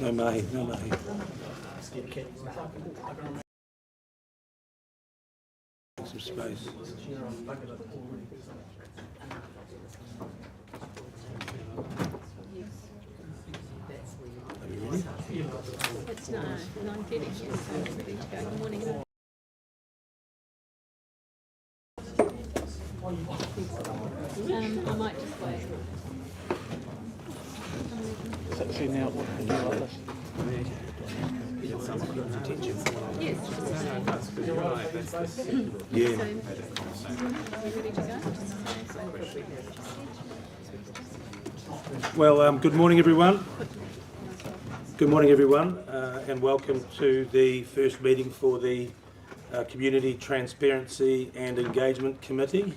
No mahi, no mahi. Some space. Are you ready? It's 9:30, yes, so I'm ready to go. Good morning. I might just wait. It's actually now looking like this. Yes. You're right, that's the Yeah. So, are you ready to go? Well, good morning, everyone. Good morning, everyone, and welcome to the first meeting for the Community Transparency and Engagement Committee.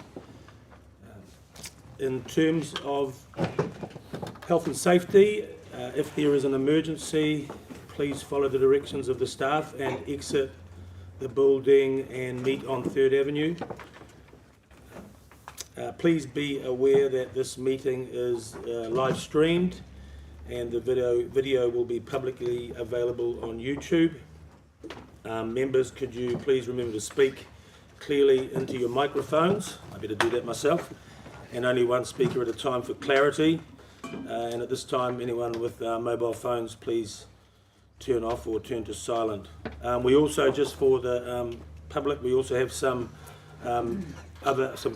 In terms of health and safety, if there is an emergency, please follow the directions of the staff and exit the building and meet on 3rd Avenue. Please be aware that this meeting is live streamed and the video will be publicly available on YouTube. Members, could you please remember to speak clearly into your microphones? I better do that myself. And only one speaker at a time for clarity. And at this time, anyone with mobile phones, please turn off or turn to silent. We also, just for the public, we also have some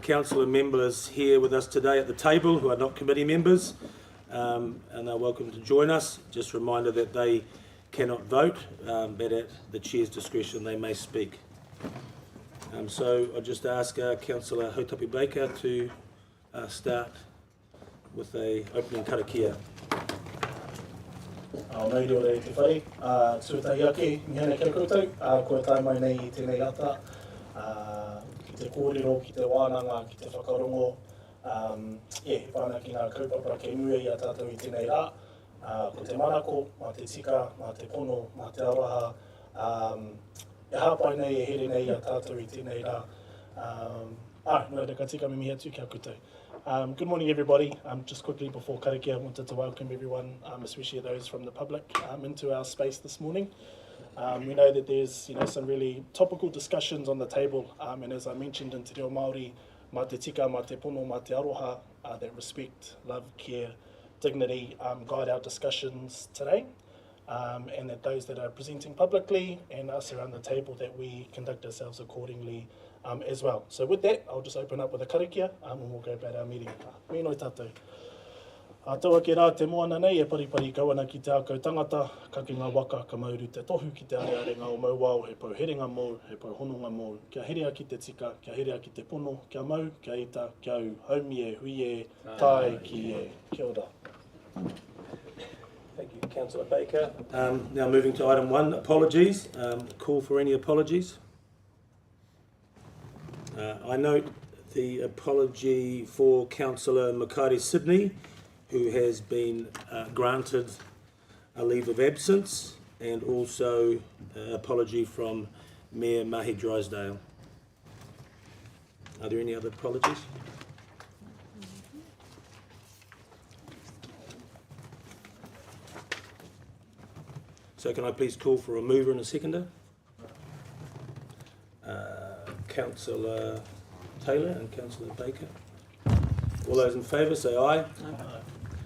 councillor members here with us today at the table who are not committee members, and they're welcome to join us. Just a reminder that they cannot vote, but at the chair's discretion they may speak. So I'll just ask Councillor Hautapi Baker to start with a opening karakia. Nei reo te whare, tuatahi ake, mihana kia koutou, koe tai mai nei I tēnei ata, ki te kōrero, ki te wānanga, ki te whakarongo, he whāna ki ngā kaupapa ke mua I a tātou I tēnei rā, ko te manako, mā te tika, mā te pono, mā te awaha, e hāpai nei, e here nei a tātou I tēnei rā. Nō reira ka tika me mihi atu kia koutou. Good morning, everybody. Just quickly before karakia, I wanted to welcome everyone, especially those from the public, into our space this morning. We know that there's some really topical discussions on the table, and as I mentioned in Te Reo Māori, mā te tika, mā te pono, mā te aroha, that respect, love, care, dignity guide our discussions today, and that those that are presenting publicly and us around the table, that we conduct ourselves accordingly as well. So with that, I'll just open up with a karakia and we'll go about our meeting. Me noi tātou. Taua ke rā te moana nei e paripari kawana ki te akau tangata, ka ki ngā waka ka mauru te tohu ki te arearenga o mauao, he pauherenga mō, he pauhononga mō, kia herea ki te tika, kia herea ki te pono, kia mau, kia ita, kia au, haumi e, hui e, tai ki e. Kia ora. Thank you, Councillor Baker. Now moving to item 1, apologies. Call for any apologies. I note the apology for Councillor Makari Sydney, who has been granted a leave of absence, and also an apology from Mayor Mahi Drysdale. Are there any other apologies? So can I please call for a mover and a seconder? Councillor Taylor and Councillor Baker. All those in favour say aye. Aye.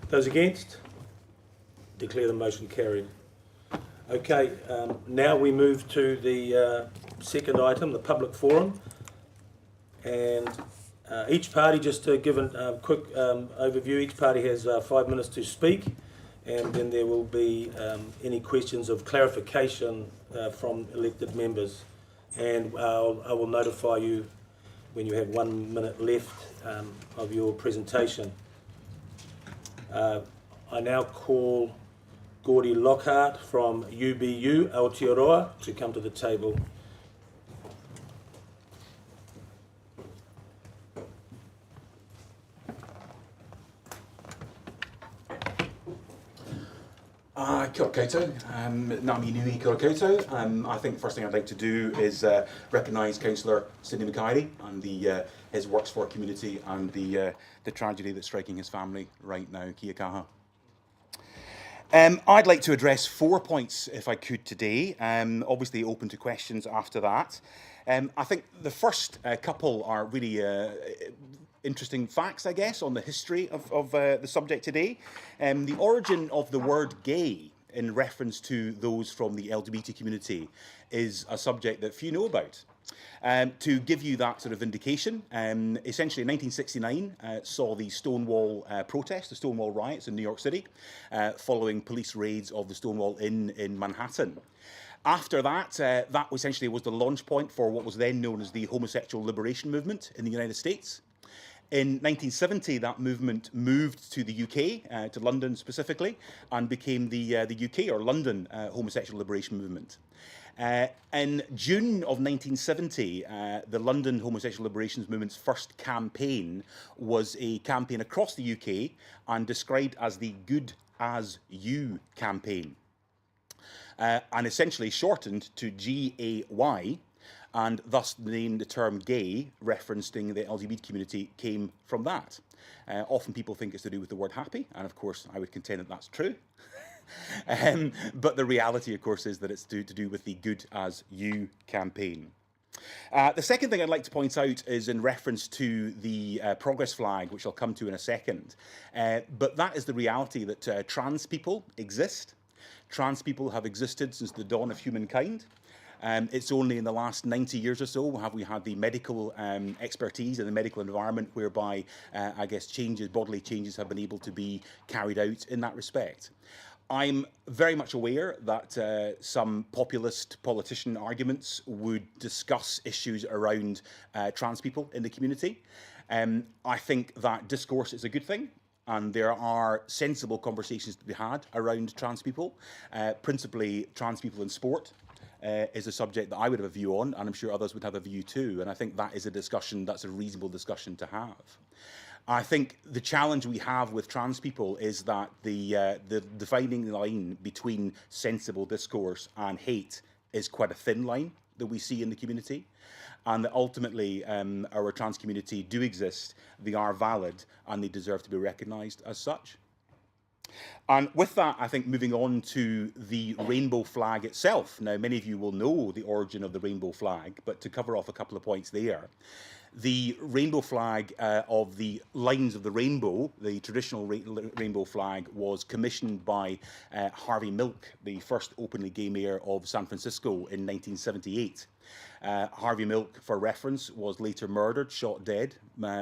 Those against? Declare the motion carried. Okay, now we move to the second item, the public forum. And each party, just to give a quick overview, each party has 5 minutes to speak, and then there will be any questions of clarification from elected members. And I will notify you when you have 1 minute left of your presentation. I now call Gordy Lockhart from UBU Aotearoa to come to the table. Kia ora koutou, ngā mi nui kia ora koutou. I think the first thing I'd like to do is recognise Councillor Sydney Mackay and his works for community and the tragedy that's striking his family right now. Kia kaha. I'd like to address 4 points, if I could, today. Obviously open to questions after that. I think the first couple are really interesting facts, I guess, on the history of the subject today. The origin of the word gay in reference to those from the LGBT community is a subject that few know about. To give you that sort of indication, essentially in 1969 saw the Stonewall protest, the Stonewall riots in New York City, following police raids of the Stonewall Inn in Manhattan. After that, that essentially was the launch point for what was then known as the homosexual liberation movement in the United States. In 1970, that movement moved to the UK, to London specifically, and became the UK or London homosexual liberation movement. In June of 1970, the London homosexual liberation movement's first campaign was a campaign across the UK and described as the Good As You campaign, and essentially shortened to GAY, and thus the name, the term gay, referencing the LGBT community, came from that. Often people think it's to do with the word happy, and of course I would contend that that's true. But the reality, of course, is that it's to do with the Good As You campaign. The second thing I'd like to point out is in reference to the progress flag, which I'll come to in a second. But that is the reality that trans people exist. Trans people have existed since the dawn of humankind. It's only in the last 90 years or so have we had the medical expertise in the medical environment whereby, I guess, bodily changes have been able to be carried out in that respect. I'm very much aware that some populist politician arguments would discuss issues around trans people in the community. I think that discourse is a good thing, and there are sensible conversations to be had around trans people, principally trans people in sport. Is a subject that I would have a view on, and I'm sure others would have a view too. And I think that is a discussion, that's a reasonable discussion to have. I think the challenge we have with trans people is that the defining line between sensible discourse and hate is quite a thin line that we see in the community, and that ultimately our trans community do exist, they are valid, and they deserve to be recognised as such. And with that, I think moving on to the rainbow flag itself. Now, many of you will know the origin of the rainbow flag, but to cover off a couple of points there. The rainbow flag of the lines of the rainbow, the traditional rainbow flag, was commissioned by Harvey Milk, the first openly gay mayor of San Francisco in 1978. Harvey Milk, for reference, was later murdered, shot dead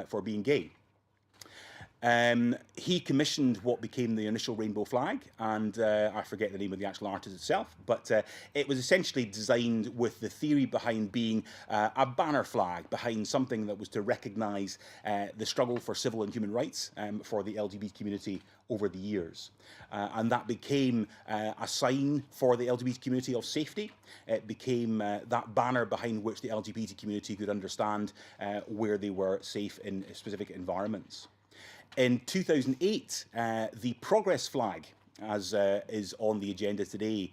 for being gay. He commissioned what became the initial rainbow flag, and I forget the name of the actual artist itself, but it was essentially designed with the theory behind being a banner flag, behind something that was to recognise the struggle for civil and human rights for the LGBT community over the years. And that became a sign for the LGBT community of safety. It became that banner behind which the LGBT community could understand where they were safe in specific environments. In 2008, the Progress flag, as is on the agenda today,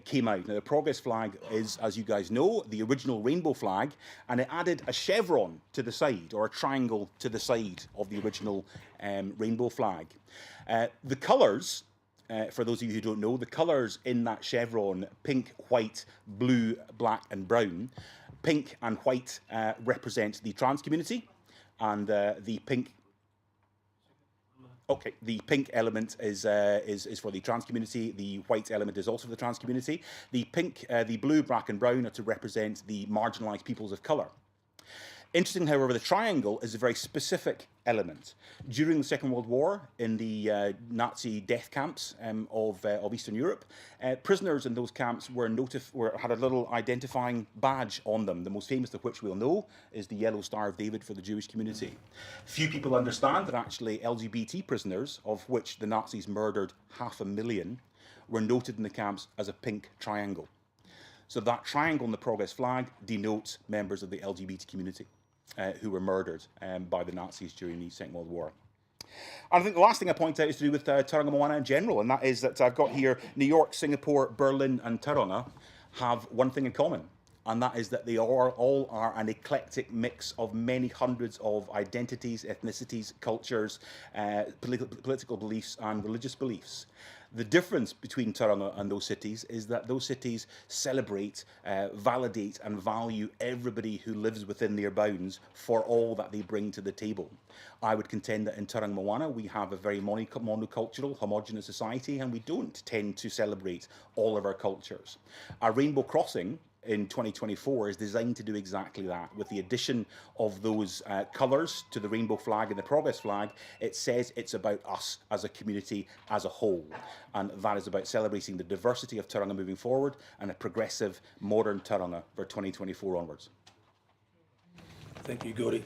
came out. Now, the Progress flag is, as you guys know, the original rainbow flag, and it added a chevron to the side, or a triangle to the side of the original rainbow flag. The colours, for those of you who don't know, the colours in that chevron, pink, white, blue, black and brown. Pink and white represent the trans community, and the pink element is for the trans community. The white element is also for the trans community. The blue, black and brown are to represent the marginalised peoples of colour. Interesting, however, the triangle is a very specific element. During the Second World War, in the Nazi death camps of Eastern Europe, prisoners in those camps had a little identifying badge on them, the most famous of which we'll know is the Yellow Star of David for the Jewish community. Few people understand that actually LGBT prisoners, of which the Nazis murdered 500,000, were noted in the camps as a pink triangle. So that triangle in the Progress flag denotes members of the LGBT community who were murdered by the Nazis during the Second World War. And I think the last thing I point out is to do with Tauranga Moana in general, and that is that I've got here New York, Singapore, Berlin and Tauranga have one thing in common, and that is that they all are an eclectic mix of many hundreds of identities, ethnicities, cultures, political beliefs and religious beliefs. The difference between Tauranga and those cities is that those cities celebrate, validate and value everybody who lives within their bounds for all that they bring to the table. I would contend that in Tauranga Moana we have a very monocultural, homogenous society, and we don't tend to celebrate all of our cultures. Our Rainbow Crossing in 2024 is designed to do exactly that. With the addition of those colours to the rainbow flag and the progress flag, it says it's about us as a community as a whole, and that is about celebrating the diversity of Tauranga moving forward and a progressive modern Tauranga for 2024 onwards. Thank you, Gordy.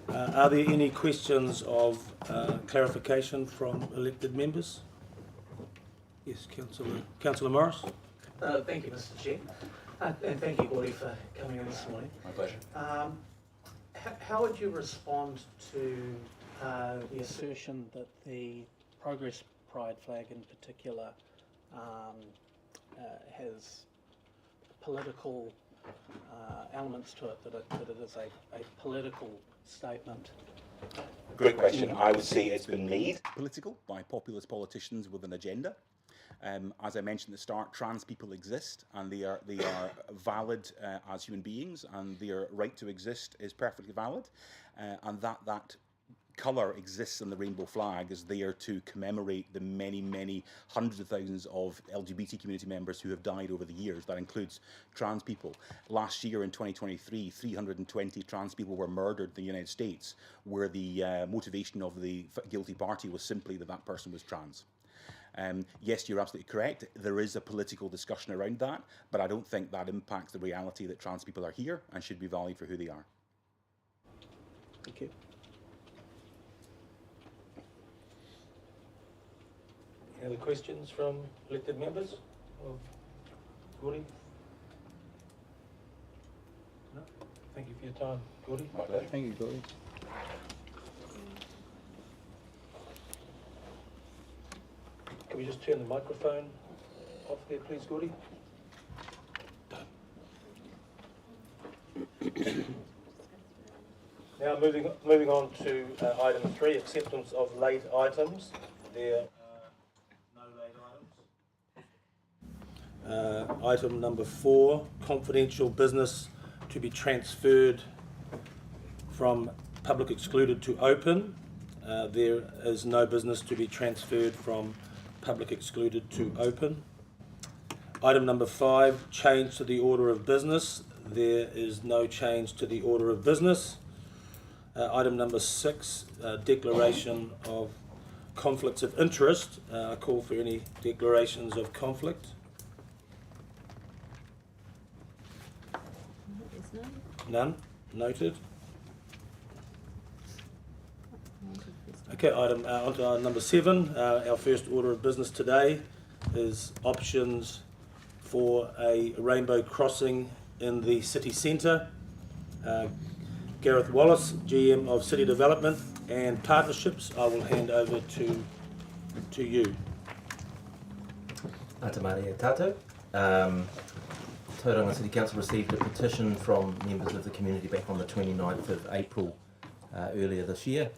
Are there any questions of clarification from elected members? Yes, Councillor Morris. Thank you, Mr. Chair, and thank you, Gordy, for coming in this morning. My pleasure. How would you respond to the assertion that the Progress Pride flag in particular has political elements to it, that it is a political statement? Great question. I would say it's been made political by populist politicians with an agenda. As I mentioned at the start, trans people exist, and they are valid as human beings, and their right to exist is perfectly valid, and that colour exists in the rainbow flag is there to commemorate the many hundreds of thousands of LGBT community members who have died over the years. That includes trans people. Last year in 2023, 320 trans people were murdered in the United States, where the motivation of the guilty party was simply that person was trans. Yes, you're absolutely correct. There is a political discussion around that, but I don't think that impacts the reality that trans people are here and should be valued for who they are. Thank you. Any other questions from elected members? Gordy? No? Thank you for your time, Gordy. My pleasure. Thank you, Gordy. Can we just turn the microphone off there, please, Gordy? Now moving on to item 3, acceptance of late items. There are no late items. Item number 4, confidential business to be transferred from public excluded to open. There is no business to be transferred from public excluded to open. Item number 5, change to the order of business. There is no change to the order of business. Item number 6, declaration of conflicts of interest. I call for any declarations of conflict. There's none. None. Noted. Okay, onto item number 7. Our first order of business today is options for a rainbow crossing in the city centre. Gareth Wallace, GM of City Development and Partnerships, I will hand over to you. Ata Maria Tato. Tauranga City Council received a petition from members of the community back on the 29th of April earlier this year.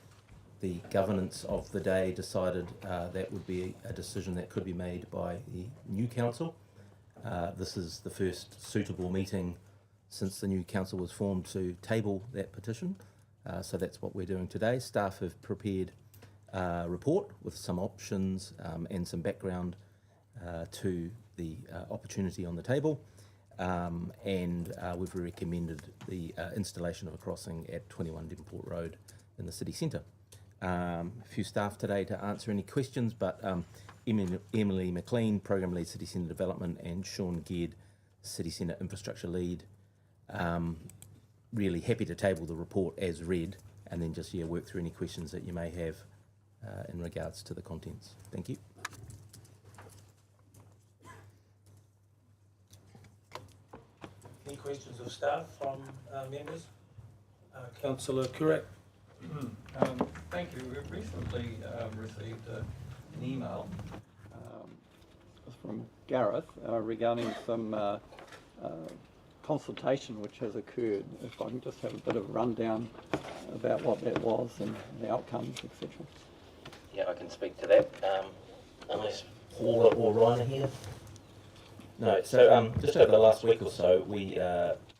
The governance of the day decided that would be a decision that could be made by the new council. This is the first suitable meeting since the new council was formed to table that petition. So that's what we're doing today. Staff have prepared a report with some options and some background to the opportunity on the table. And we've recommended the installation of a crossing at 21 Devonport Road in the city centre. A few staff today to answer any questions, but Emily McLean, Program Lead City Centre Development, and Sean Gedd, City Centre Infrastructure Lead. Really happy to table the report as read and then just work through any questions that you may have in regards to the contents. Thank you. Any questions of staff from members? Councillor Kurak. Thank you. We've recently received an email from Gareth regarding some consultation which has occurred, if I can just have a bit of a rundown about what that was and the outcomes, etc. Yeah, I can speak to that. Unless Paul or Ryan are here. No, so just over the last week or so, we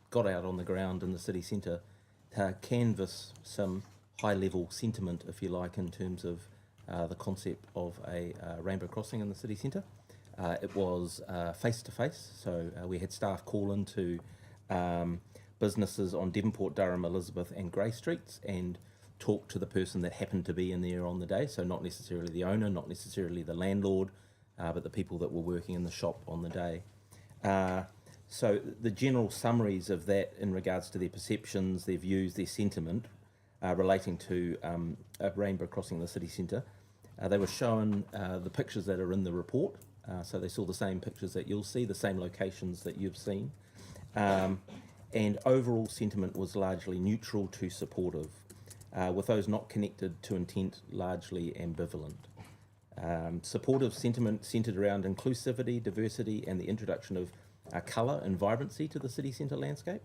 got out on the ground in the city centre to canvass some high-level sentiment, if you like, in terms of the concept of a rainbow crossing in the city centre. It was face-to-face, so we had staff call into businesses on Devonport, Durham, Elizabeth and Grey Streets and talk to the person that happened to be in there on the day, so not necessarily the owner, not necessarily the landlord, but the people that were working in the shop on the day. So the general summaries of that in regards to their perceptions, their views, their sentiment relating to a rainbow crossing in the city centre, they were shown the pictures that are in the report. So they saw the same pictures that you'll see, the same locations that you've seen. And overall sentiment was largely neutral to supportive, with those not connected to intent largely ambivalent. Supportive sentiment centred around inclusivity, diversity and the introduction of colour and vibrancy to the city centre landscape.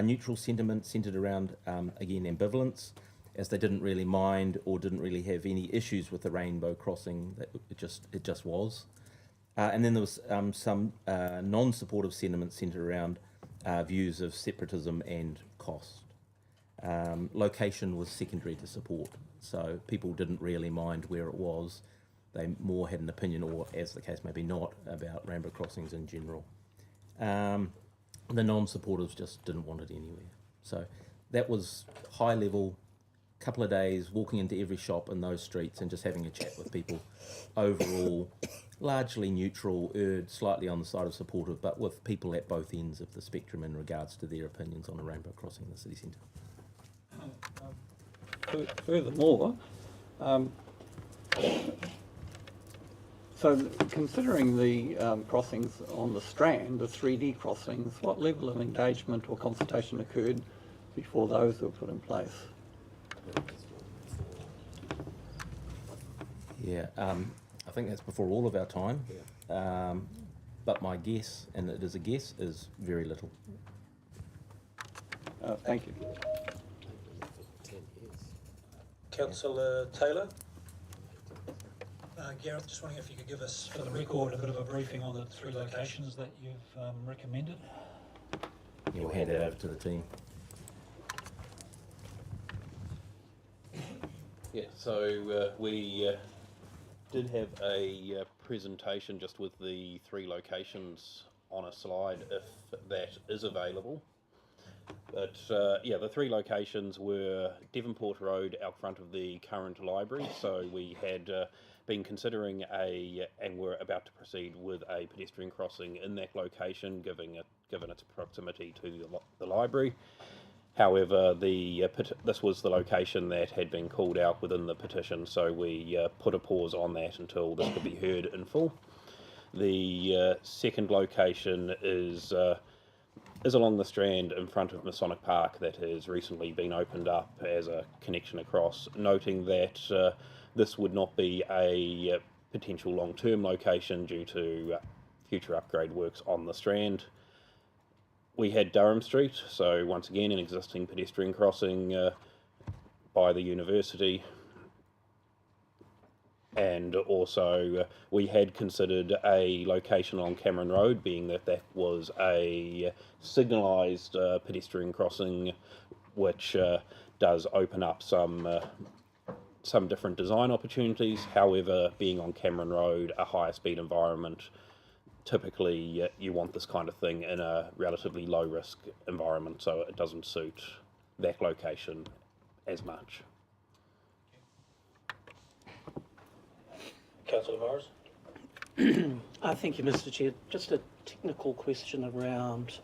Neutral sentiment centred around, again, ambivalence, as they didn't really mind or didn't really have any issues with the rainbow crossing. It just was. And then there was some non-supportive sentiment centred around views of separatism and cost. Location was secondary to support, so people didn't really mind where it was. They more had an opinion, or as the case may be not, about rainbow crossings in general. The non-supporters just didn't want it anywhere. So that was high level, couple of days walking into every shop in those streets and just having a chat with people. Overall, largely neutral, erred slightly on the side of supportive, but with people at both ends of the spectrum in regards to their opinions on a rainbow crossing in the city centre. Furthermore, so considering the crossings on the Strand, the 3D crossings, what level of engagement or consultation occurred before those were put in place? Yeah, I think that's before all of our time. But my guess, and it is a guess, is very little. Thank you. Councillor Taylor? Gareth, just wondering if you could give us, for the record, a bit of a briefing on the 3 locations that you've recommended. Yeah, we'll hand that over to the team. Yeah, so we did have a presentation just with the 3 locations on a slide, if that is available. But yeah, the 3 locations were Devonport Road out front of the current library, so we had been considering and were about to proceed with a pedestrian crossing in that location, given its proximity to the library. However, this was the location that had been called out within the petition, so we put a pause on that until this could be heard in full. The second location is along the Strand in front of Masonic Park, that has recently been opened up as a connection across, noting that this would not be a potential long-term location due to future upgrade works on the Strand. We had Durham Street, so once again an existing pedestrian crossing by the university, and also we had considered a location along Cameron Road, being that that was a signalised pedestrian crossing, which does open up some different design opportunities. However, being on Cameron Road, a higher speed environment, typically you want this kind of thing in a relatively low risk environment, so it doesn't suit that location as much. Councillor Morris? Thank you, Mr. Chair. Just a technical question around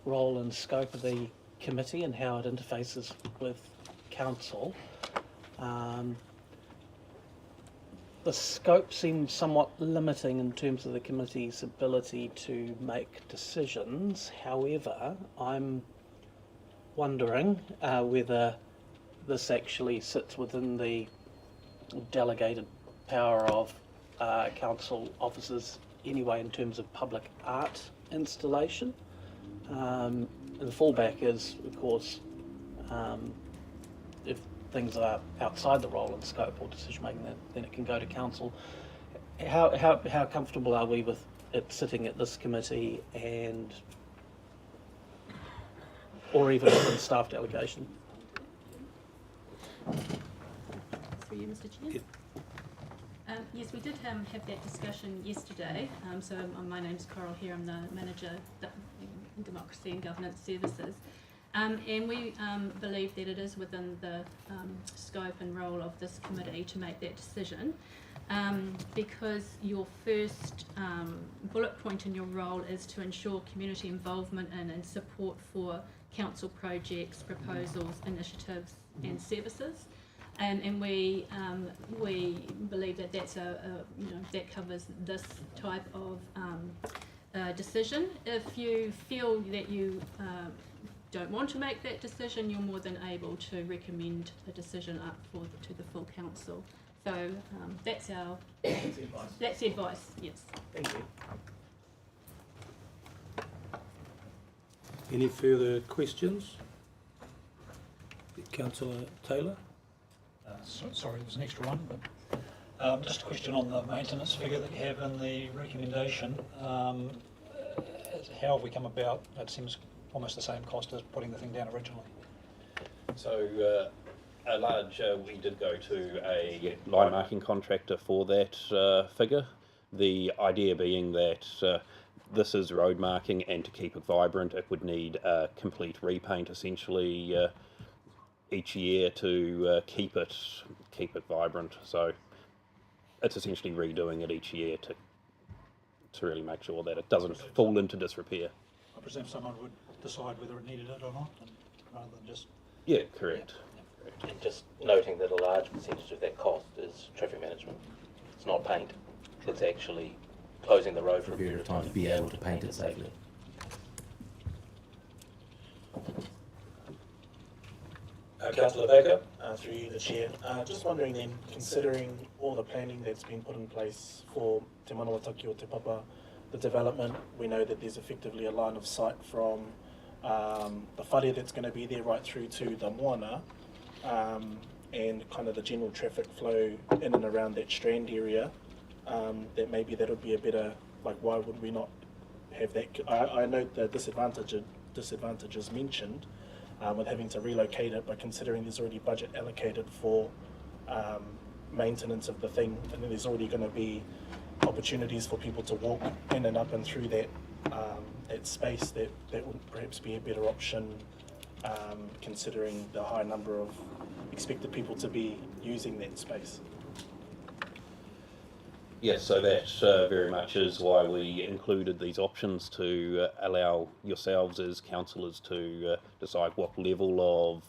role and scope of the committee and how it interfaces with council. The scope seems somewhat limiting in terms of the committee's ability to make decisions. However, I'm wondering whether this actually sits within the delegated power of council officers anyway in terms of public art installation. The fallback is, of course, if things are outside the role and scope or decision making, then it can go to council. How comfortable are we with it sitting at this committee and, or even in staff delegation? Through you, Mr. Chair. Yes, we did have that discussion yesterday. My name's Coral here. I'm the manager in Democracy and Governance Services. And we believe that it is within the scope and role of this committee to make that decision, because your first bullet point in your role is to ensure community involvement and support for council projects, proposals, initiatives and services. And we believe that that's that covers this type of decision. If you feel that you don't want to make that decision, you're more than able to recommend a decision up to the full council. So that's our that's advice. Yes. Thank you. Any further questions? Councillor Taylor? Sorry, there was an extra one, but just a question on the maintenance figure that you have in the recommendation. How have we come about? It seems almost the same cost as putting the thing down originally. So we did go to a line marking contractor for that figure. The idea being that this is road marking, and to keep it vibrant it would need a complete repaint essentially each year to keep it vibrant. So it's essentially redoing it each year to really make sure that it doesn't fall into disrepair. I presume someone would decide whether it needed it or not, rather than just... Yeah, correct. And just noting that a large percentage of that cost is traffic management. It's not paint. It's actually closing the road for a period of time to be able to paint it safely. Councillor Baker, through you, the Chair. Just wondering then, considering all the planning that's been put in place for Te Manawataki o Te Papa, the development, we know that there's effectively a line of sight from the whare that's going to be there right through to the moana, and kind of the general traffic flow in and around that strand area, that maybe that would be a better, like, why would we not have that? I note the disadvantages mentioned, with having to relocate it, but considering there's already budget allocated for maintenance of the thing, and then there's already going to be opportunities for people to walk in and up and through that that space, that would perhaps be a better option, considering the high number of expected people to be using that space. Yes, so that very much is why we included these options, to allow yourselves as councillors to decide what level of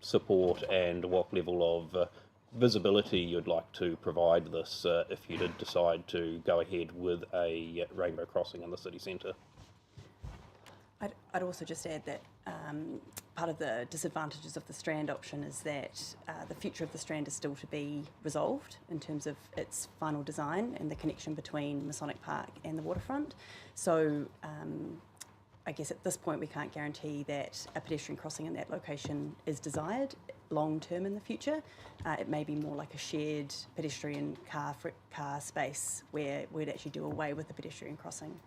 support and what level of visibility you'd like to provide this if you did decide to go ahead with a rainbow crossing in the city centre. I'd also just add that part of the disadvantages of the Strand option is that the future of the Strand is still to be resolved in terms of its final design and the connection between Masonic Park and the waterfront. So I guess at this point we can't guarantee that a pedestrian crossing in that location is desired long term in the future. It may be more like a shared pedestrian car space where we'd actually do away with the pedestrian crossing.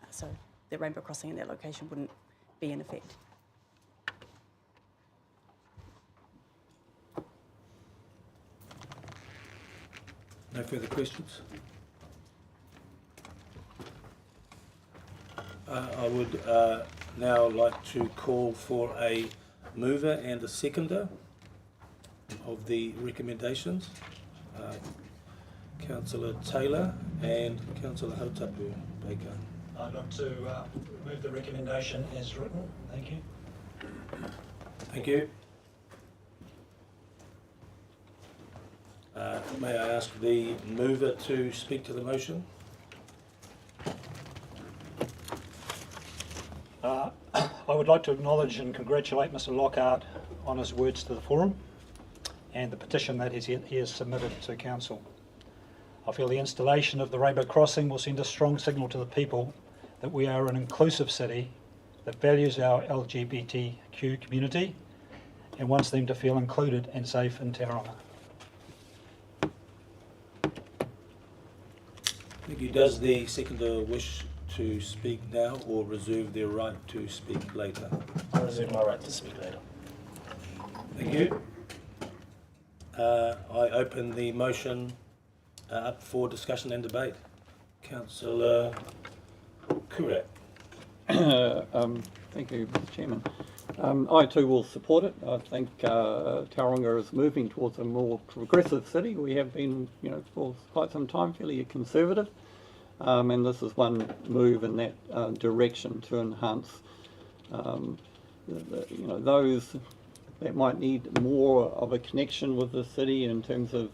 So the rainbow crossing in that location wouldn't be in effect. No further questions? I would now like to call for a mover and a seconder of the recommendations. Councillor Taylor and Councillor Hautapu Baker. I'd like to move the recommendation as written. Thank you. Thank you. May I ask the mover to speak to the motion? I would like to acknowledge and congratulate Mr Lockhart on his words to the forum and the petition that he has submitted to Council. I feel the installation of the rainbow crossing will send a strong signal to the people that we are an inclusive city that values our LGBTQ community and wants them to feel included and safe in Tauranga. Thank you. Does the seconder wish to speak now or reserve their right to speak later? I reserve my right to speak later. Thank you. I open the motion up for discussion and debate. Councillor Kurak. Thank you, Mr. Chairman. I too will support it. I think Tauranga is moving towards a more progressive city. We have been, for quite some time, fairly conservative, and this is one move in that direction to enhance, those that might need more of a connection with the city in terms of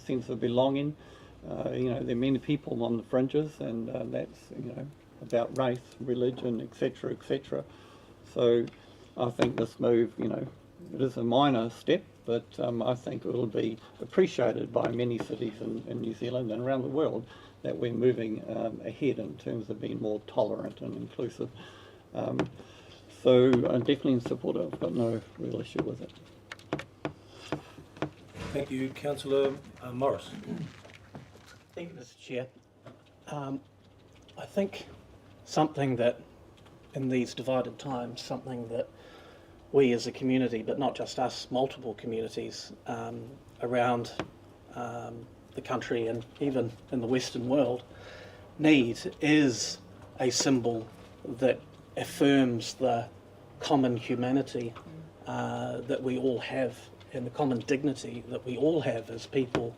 sense of belonging. There are many people on the fringes, and that's about race, religion, etc., etc. So I think this move, it is a minor step, but I think it will be appreciated by many cities in New Zealand and around the world that we're moving ahead in terms of being more tolerant and inclusive. So I'm definitely in support of it. I've got no real issue with it. Thank you. Councillor Morris. Thank you, Mr. Chair. I think something that, in these divided times, something that we as a community, but not just us, multiple communities around the country and even in the Western world, need is a symbol that affirms the common humanity that we all have and the common dignity that we all have as people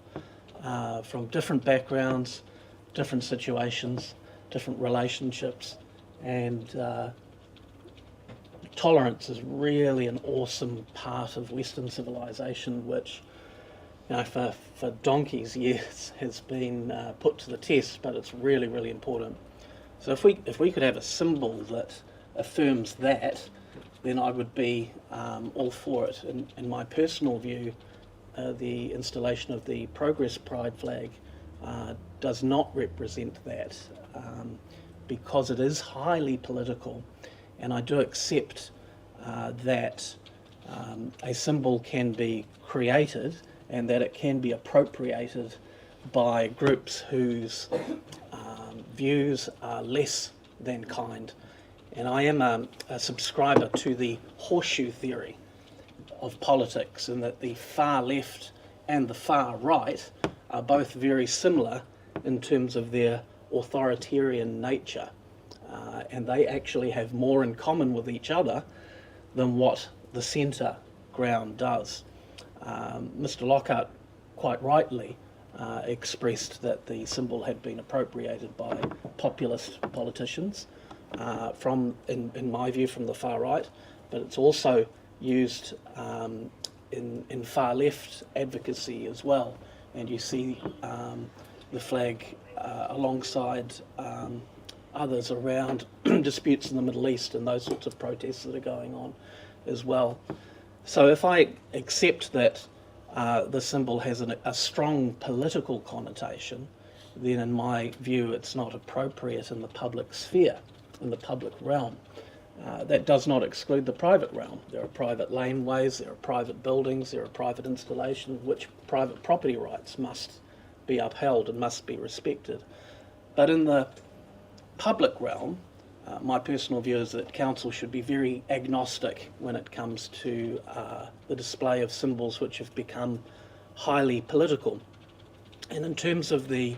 from different backgrounds, different situations, different relationships, and tolerance is really an awesome part of Western civilization, which for donkey's years has been put to the test, but it's really, really important. So if we could have a symbol that affirms that, then I would be all for it. In my personal view, the installation of the Progress Pride flag does not represent that because it is highly political, and I do accept that a symbol can be created and that it can be appropriated by groups whose views are less than kind. And I am a subscriber to the horseshoe theory of politics, in that the far left and the far right are both very similar in terms of their authoritarian nature, and they actually have more in common with each other than what the centre ground does. Mr. Lockhart quite rightly expressed that the symbol had been appropriated by populist politicians in my view, from the far right, but it's also used in far left advocacy as well. And you see the flag alongside others around disputes in the Middle East and those sorts of protests that are going on as well. So if I accept that the symbol has a strong political connotation, then in my view it's not appropriate in the public sphere, in the public realm. That does not exclude the private realm. There are private laneways, there are private buildings, there are private installations, which private property rights must be upheld and must be respected. But in the public realm, my personal view is that council should be very agnostic when it comes to the display of symbols which have become highly political. And in terms of the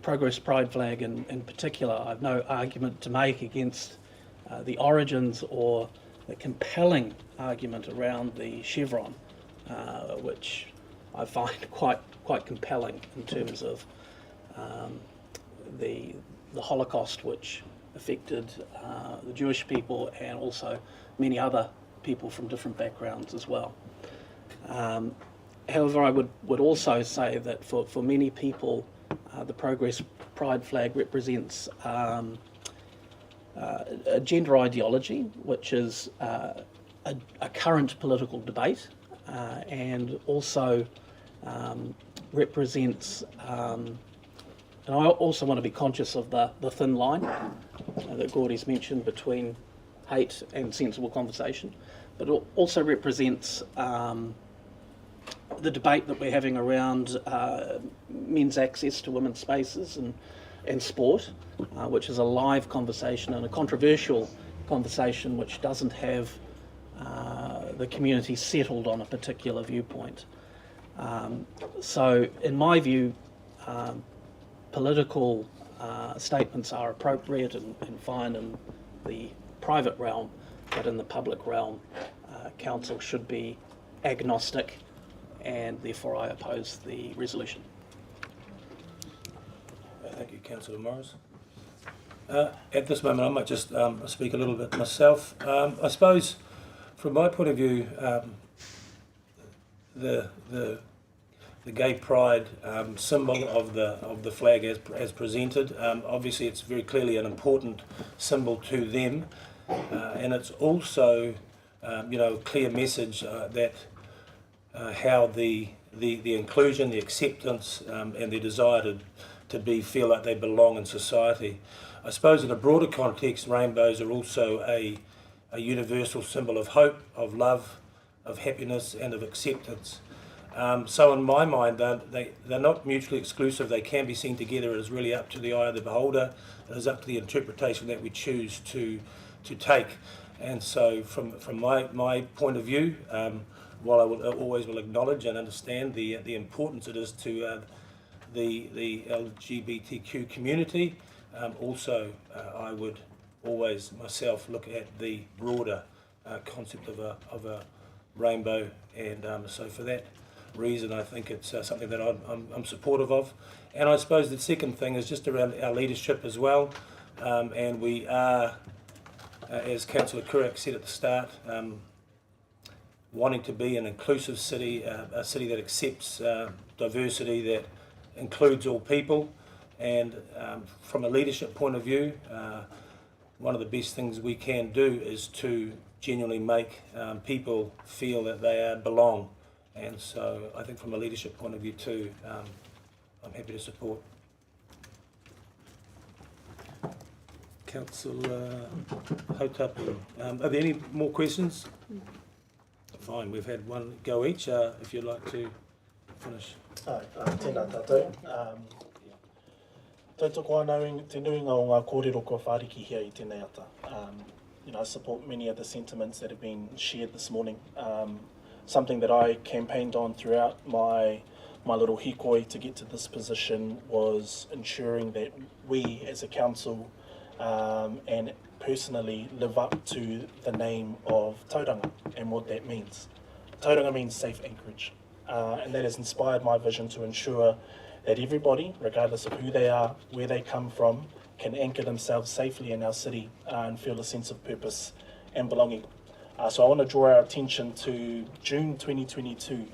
Progress Pride flag in particular, I've no argument to make against the origins or the compelling argument around the chevron, which I find quite compelling in terms of the Holocaust, which affected the Jewish people and also many other people from different backgrounds as well. However, I would also say that for many people, the Progress Pride flag represents a gender ideology, which is a current political debate, and also represents And I also want to be conscious of the thin line that Gordy's mentioned between hate and sensible conversation, but it also represents the debate that we're having around men's access to women's spaces and sport, which is a live conversation and a controversial conversation which doesn't have the community settled on a particular viewpoint. So in my view, political statements are appropriate and fine in the private realm, but in the public realm, council should be agnostic, and therefore I oppose the resolution. Thank you, Councillor Morris. At this moment, I might just speak a little bit myself. I suppose, from my point of view, the gay pride symbol of the flag as presented, obviously it's very clearly an important symbol to them, and it's also a clear message that how the inclusion, the acceptance, and their desire to feel like they belong in society. I suppose in a broader context, rainbows are also a universal symbol of hope, of love, of happiness, and of acceptance. So in my mind, they're not mutually exclusive. They can be seen together. It is really up to the eye of the beholder. It is up to the interpretation that we choose to take. And so from my point of view, while I always will acknowledge and understand the importance it is to the LGBTQ community, also I would always myself look at the broader concept of a rainbow, and so for that reason I think it's something that I'm supportive of. And I suppose the second thing is just around our leadership as well, and we are, as Councillor Kurak said at the start, wanting to be an inclusive city, a city that accepts diversity, that includes all people. And from a leadership point of view, one of the best things we can do is to genuinely make people feel that they belong. And so I think from a leadership point of view too, I'm happy to support. Councillor Hautapu, are there any more questions? Fine, we've had one go each, if you'd like to finish. Tēnā tātou. Tautoko anau te nuinga o ngā kōrero kua whāriki hia I tēnei ata. I support many of the sentiments that have been shared this morning. Something that I campaigned on throughout my little hikoi to get to this position was ensuring that we as a council and personally live up to the name of tauranga and what that means. Tauranga means safe anchorage, and that has inspired my vision to ensure that everybody, regardless of who they are, where they come from, can anchor themselves safely in our city and feel a sense of purpose and belonging. So I want to draw our attention to June 2022,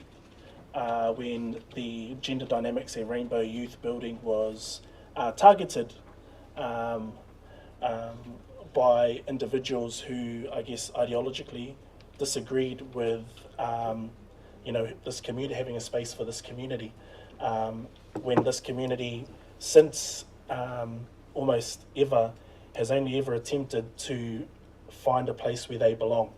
when the Gender Dynamics at Rainbow Youth Building was targeted by individuals who, I guess, ideologically disagreed with, this community, having a space for this community. When this community, since almost ever, has only ever attempted to find a place where they belong.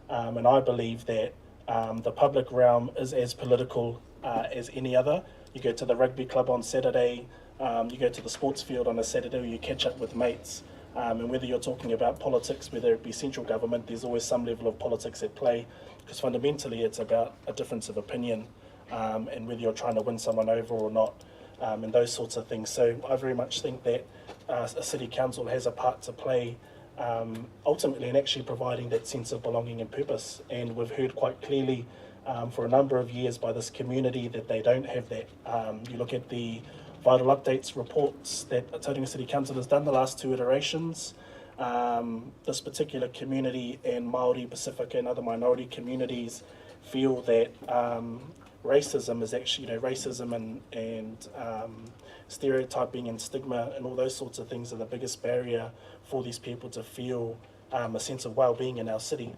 And I believe that the public realm is as political as any other. You go to the rugby club on Saturday, you go to the sports field on a Saturday, or you catch up with mates. And whether you're talking about politics, whether it be central government, there's always some level of politics at play, because fundamentally it's about a difference of opinion, and whether you're trying to win someone over or not, and those sorts of things. So I very much think that a city council has a part to play ultimately in actually providing that sense of belonging and purpose. And we've heard quite clearly for a number of years by this community that they don't have that. You look at the vital updates reports that Tauranga City Council has done the last two iterations. This particular community and Māori, Pacific and other minority communities feel that racism is actually, racism and stereotyping and stigma and all those sorts of things are the biggest barrier for these people to feel a sense of well-being in our city.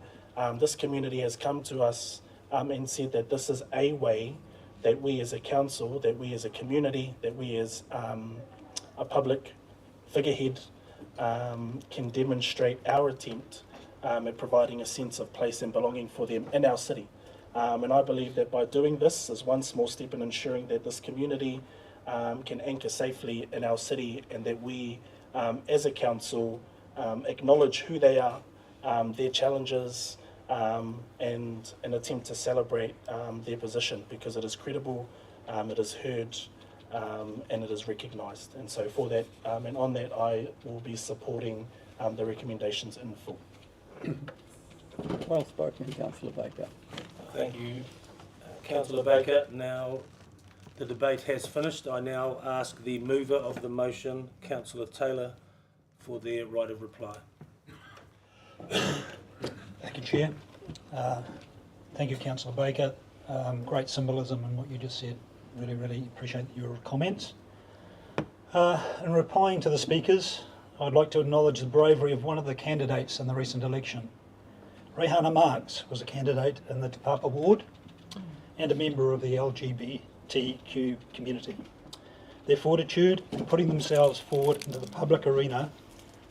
This community has come to us and said that this is a way that we as a council, that we as a community, that we as a public figurehead can demonstrate our attempt at providing a sense of place and belonging for them in our city. And I believe that by doing this is one small step in ensuring that this community can anchor safely in our city, and that we as a council acknowledge who they are, their challenges, and attempt to celebrate their position, because it is credible, it is heard, and it is recognised. And so for that, and on that, I will be supporting the recommendations in full. Well spoken, Councillor Baker. Thank you, Councillor Baker. Now, the debate has finished. I now ask the mover of the motion, Councillor Taylor, for their right of reply. Thank you, Chair. Thank you, Councillor Baker. Great symbolism in what you just said. Really, really appreciate your comments. In replying to the speakers, I'd like to acknowledge the bravery of one of the candidates in the recent election. Rehana Marks was a candidate in the Te Papa ward and a member of the LGBTQ community. Their fortitude in putting themselves forward into the public arena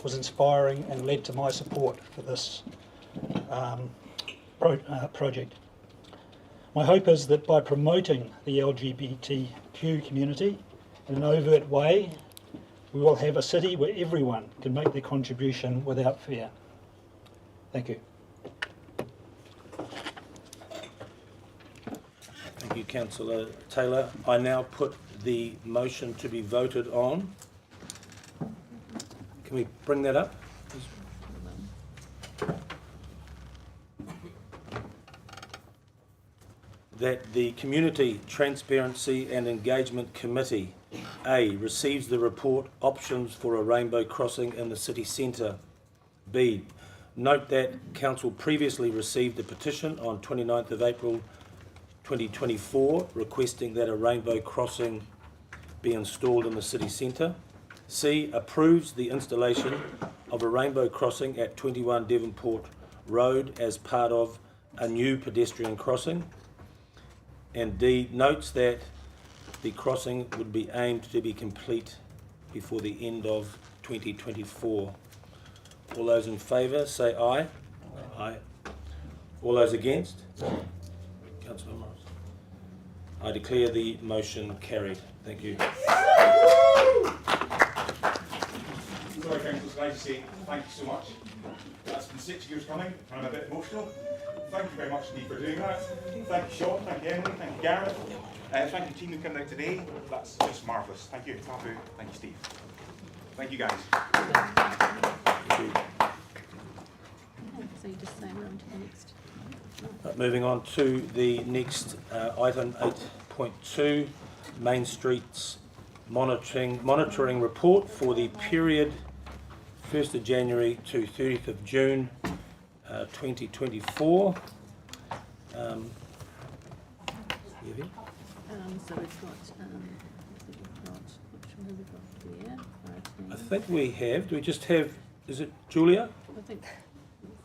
was inspiring and led to my support for this project. My hope is that by promoting the LGBTQ community in an overt way, we will have a city where everyone can make their contribution without fear. Thank you. Thank you, Councillor Taylor. I now put the motion to be voted on. Can we bring that up? That the Community Transparency and Engagement Committee, A, receives the report Options for a Rainbow Crossing in the City Centre. B, note that Council previously received a petition on 29th of April 2024 requesting that a rainbow crossing be installed in the city centre. C, approves the installation of a rainbow crossing at 21 Devonport Road as part of a new pedestrian crossing. And D, notes that the crossing would be aimed to be complete before the end of 2024. All those in favour say aye. Aye. All those against? Councillor Morris. I declare the motion carried. Thank you. Sorry, Councillors, I'd like to say thank you so much. That's been 6 years coming, and I'm a bit emotional. Thank you very much indeed for doing that. Thank you, Sean. Thank you, Emily. Thank you, Gareth. Thank you, team, who came out today. That's just marvellous. Thank you, Tapu. Thank you, Steve. Thank you, guys. Thank you. So you just say we're on to the next. Moving on to the next item 8.2, Main Streets monitoring report for the period 1st of January to 30th of June 2024. So we've got, which one have we got there? I think we have. Do we just have? Is it Julia? I think.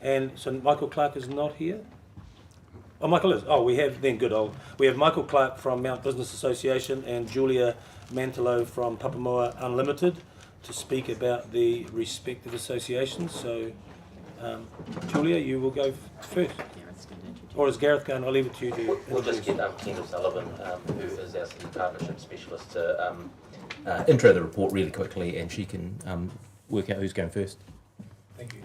And so Michael Clark is not here. Oh, Michael is. Oh, we have then. Good. We have Michael Clark from Mount Business Association and Julia Mantelo from Papamoa Unlimited to speak about the respective associations. So, Julia, you will go first. Or is Gareth going? I'll leave it to you to. We'll just get Tina Sullivan, who is our City Partnership Specialist, to intro the report really quickly, and she can work out who's going first. Thank you.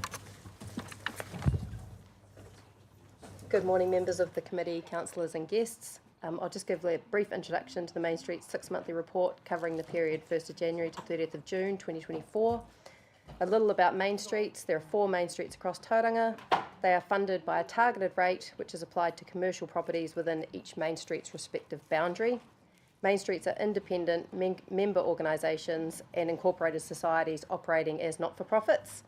Good morning, members of the committee, councillors and guests. I'll just give a brief introduction to the Main Street 6-monthly report covering the period 1st of January to 30th of June 2024. A little about Main Streets. There are 4 Main Streets across Tauranga. They are funded by a targeted rate which is applied to commercial properties within each Main Street's respective boundary. Main Streets are independent member organisations and incorporated societies operating as not-for-profits.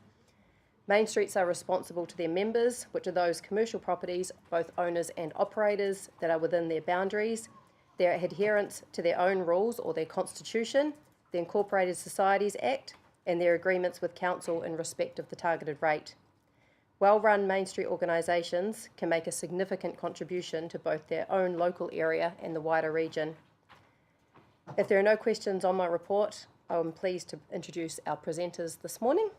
Main Streets are responsible to their members, which are those commercial properties, both owners and operators, that are within their boundaries, their adherence to their own rules or their constitution, the Incorporated Societies Act, and their agreements with council in respect of the targeted rate. Well-run Main Street organisations can make a significant contribution to both their own local area and the wider region. If there are no questions on my report, I'm pleased to introduce our presenters this morning.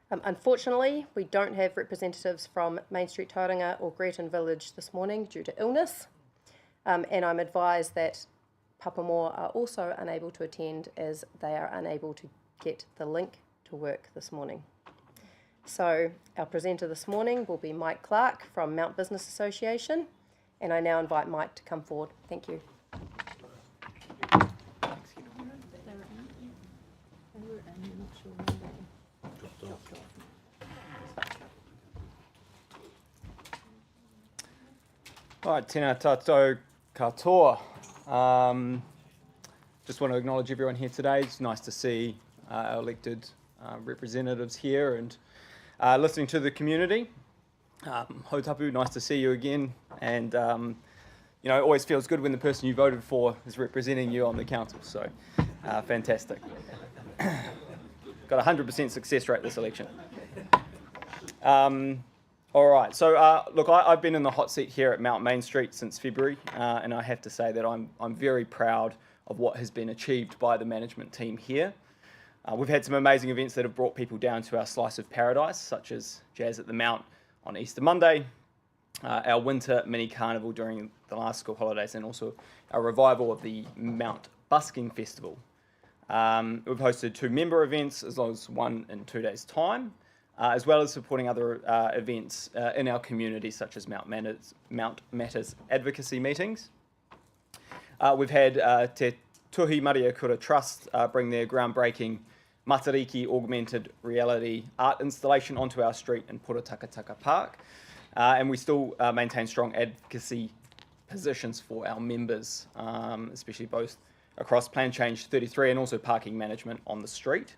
Unfortunately, we don't have representatives from Main Street Tauranga or Greaton Village this morning due to illness, and I'm advised that Papamoa are also unable to attend as they are unable to get the link to work this morning. So our presenter this morning will be Mike Clark from Mount Business Association, and I now invite Mike to come forward. Thank you. Alright, tēnā tātou katoa. Just want to acknowledge everyone here today. It's nice to see our elected representatives here and listening to the community. Hautapu, nice to see you again. And, you know, it always feels good when the person you voted for is representing you on the council. So, fantastic. Got 100% success rate this election. All right, so look, I've been in the hot seat here at Mount Main Street since February, and I have to say that I'm very proud of what has been achieved by the management team here. We've had some amazing events that have brought people down to our slice of paradise, such as Jazz at the Mount on Easter Monday, our winter mini carnival during the last school holidays, and also our revival of the Mount Busking Festival. We've hosted 2 member events, as well as one in 2 days' time. As well as supporting other events in our community, such as Mount Matters advocacy meetings. We've had Te Tuhi Mariakura Trust bring their groundbreaking Matariki augmented reality art installation onto our street in Purutakataka Park. And we still maintain strong advocacy positions for our members, especially both across Plan Change 33 and also parking management on the street.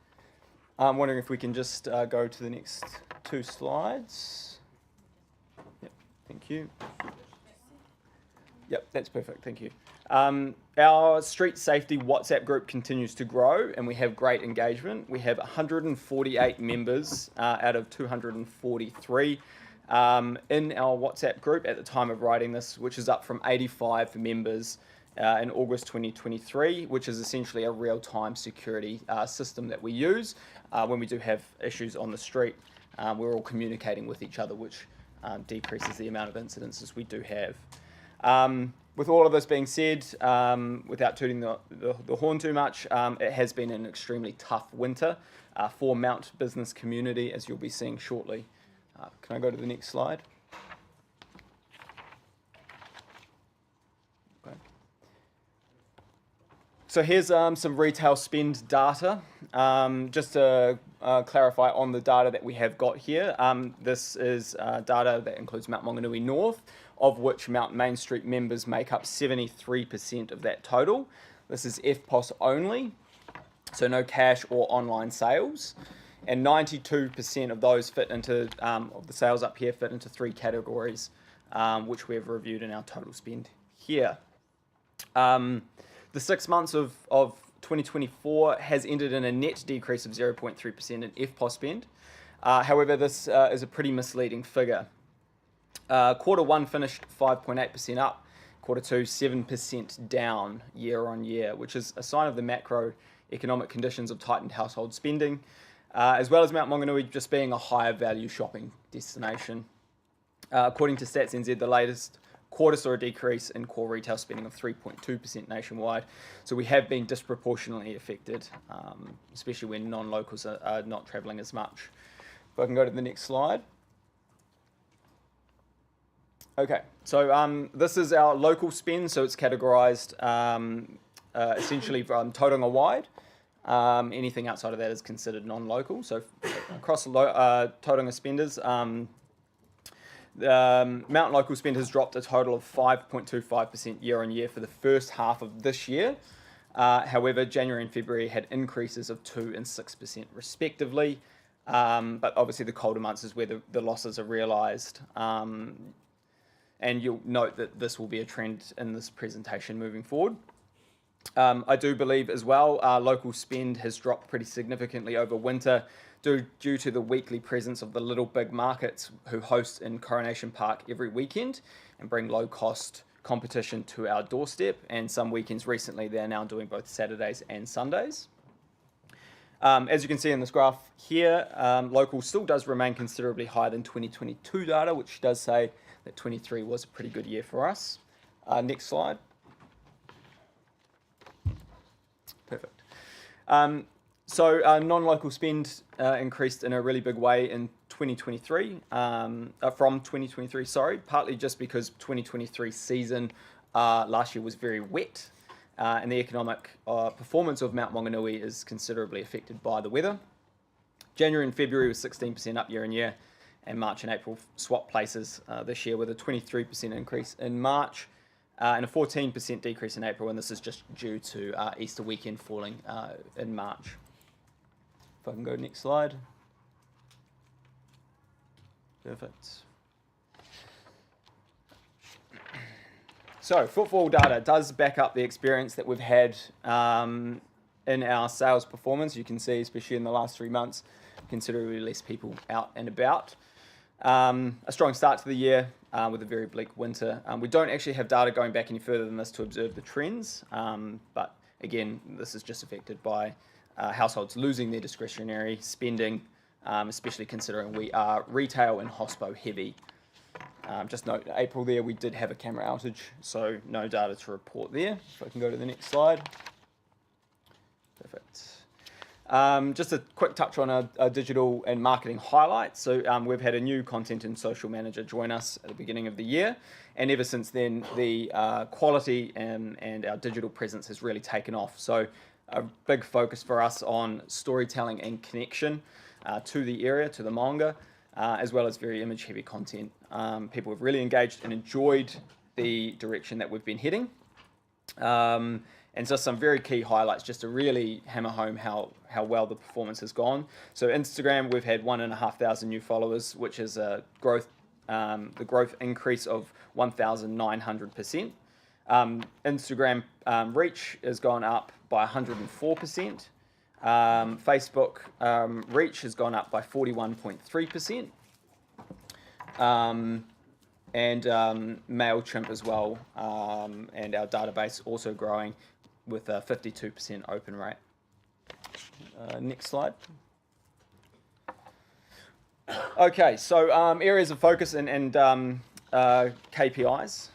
I'm wondering if we can just go to the next 2 slides. Yep, thank you. Yep, that's perfect, thank you. Our street safety WhatsApp group continues to grow and we have great engagement. We have 148 members out of 243 in our WhatsApp group at the time of writing this, which is up from 85 members in August 2023, which is essentially a real-time security system that we use. When we do have issues on the street, we're all communicating with each other, which decreases the amount of incidences we do have. With all of this being said, without tooting the horn too much, it has been an extremely tough winter for Mount Business community, as you'll be seeing shortly. Can I go to the next slide? So here's some retail spend data. Just to clarify on the data that we have got here, this is data that includes Mount Maunganui North, of which Mount Main Street members make up 73% of that total. This is FPOS only, so no cash or online sales. And 92% of those fit into, of the sales up here fit into 3 categories, which we have reviewed in our total spend here. The 6 months of 2024 has ended in a net decrease of 0.3% in FPOS spend. However, this is a pretty misleading figure. Quarter 1 finished 5.8% up, quarter 2 7% down year on year, which is a sign of the macroeconomic conditions of tightened household spending, as well as Mount Maunganui just being a higher value shopping destination. According to Stats NZ, the latest quarter saw a decrease in core retail spending of 3.2% nationwide. So we have been disproportionately affected, especially when non-locals are not travelling as much. If I can go to the next slide. Okay, so this is our local spend, so it's categorised essentially from Tauranga wide. Anything outside of that is considered non-local. So across Tauranga spenders, Mount local spend has dropped a total of 5.25% year on year for the first half of this year. However, January and February had increases of 2% and 6% respectively. But obviously the colder months is where the losses are realised. And you'll note that this will be a trend in this presentation moving forward. I do believe as well, local spend has dropped pretty significantly over winter due to the weekly presence of the Little Big Markets who host in Coronation Park every weekend and bring low-cost competition to our doorstep, and some weekends recently they're now doing both Saturdays and Sundays. As you can see in this graph here, local still does remain considerably higher than 2022 data, which does say that 23 was a pretty good year for us. Next slide. Perfect. So non-local spend increased in a really big way in 2023, from 2023, sorry, partly just because 2023 season last year was very wet, and the economic performance of Mount Maunganui is considerably affected by the weather. January and February was 16% up year on year, and March and April swapped places this year with a 23% increase in March and a 14% decrease in April, and this is just due to Easter weekend falling in March. If I can go next slide. Perfect. So footfall data does back up the experience that we've had in our sales performance. You can see, especially in the last 3 months, considerably less people out and about. A strong start to the year with a very bleak winter. We don't actually have data going back any further than this to observe the trends, but again, this is just affected by households losing their discretionary spending, especially considering we are retail and hospo heavy. Just note, April there we did have a camera outage, so no data to report there. If I can go to the next slide. Perfect. Just a quick touch on our digital and marketing highlights. So we've had a new content and social manager join us at the beginning of the year, and ever since then the quality and our digital presence has really taken off. So a big focus for us on storytelling and connection to the area, to the Maunga, as well as very image heavy content. People have really engaged and enjoyed the direction that we've been heading. And so some very key highlights just to really hammer home how well the performance has gone. So Instagram, we've had 1,500 new followers, which is a growth, the growth increase of 1,900%. Instagram reach has gone up by 104%. Facebook reach has gone up by 41.3%. And MailChimp as well, and our database also growing with a 52% open rate. Next slide. Okay, so areas of focus and KPIs.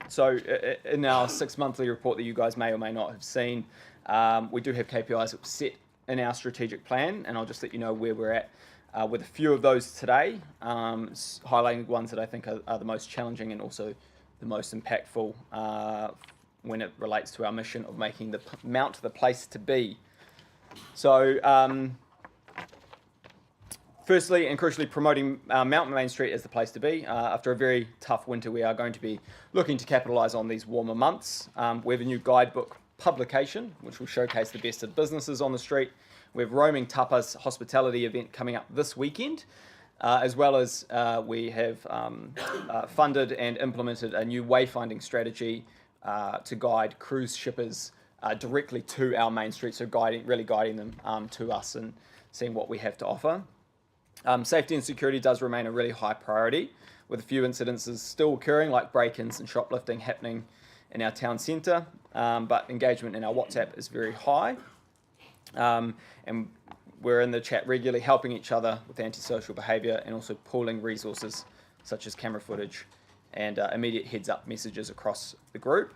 So in our 6 monthly report that you guys may or may not have seen, we do have KPIs that were set in our strategic plan, and I'll just let you know where we're at with a few of those today, highlighting ones that I think are the most challenging and also the most impactful when it relates to our mission of making the Mount the place to be. So firstly and crucially, promoting Mount Main Street as the place to be. After a very tough winter, we are going to be looking to capitalise on these warmer months. We have a new guidebook publication, which will showcase the best of businesses on the street. We have Roaming Tapas hospitality event coming up this weekend, as well as we have funded and implemented a new wayfinding strategy to guide cruise shippers directly to our main street, so really guiding them to us and seeing what we have to offer. Safety and security does remain a really high priority, with a few incidences still occurring, like break-ins and shoplifting happening in our town centre, but engagement in our WhatsApp is very high. And we're in the chat regularly, helping each other with antisocial behaviour and also pooling resources such as camera footage and immediate heads-up messages across the group.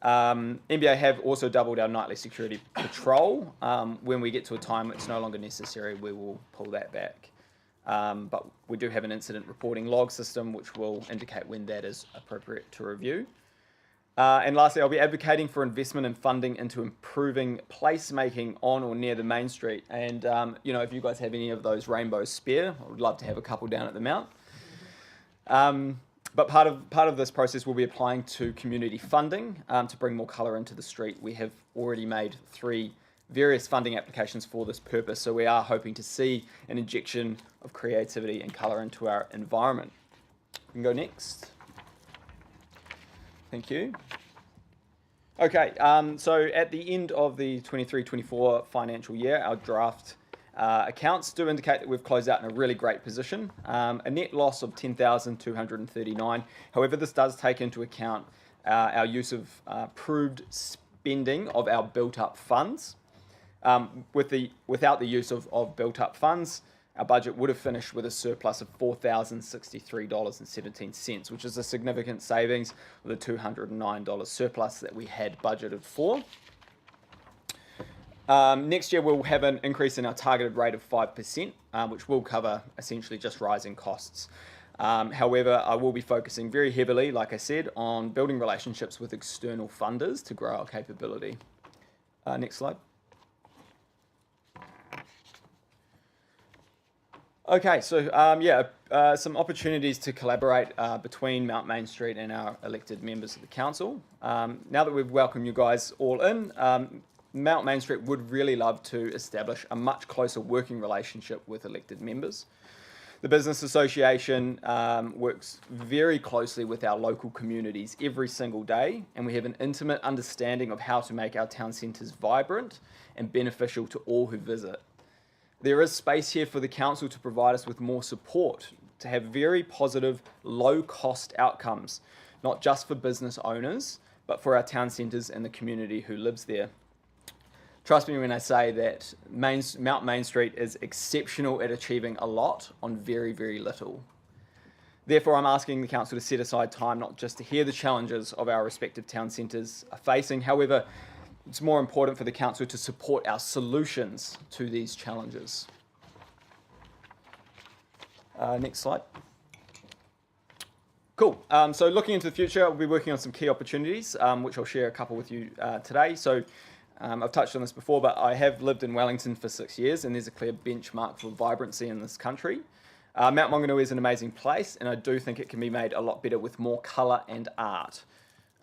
MBA have also doubled our nightly security patrol. When we get to a time it's no longer necessary, we will pull that back. But we do have an incident reporting log system which will indicate when that is appropriate to review. And lastly, I'll be advocating for investment and funding into improving placemaking on or near the main street. And if you guys have any of those rainbows spare, I would love to have a couple down at the Mount. But part of this process will be applying to community funding to bring more colour into the street. We have already made 3 various funding applications for this purpose, so we are hoping to see an injection of creativity and colour into our environment. We can go next. Thank you. Okay, so at the end of the 23-24 financial year, our draft accounts do indicate that we've closed out in a really great position. A net loss of 10,239. However, this does take into account our use of approved spending of our built-up funds. Without the use of built-up funds, our budget would have finished with a surplus of $4,063.17, which is a significant savings of the $209 surplus that we had budgeted for. Next year, we'll have an increase in our targeted rate of 5%, which will cover essentially just rising costs. However, I will be focusing very heavily, like I said, on building relationships with external funders to grow our capability. Next slide. Okay, so some opportunities to collaborate between Mount Main Street and our elected members of the council. Now that we've welcomed you guys all in, Mount Main Street would really love to establish a much closer working relationship with elected members. The Business Association works very closely with our local communities every single day, and we have an intimate understanding of how to make our town centres vibrant and beneficial to all who visit. There is space here for the council to provide us with more support, to have very positive, low-cost outcomes, not just for business owners, but for our town centres and the community who lives there. Trust me when I say that Mount Main Street is exceptional at achieving a lot on very, very little. Therefore, I'm asking the council to set aside time not just to hear the challenges of our respective town centres are facing, however, it's more important for the council to support our solutions to these challenges. Next slide. Cool. So looking into the future, we'll be working on some key opportunities, which I'll share a couple with you today. So I've touched on this before, but I have lived in Wellington for 6 years, and there's a clear benchmark for vibrancy in this country. Mount Maunganui is an amazing place, and I do think it can be made a lot better with more colour and art.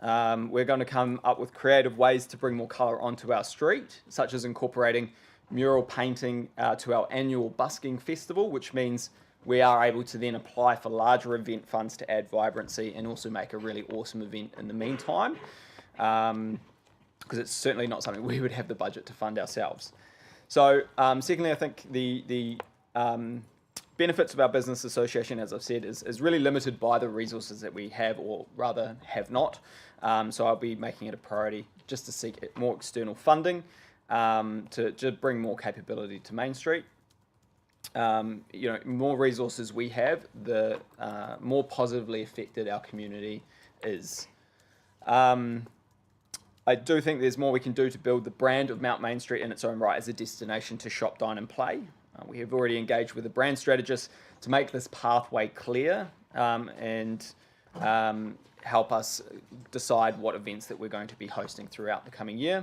We're going to come up with creative ways to bring more colour onto our street, such as incorporating mural painting to our annual busking festival, which means we are able to then apply for larger event funds to add vibrancy and also make a really awesome event in the meantime, because it's certainly not something we would have the budget to fund ourselves. So secondly, I think the benefits of our business association, as I've said, is really limited by the resources that we have, or rather have not. So I'll be making it a priority just to seek more external funding to bring more capability to Main Street. More resources we have, the more positively affected our community is. I do think there's more we can do to build the brand of Mount Main Street in its own right as a destination to shop, dine and play. We have already engaged with a brand strategist to make this pathway clear and help us decide what events that we're going to be hosting throughout the coming year.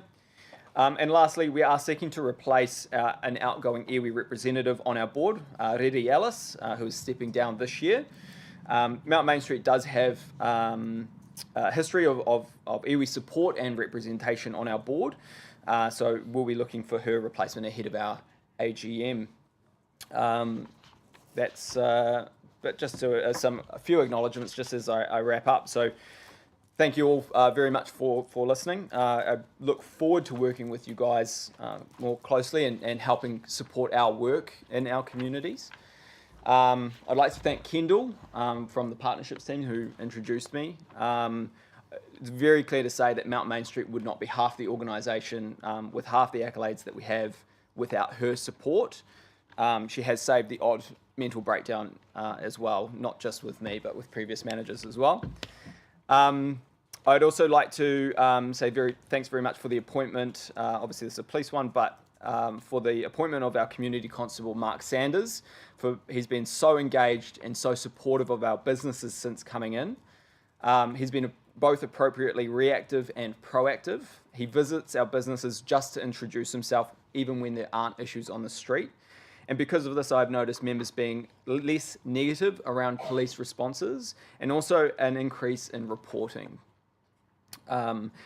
And lastly, we are seeking to replace an outgoing iwi representative on our board, Riri Ellis, who is stepping down this year. Mount Main Street does have a history of iwi support and representation on our board, so we'll be looking for her replacement ahead of our AGM. But just to a few acknowledgements just as I wrap up. So thank you all very much for listening. I look forward to working with you guys more closely and helping support our work in our communities. I'd like to thank Kendall from the partnerships team who introduced me. It's very clear to say that Mount Main Street would not be half the organisation with half the accolades that we have without her support. She has saved the odd mental breakdown as well, not just with me, but with previous managers as well. I'd also like to say thanks very much for the appointment. Obviously, this is a police one, but for the appointment of our community constable, Mark Sanders. He's been so engaged and so supportive of our businesses since coming in. He's been both appropriately reactive and proactive. He visits our businesses just to introduce himself, even when there aren't issues on the street. And because of this, I've noticed members being less negative around police responses and also an increase in reporting.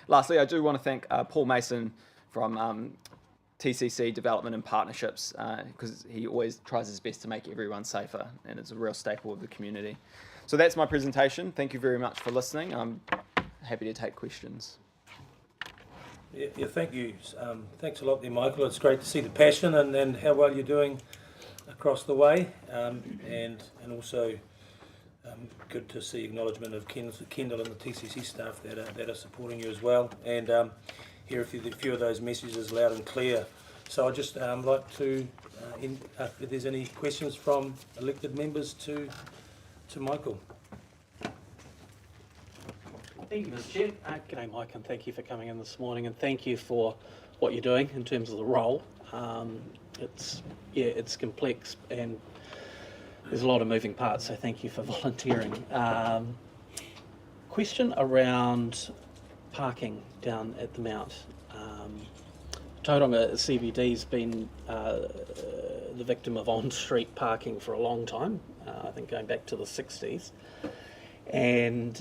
Lastly, I do want to thank Paul Mason from TCC Development and Partnerships, because he always tries his best to make everyone safer, and it's a real staple of the community. So that's my presentation. Thank you very much for listening. I'm happy to take questions. Yeah, thank you. Thanks a lot there, Michael. It's great to see the passion and how well you're doing across the way, and also good to see acknowledgement of Kendall and the TCC staff that are supporting you as well, and hear a few of those messages loud and clear. So I'd just like to, if there's any questions from elected members to Michael. Thank you, Mr. Chair. G'day, Mike, and thank you for coming in this morning, and thank you for what you're doing in terms of the role. It's complex and there's a lot of moving parts, so thank you for volunteering. Question around parking down at the Mount. Tauranga CBD's been the victim of on-street parking for a long time, I think going back to the 60s. And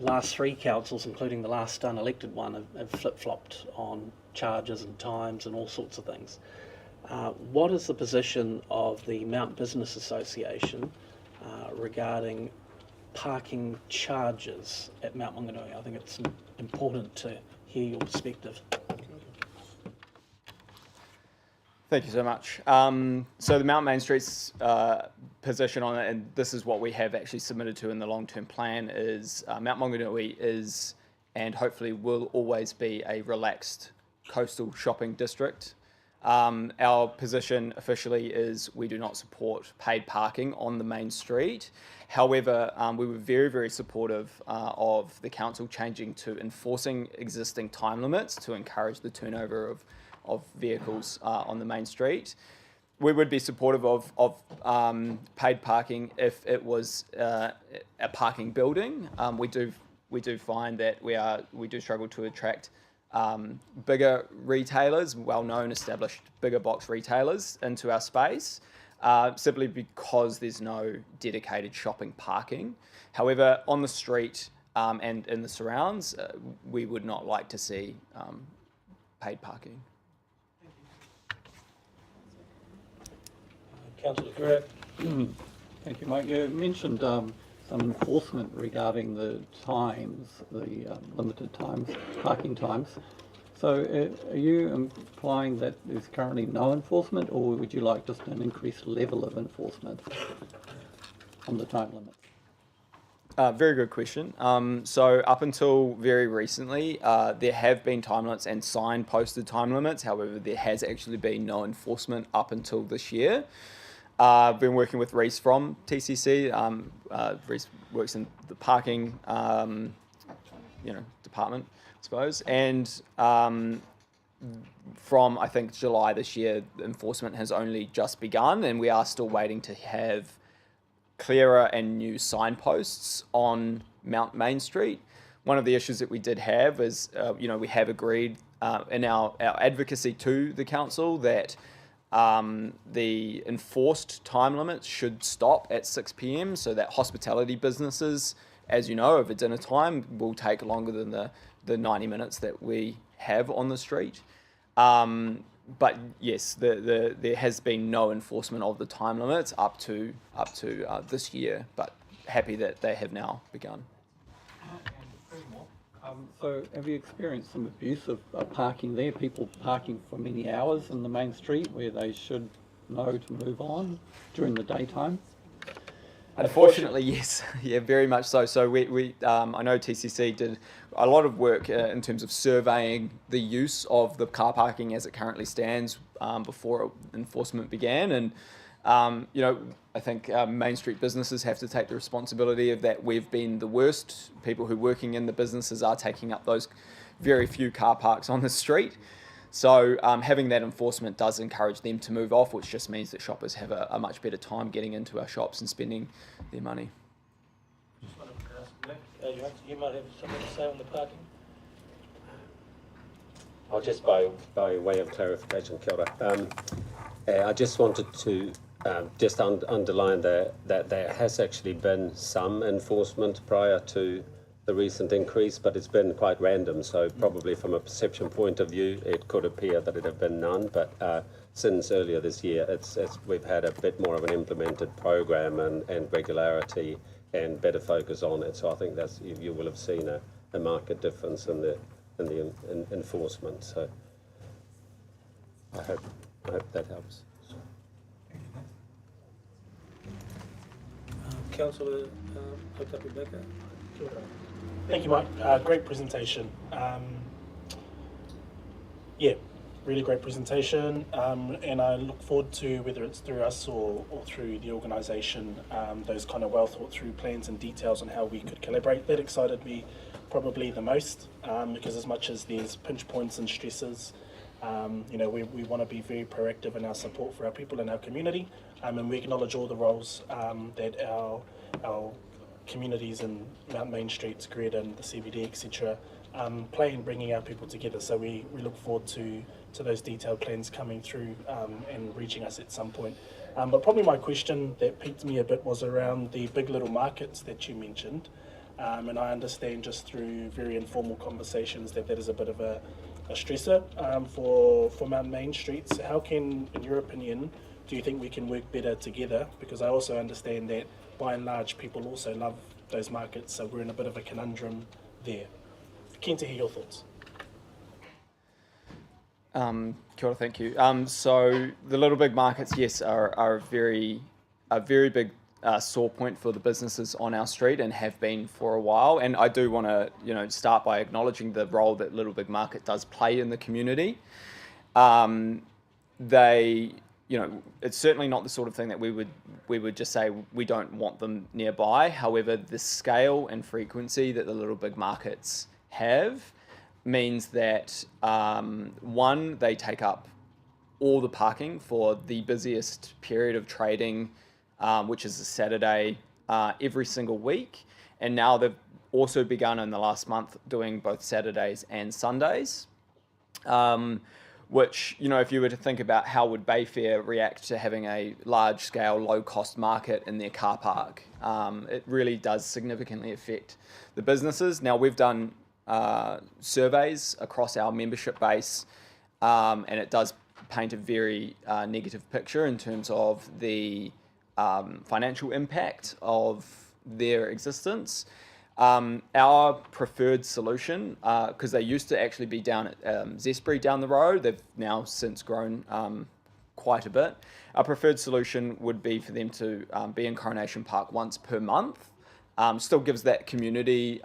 last three councils, including the last unelected one, have flip-flopped on charges and times and all sorts of things. What is the position of the Mount Business Association regarding parking charges at Mount Maunganui? I think it's important to hear your perspective. Thank you so much. So the Mount Main Street's position on it, and this is what we have actually submitted to in the long-term plan, is Mount Maunganui is, and hopefully will always be, a relaxed coastal shopping district. Our position officially is we do not support paid parking on the main street. However, we were very, very supportive of the council changing to enforcing existing time limits to encourage the turnover of vehicles on the main street. We would be supportive of paid parking if it was a parking building. We do find that we do struggle to attract bigger retailers, well-known, established bigger box retailers into our space, simply because there's no dedicated shopping parking. However, on the street and in the surrounds, we would not like to see paid parking. Councillor Grant. Thank you, Mike. You mentioned some enforcement regarding the times, the limited times, parking times. So are you implying that there's currently no enforcement, or would you like just an increased level of enforcement on the time limits? Very good question. So up until very recently, there have been time limits and sign-posted time limits. However, there has actually been no enforcement up until this year. I've been working with Reese from TCC. Reese works in the parking, department, I suppose. And from, I think, July this year, enforcement has only just begun, and we are still waiting to have clearer and new signposts on Mount Main Street. One of the issues that we did have is, we have agreed in our advocacy to the council that the enforced time limits should stop at 6 p.m. so that hospitality businesses, as you know, over dinner time will take longer than the 90 minutes that we have on the street. But yes, there has been no enforcement of the time limits up to this year, but happy that they have now begun. So have you experienced some abuse of parking there, people parking for many hours in the main street where they should know to move on during the daytime? Unfortunately, yes. Yeah, very much so. So we I know TCC did a lot of work in terms of surveying the use of the car parking as it currently stands before enforcement began. And, I think Main Street businesses have to take the responsibility of that. We've been the worst. People who are working in the businesses are taking up those very few car parks on the street. So having that enforcement does encourage them to move off, which just means that shoppers have a much better time getting into our shops and spending their money. Just wanted to ask Nick, you might have something to say on the parking. I'll just by way of clarification, kia ora. I just wanted to just underline that there has actually been some enforcement prior to the recent increase, but it's been quite random. So probably from a perception point of view, it could appear that it have been none. But since earlier this year, we've had a bit more of an implemented program and regularity and better focus on it. So I think you will have seen a marked difference in enforcement. So I hope that helps. Councillor Baker. Thank you, Mike. Great presentation. Yeah, really great presentation. And I look forward to, whether it's through us or through the organisation, those kind of well thought through plans and details on how we could collaborate. That excited me probably the most, because as much as there's pinch points and stresses, you know, we want to be very proactive in our support for our people and our community, and we acknowledge all the roles that our communities in Mount Main Street, Greaton, the CBD, etc., play in bringing our people together. So we look forward to those detailed plans coming through and reaching us at some point. But probably my question that piqued me a bit was around the big little markets that you mentioned. And I understand just through very informal conversations that is a bit of a stressor for Mount Main Streets. How can, in your opinion, do you think we can work better together? Because I also understand that by and large people also love those markets, so we're in a bit of a conundrum there. Keen to hear your thoughts. Kia ora, thank you. So the little big markets, yes, are a very big sore point for the businesses on our street and have been for a while. And I do want to, start by acknowledging the role that Little Big Market does play in the community. It's certainly not the sort of thing that we would just say we don't want them nearby. However, the scale and frequency that the Little Big Markets have means that one, they take up all the parking for the busiest period of trading, which is a Saturday, every single week. And now they've also begun in the last month doing both Saturdays and Sundays, which, if you were to think about how would Bayfair react to having a large-scale, low-cost market in their car park, it really does significantly affect the businesses. Now, we've done surveys across our membership base, and it does paint a very negative picture in terms of the financial impact of their existence. Our preferred solution, because they used to actually be down at Zespri down the road, they've now since grown quite a bit. Our preferred solution would be for them to be in Coronation Park once per month. Still gives that community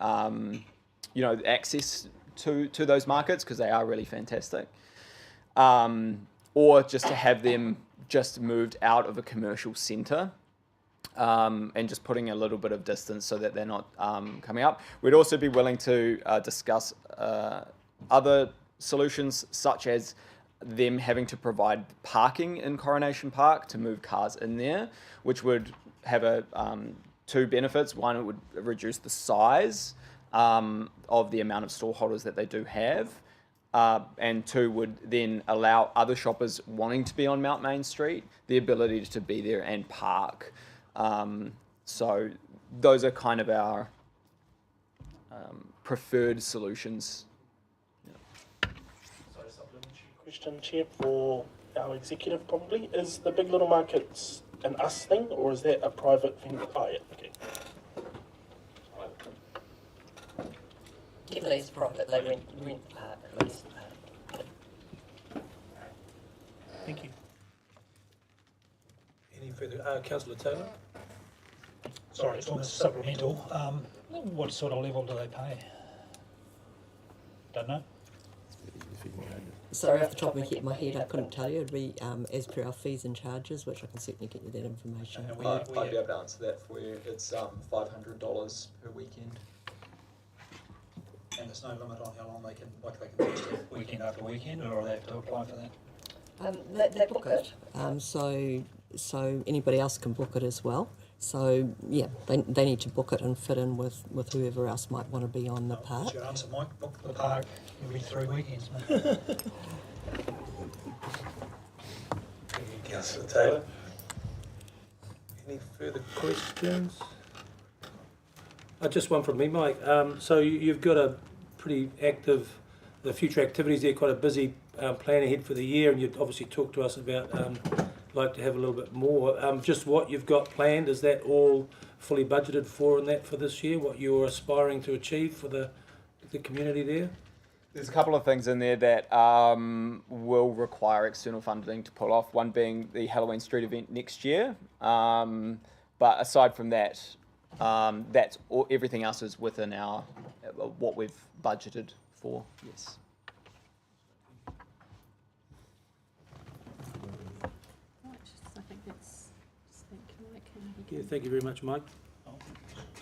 access to those markets because they are really fantastic. Or just to have them just moved out of a commercial centre and just putting a little bit of distance so that they're not coming up. We'd also be willing to discuss other solutions, such as them having to provide parking in Coronation Park to move cars in there, which would have two benefits. One, it would reduce the size of the amount of stall holders that they do have. And two, would then allow other shoppers wanting to be on Mount Main Street the ability to be there and park. So those are kind of our preferred solutions. So a supplementary question, Chair, for our executive probably. Is the Big Little Markets an us thing, or is that a private thing? Oh, yeah, okay. Definitely it's profit. They rent at least. Thank you. Any further? Councillor Taylor? Sorry, it's almost supplemental. What sort of level do they pay? Don't know. Sorry, off the top of my head, I couldn't tell you. It'd be as per our fees and charges, which I can certainly get you that information. I'd be able to answer that for you. It's $500 per weekend. And there's no limit on how long they can just have weekend after weekend, or they have to apply for that? They book it, so anybody else can book it as well. So yeah, they need to book it and fit in with whoever else might want to be on the park. That's your answer, Mike. Book the park every 3 weekends. Thank you, Councillor Taylor. Any further questions? Just one from me, Mike. So you've got a pretty active, the future activities there, quite a busy plan ahead for the year, and you'd obviously talk to us about like to have a little bit more. Just what you've got planned, is that all fully budgeted for in that for this year, what you're aspiring to achieve for the community there? There's a couple of things in there that will require external funding to pull off. One being the Halloween Street event next year. But aside from that, that's all, everything else is within our what we've budgeted for. Yes. I think that's. Yeah, thank you very much, Mike.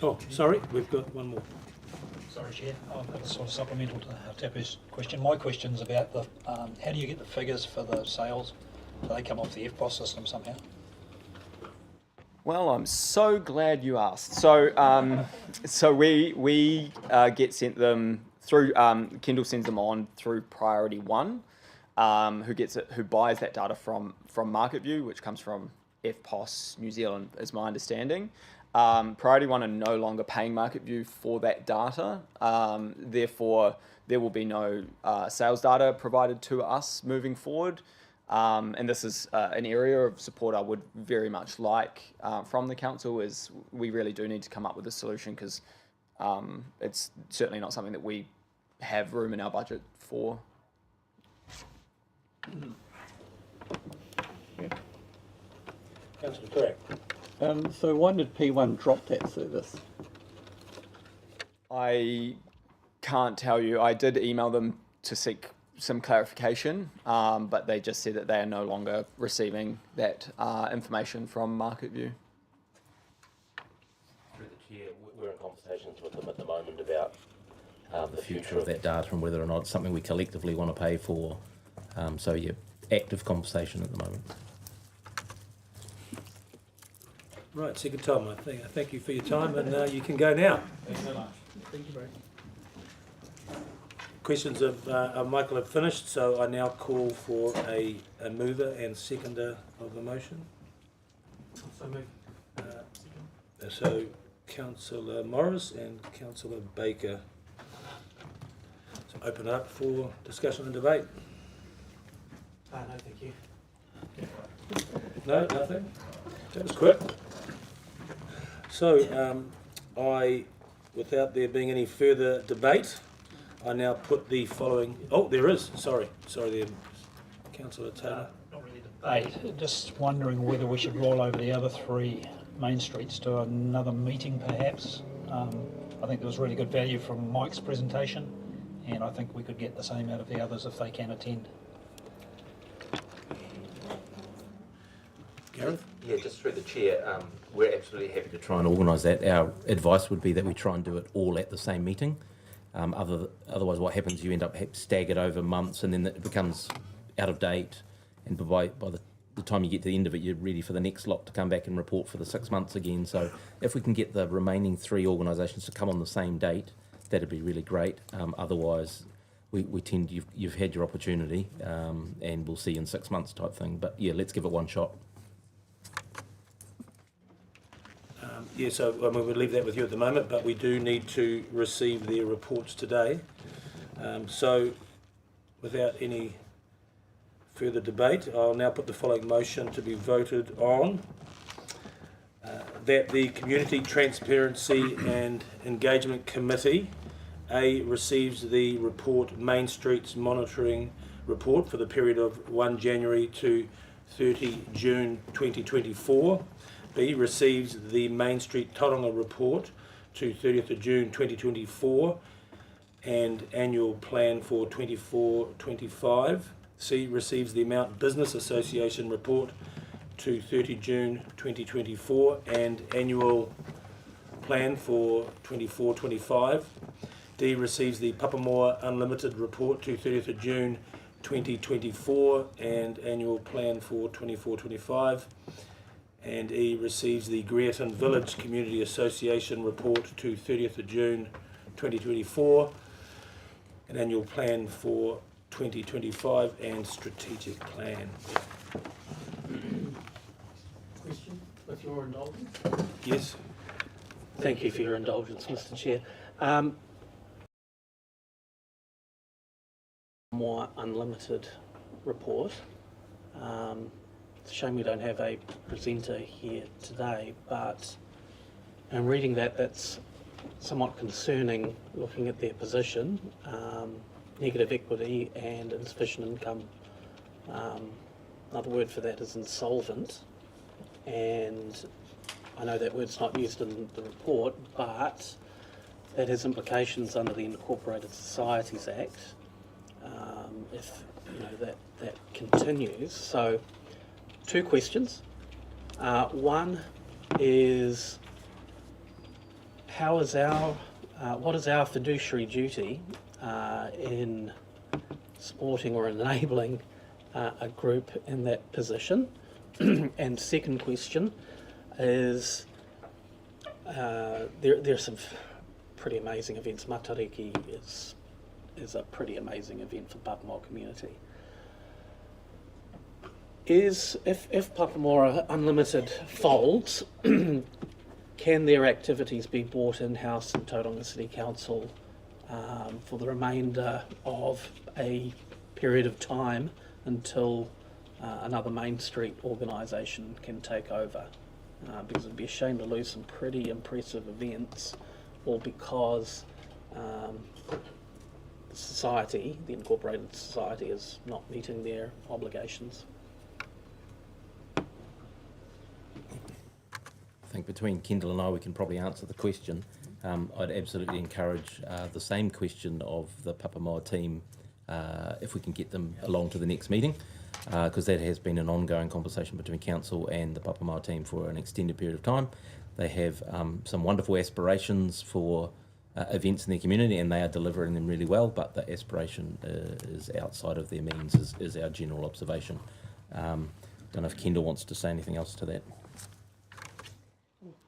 Oh, sorry, we've got one more. Sorry, Chair. That's sort of supplemental to Tapu's question. My question's about the how do you get the figures for the sales? Do they come off the FPOS system somehow? Well, I'm so glad you asked. So, so we get sent them through. Kendall sends them on through Priority One, who buys that data from MarketView, which comes from FPOS New Zealand, is my understanding. Priority One are no longer paying MarketView for that data. Therefore, there will be no sales data provided to us moving forward. And this is an area of support I would very much like from the council, is we really do need to come up with a solution, because it's certainly not something that we have room in our budget for. Councillor Craig. So why did P1 drop that service? I can't tell you. I did email them to seek some clarification, but they just said that they are no longer receiving that information from MarketView. Through the chair, we're in conversations with them at the moment about the future of that data and whether or not it's something we collectively want to pay for. So yeah, active conversation at the moment. Right, second time. I thank you for your time, and you can go now. Thank you very much. Thank you, Brad. Questions of Michael have finished, so I now call for a mover and seconder of the motion. So Councillor Morris and Councillor Baker. So open up for discussion and debate. No, thank you. No, nothing? That was quick. So without there being any further debate, I now put the following. Oh, there is. Sorry, there, Councillor Taylor. Not really debate. Just wondering whether we should roll over the other three main streets to another meeting, perhaps. I think there was really good value from Mike's presentation, and I think we could get the same out of the others if they can attend. Gareth? Yeah, just through the chair, we're absolutely happy to try and organise that. Our advice would be that we try and do it all at the same meeting. Otherwise, what happens, you end up staggered over months, and then it becomes out of date. And by the time you get to the end of it, you're ready for the next lot to come back and report for the 6 months again. So if we can get the remaining three organisations to come on the same date, that'd be really great. Otherwise, we tend, you've had your opportunity, and we'll see you in 6 months type thing. But yeah, let's give it one shot. Yeah, so I mean, we'll leave that with you at the moment, but we do need to receive their reports today. So without any further debate, I'll now put the following motion to be voted on. That the Community Transparency and Engagement Committee, A, receives the report Main Streets Monitoring Report for the period of 1 January to 30 June 2024. B, receives the Main Street Tauranga Report to 30th of June 2024 and Annual Plan for 24-25. C, receives the Mount Business Association Report to 30 June 2024 and Annual Plan for 24-25. D, receives the Papamoa Unlimited Report to 30th of June 2024 and Annual Plan for 24-25. And E, receives the Greerton Village Community Association Report to 30th of June 2024, an Annual Plan for 2025 and Strategic Plan. Question, with your indulgence? Yes. Thank you for your indulgence, Mr. Chair. More unlimited report. It's a shame we don't have a presenter here today, but in reading that, that's somewhat concerning looking at their position. negative equity and insufficient income. Another word for that is insolvent, and I know that word's not used in the report, but it has implications under the Incorporated Societies Act if that continues. So, two questions. One is, what is our fiduciary duty in supporting or enabling a group in that position? And second question is, there are some pretty amazing events. Matariki is a pretty amazing event for Papamoa community. If Papamoa Unlimited folds, can their activities be brought in-house in Tauranga City Council for the remainder of a period of time until another Main Street organisation can take over? Because it'd be a shame to lose some pretty impressive events, or because society, the Incorporated Society, is not meeting their obligations. I think between Kendall and I, we can probably answer the question. I'd absolutely encourage the same question of the Papamoa team if we can get them along to the next meeting, because that has been an ongoing conversation between Council and the Papamoa team for an extended period of time. They have some wonderful aspirations for events in their community, and they are delivering them really well, but the aspiration is outside of their means, is our general observation. Don't know if Kendall wants to say anything else to that.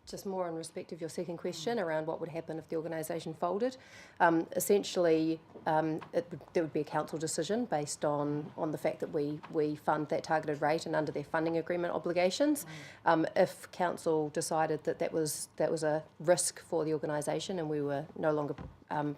Just more in respect of your second question around what would happen if the organisation folded. Essentially, there would be a council decision based on the fact that we fund that targeted rate and under their funding agreement obligations. If council decided that was a risk for the organisation and we were no longer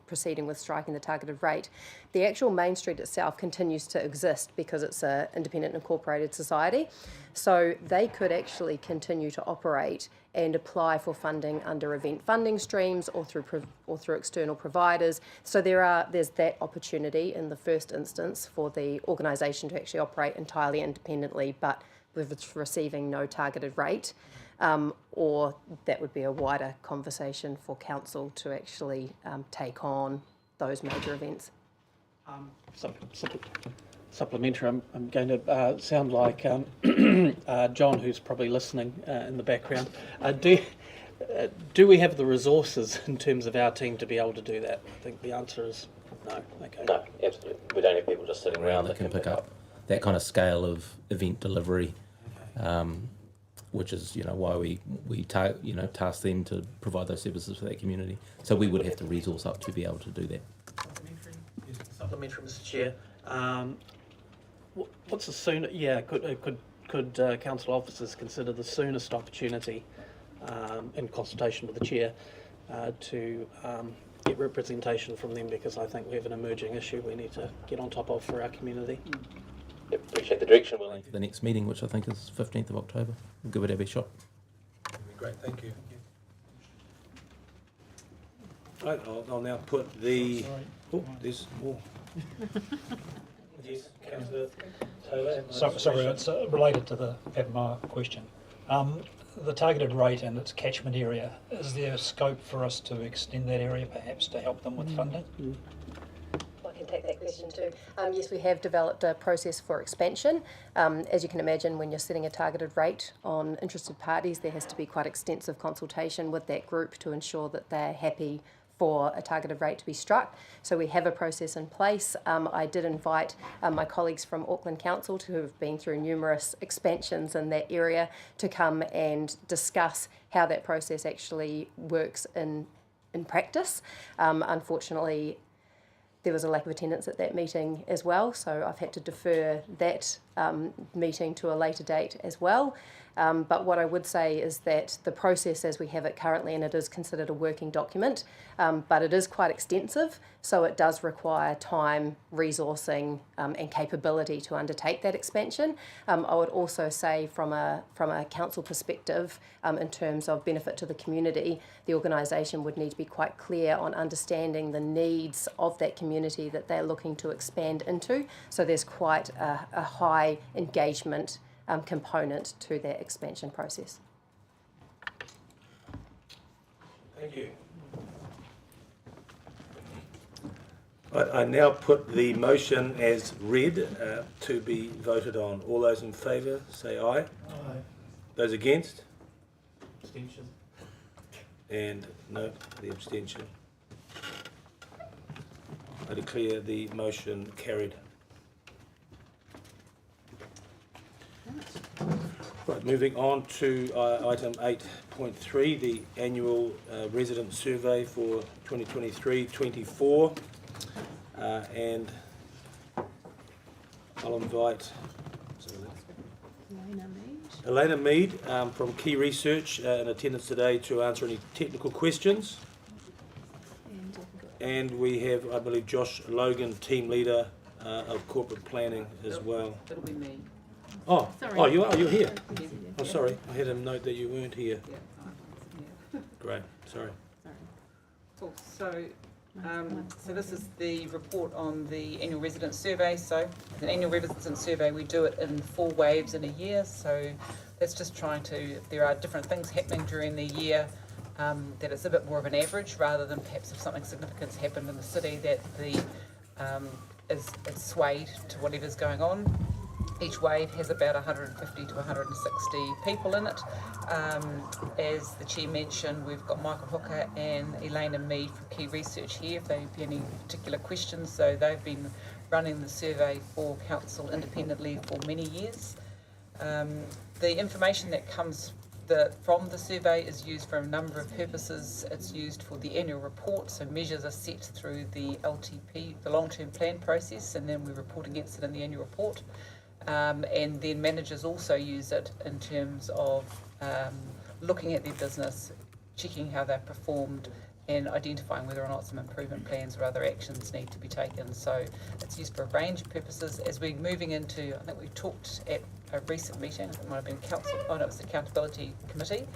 proceeding with striking the targeted rate, the actual Main Street itself continues to exist because it's an independent incorporated society. So they could actually continue to operate and apply for funding under event funding streams or through external providers. So there's that opportunity in the first instance for the organisation to actually operate entirely independently, but with receiving no targeted rate. Or that would be a wider conversation for council to actually take on those major events. Supplementary, I'm going to sound like John, who's probably listening in the background. Do we have the resources in terms of our team to be able to do that? I think the answer is no. Okay. No, absolutely. We don't have people just sitting around that can pick up that kind of scale of event delivery, which is why we task them to provide those services for that community. So we would have to resource up to be able to do that. Supplementary, Mr. Chair. What's the soon? Yeah, could council officers consider the soonest opportunity, in consultation with the chair, to get representation from them, because I think we have an emerging issue we need to get on top of for our community. Appreciate the direction. For the next meeting, which I think is 15th of October. We'll give it our best shot. Great, thank you. Right, I'll now put the. Oh, there's more. Yes, Councillor Taylor. Sorry, it's related to the Papamoa question. The targeted rate and its catchment area, is there scope for us to extend that area perhaps to help them with funding? I can take that question too. Yes, we have developed a process for expansion. As you can imagine, when you're setting a targeted rate on interested parties, there has to be quite extensive consultation with that group to ensure that they're happy for a targeted rate to be struck. So we have a process in place. I did invite my colleagues from Auckland Council, who have been through numerous expansions in that area, to come and discuss how that process actually works in practice. Unfortunately, there was a lack of attendance at that meeting as well, so I've had to defer that meeting to a later date as well. But what I would say is that the process as we have it currently, and it is considered a working document, but it is quite extensive, so it does require time, resourcing, and capability to undertake that expansion. I would also say from a council perspective, in terms of benefit to the community, the organisation would need to be quite clear on understanding the needs of that community that they're looking to expand into. So there's quite a high engagement component to that expansion process. Thank you. Right, I now put the motion as read to be voted on. All those in favour say aye. Aye. Those against? Abstention. And no, the abstention. I declare the motion carried. Right, moving on to item 8.3, the annual resident survey for 2023-24, and I'll invite Elena Mead from Key Research in attendance today to answer any technical questions. And we have, I believe, Josh Logan, team leader of corporate planning as well. That'll be me. Oh, Sorry. oh, you are. You're here. Yes. Oh, sorry. I had a note that you weren't here. Yeah. Great. Sorry. Cool. So this is the report on the annual resident survey. So the annual resident survey, we do it in 4 waves in a year. So that's just trying to, if there are different things happening during the year, that it's a bit more of an average rather than perhaps if something significant's happened in the city that the is swayed to whatever's going on. Each wave has about 150 to 160 people in it. As the Chair mentioned, we've got Michael Hooker and Elena Mead from Key Research here if there be any particular questions. So they've been running the survey for Council independently for many years. The information that comes from the survey is used for a number of purposes. It's used for the annual report, so measures are set through the LTP, the long-term plan process, and then we report against it in the annual report. And then managers also use it in terms of looking at their business, checking how they've performed, and identifying whether or not some improvement plans or other actions need to be taken. So it's used for a range of purposes. As we're moving into, I think we talked at a recent meeting, it might have been council, oh no, it was the Accountability Committee,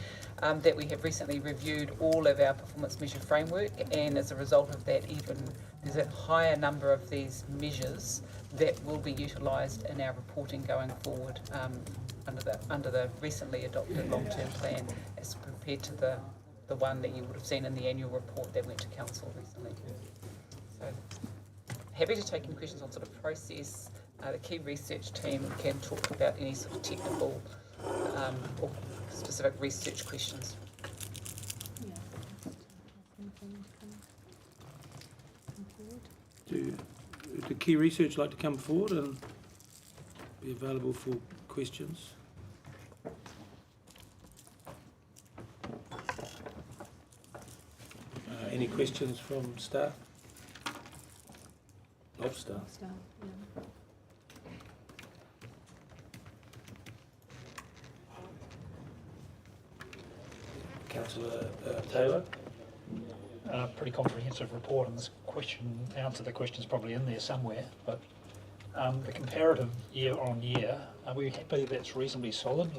that we have recently reviewed all of our performance measure framework, and as a result of that, even there's a higher number of these measures that will be utilised in our reporting going forward under the recently adopted long-term plan as compared to the one that you would have seen in the annual report that went to council recently. So happy to take any questions on sort of process. The Key Research team can talk about any sort of technical or specific research questions. Do the Key Research like to come forward and be available for questions? Any questions from staff? Of staff? Councillor Taylor? Pretty comprehensive report, and this question, answer the question is probably in there somewhere, but the comparative year on year, are we happy that's reasonably solid?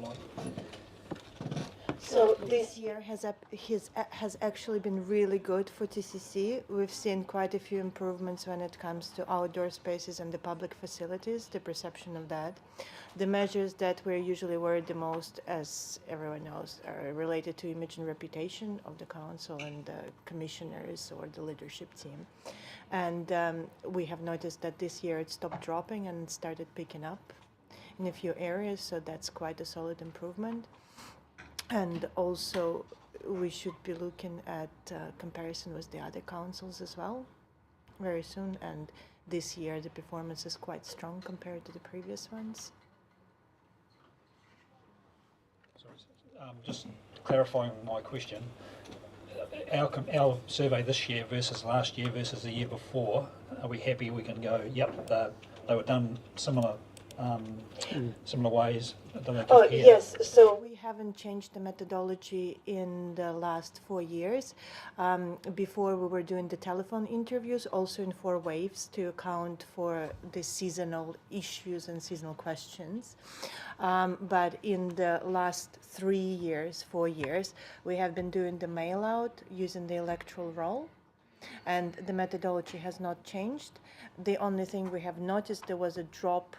So this year has actually been really good for TCC. We've seen quite a few improvements when it comes to outdoor spaces and the public facilities, the perception of that. The measures that we're usually worried the most, as everyone knows, are related to image and reputation of the council and the commissioners or the leadership team. And we have noticed that this year it stopped dropping and started picking up in a few areas, so that's quite a solid improvement. And also, we should be looking at comparison with the other councils as well very soon. And this year, the performance is quite strong compared to the previous ones. Sorry, just clarifying my question. Our survey this year versus last year versus the year before, are we happy we can go, yep, they were done similar similar ways. I don't know if Oh, you hear. yes. So we haven't changed the methodology in the last 4 years. Before we were doing the telephone interviews, also in 4 waves to account for the seasonal issues and seasonal questions. But in the last 3 years, 4 years, we have been doing the mail out using the electoral roll. And the methodology has not changed. The only thing we have noticed, there was a drop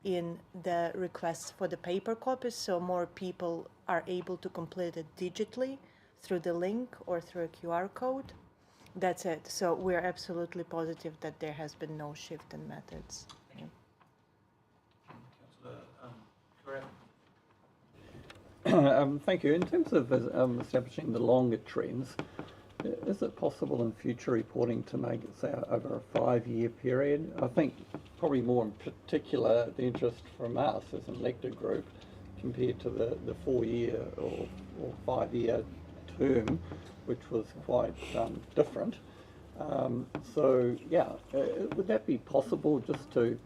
in the requests for the paper copies, so more people are able to complete it digitally through the link or through a QR code. That's it. So we're absolutely positive that there has been no shift in methods. Thank you. In terms of establishing the longer trends, is it possible in future reporting to make it, say, over a 5-year period? I think probably more in particular the interest from us as an elected group compared to the 4-year or 5-year term, which was quite different. So yeah, would that be possible just to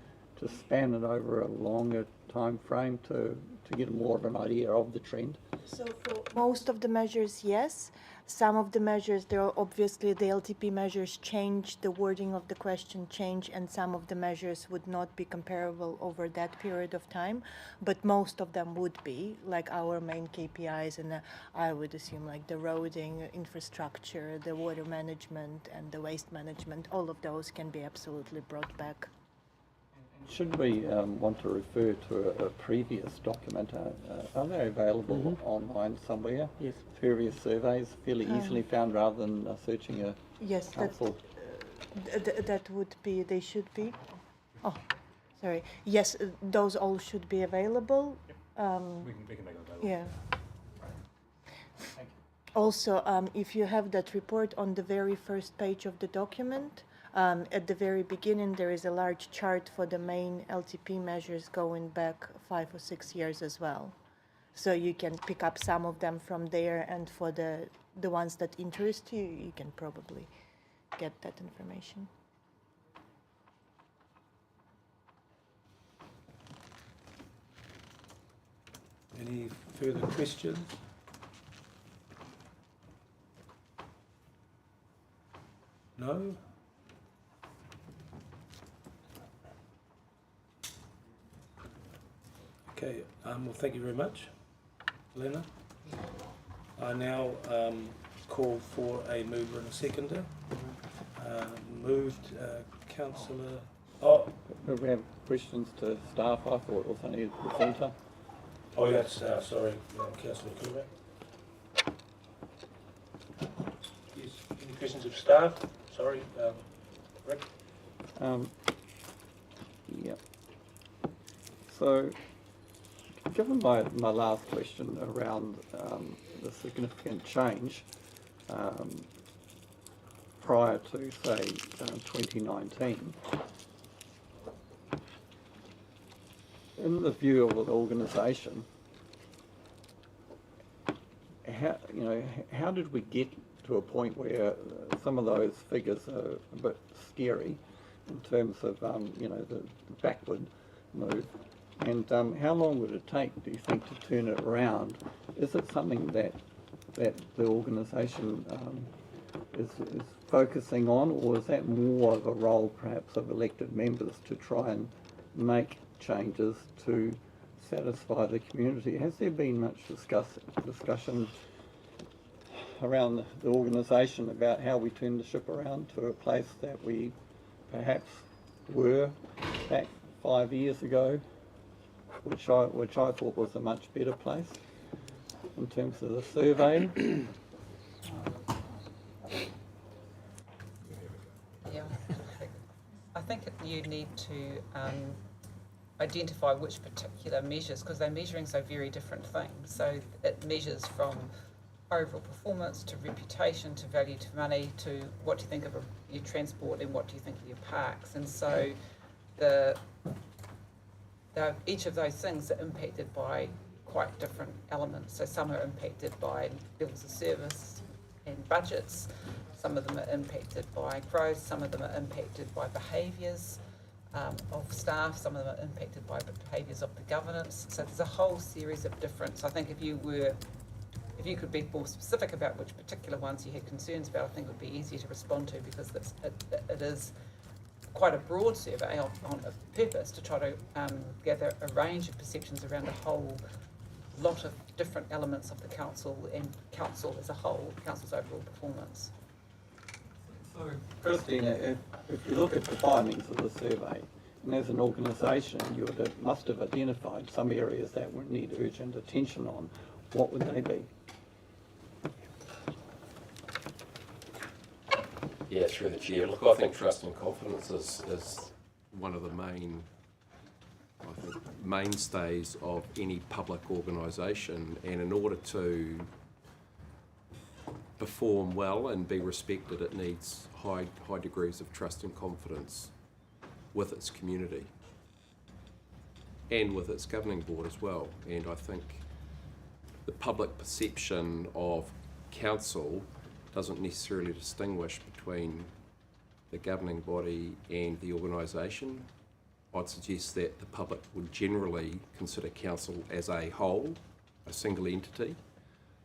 span it over a longer time frame to get more of an idea of the trend? So for most of the measures, yes. Some of the measures, there are obviously the LTP measures change, the wording of the question change, and some of the measures would not be comparable over that period of time, but most of them would be, like our main KPIs, and I would assume like the roading, infrastructure, the water management, and the waste management, all of those can be absolutely brought back. Should we want to refer to a previous document? Are they available online somewhere? Yes. Previous surveys, fairly easily found rather than searching a yes, council? That would be, they should be. Oh, sorry. Yes, those all should be available. We can make them available. Yeah. Also, if you have that report on the very first page of the document, at the very beginning, there is a large chart for the main LTP measures going back 5 or 6 years as well. So you can pick up some of them from there, and for the ones that interest you, you can probably get that information. Any further questions? No? Okay, well, thank you very much, Elena. I now call for a mover and a seconder. Moved, Councillor. Oh, We have questions to staff. I thought also needed the presenter. oh, that's sorry, Councillor Kurak. Yes, any questions of staff? Sorry, Rick. Yeah. So, given my last question around the significant change prior to, say, 2019, in the view of an organisation, how did we get to a point where some of those figures are a bit scary in terms of the backward move? And how long would it take, do you think, to turn it around? Is it something that the organisation is focusing on, or is that more of a role perhaps of elected members to try and make changes to satisfy the community? Has there been much discussion around the organisation about how we turn the ship around to a place that we perhaps were back 5 years ago, which I thought was a much better place in terms of the survey? Yeah, I think you need to identify which particular measures, because they're measuring so very different things. So it measures from overall performance to reputation to value to money to what do you think of your transport and what do you think of your parks. And so each of those things are impacted by quite different elements. So some are impacted by levels of service and budgets, some of them are impacted by growth, some of them are impacted by behaviours, of staff. Some of them are impacted by behaviours of the governance. So there's a whole series of different. So I think if you could be more specific about which particular ones you had concerns about, I think it would be easier to respond to, because it is quite a broad survey on purpose to try to gather a range of perceptions around a whole lot of different elements of the council and council as a whole, council's overall performance. So, Christina, if you look at the findings of the survey, and as an organisation, you must have identified some areas that would need urgent attention on. What would they be? Yeah, through the chair. Look, I think trust and confidence is one of the mainstays of any public organisation, and in order to perform well and be respected, it needs high degrees of trust and confidence with its community and with its governing board as well. And I think the public perception of council doesn't necessarily distinguish between the governing body and the organisation. I'd suggest that the public would generally consider council as a whole, a single entity,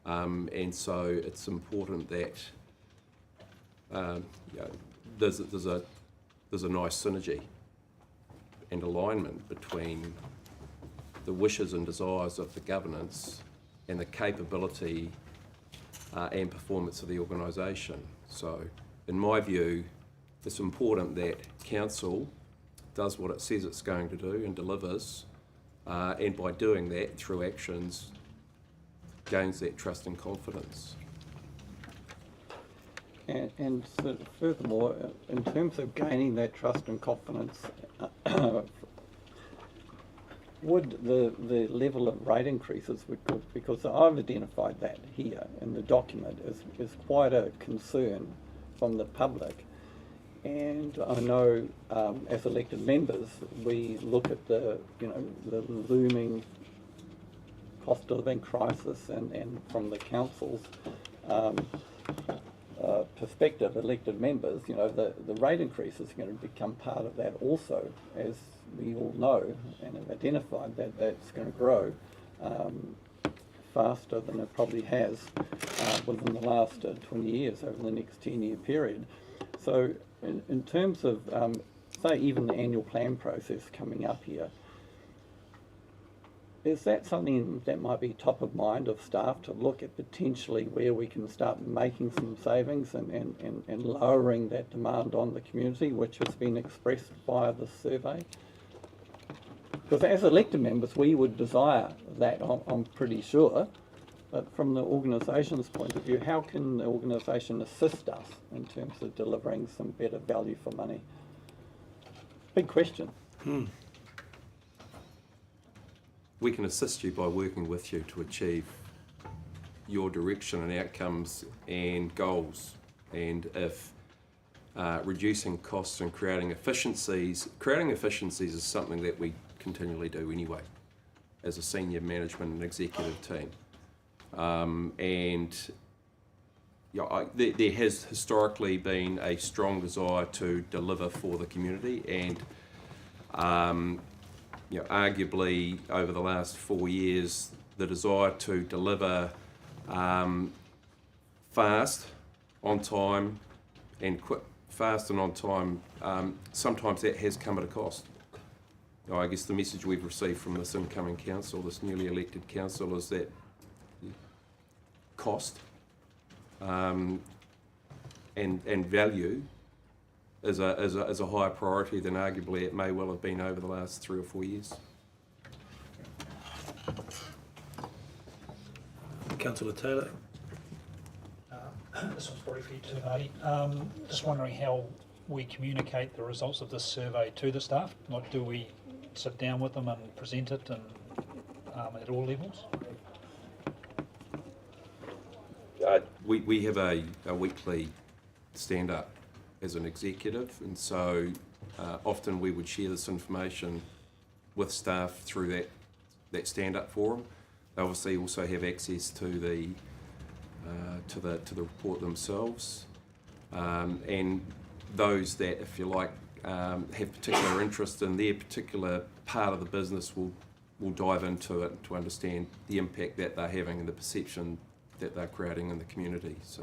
and so it's important that there's a nice synergy and alignment between the wishes and desires of the governance and the capability and performance of the organisation. So, in my view, it's important that council does what it says it's going to do and delivers, and by doing that, through actions, gains that trust and confidence. And so furthermore, in terms of gaining that trust and confidence, would the level of rate increases, because I've identified that here in the document, is quite a concern from the public. And I know as elected members, we look at the looming cost of living crisis, and from the council's perspective, elected members, the rate increase is going to become part of that also, as we all know and have identified that that's going to grow faster than it probably has within the last 20 years, over the next 10-year period. So in terms of, say, even the annual plan process coming up here, is that something that might be top of mind of staff, to look at potentially where we can start making some savings and lowering that demand on the community, which has been expressed via the survey? Because as elected members, we would desire that, I'm pretty sure. But from the organisation's point of view, how can the organisation assist us in terms of delivering some better value for money? Big question. We can assist you by working with you to achieve your direction and outcomes and goals. And if reducing costs and creating efficiencies is something that we continually do anyway as a senior management and executive team. There has historically been a strong desire to deliver for the community, and arguably over the last 4 years, the desire to deliver fast, on time, and sometimes that has come at a cost. I guess the message we've received from this incoming council, this newly elected council, is that cost and value is a higher priority than arguably it may well have been over the last 3 or 4 years. Councillor Taylor. This one's probably for you too, Marty. Just wondering how we communicate the results of this survey to the staff. Like, do we sit down with them and present it and at all levels? We have a weekly stand-up as an executive, and so often we would share this information with staff through that stand-up forum. They obviously also have access to the report themselves, and those that, if you like, have particular interest in their particular part of the business will dive into it to understand the impact that they're having and the perception that they're creating in the community. So.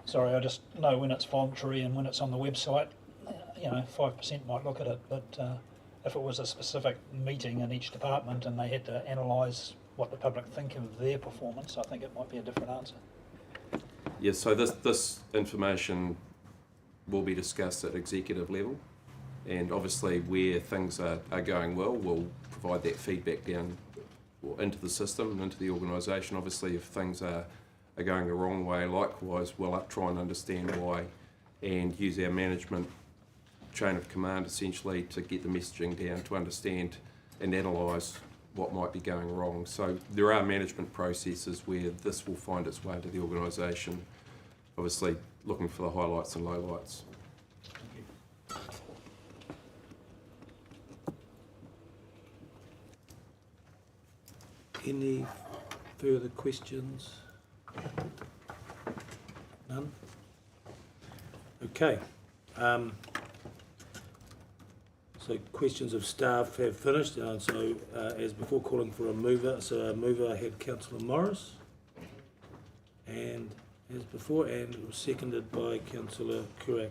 Sorry, I just know when it's voluntary and when it's on the website, 5% might look at it, but if it was a specific meeting in each department and they had to analyse what the public think of their performance, I think it might be a different answer. Yes, so this information will be discussed at executive level, and obviously where things are going well, we'll provide that feedback down into the system and into the organisation. Obviously if things are going the wrong way, likewise we'll try and understand why and use our management chain of command essentially to get the messaging down to understand and analyse what might be going wrong. So there are management processes where this will find its way into the organisation, obviously looking for the highlights and lowlights. Any further questions? None? Okay. So questions of staff have finished, and so as before, calling for a mover. So a mover had Councillor Morris, and as before, and it was seconded by Councillor Kurak.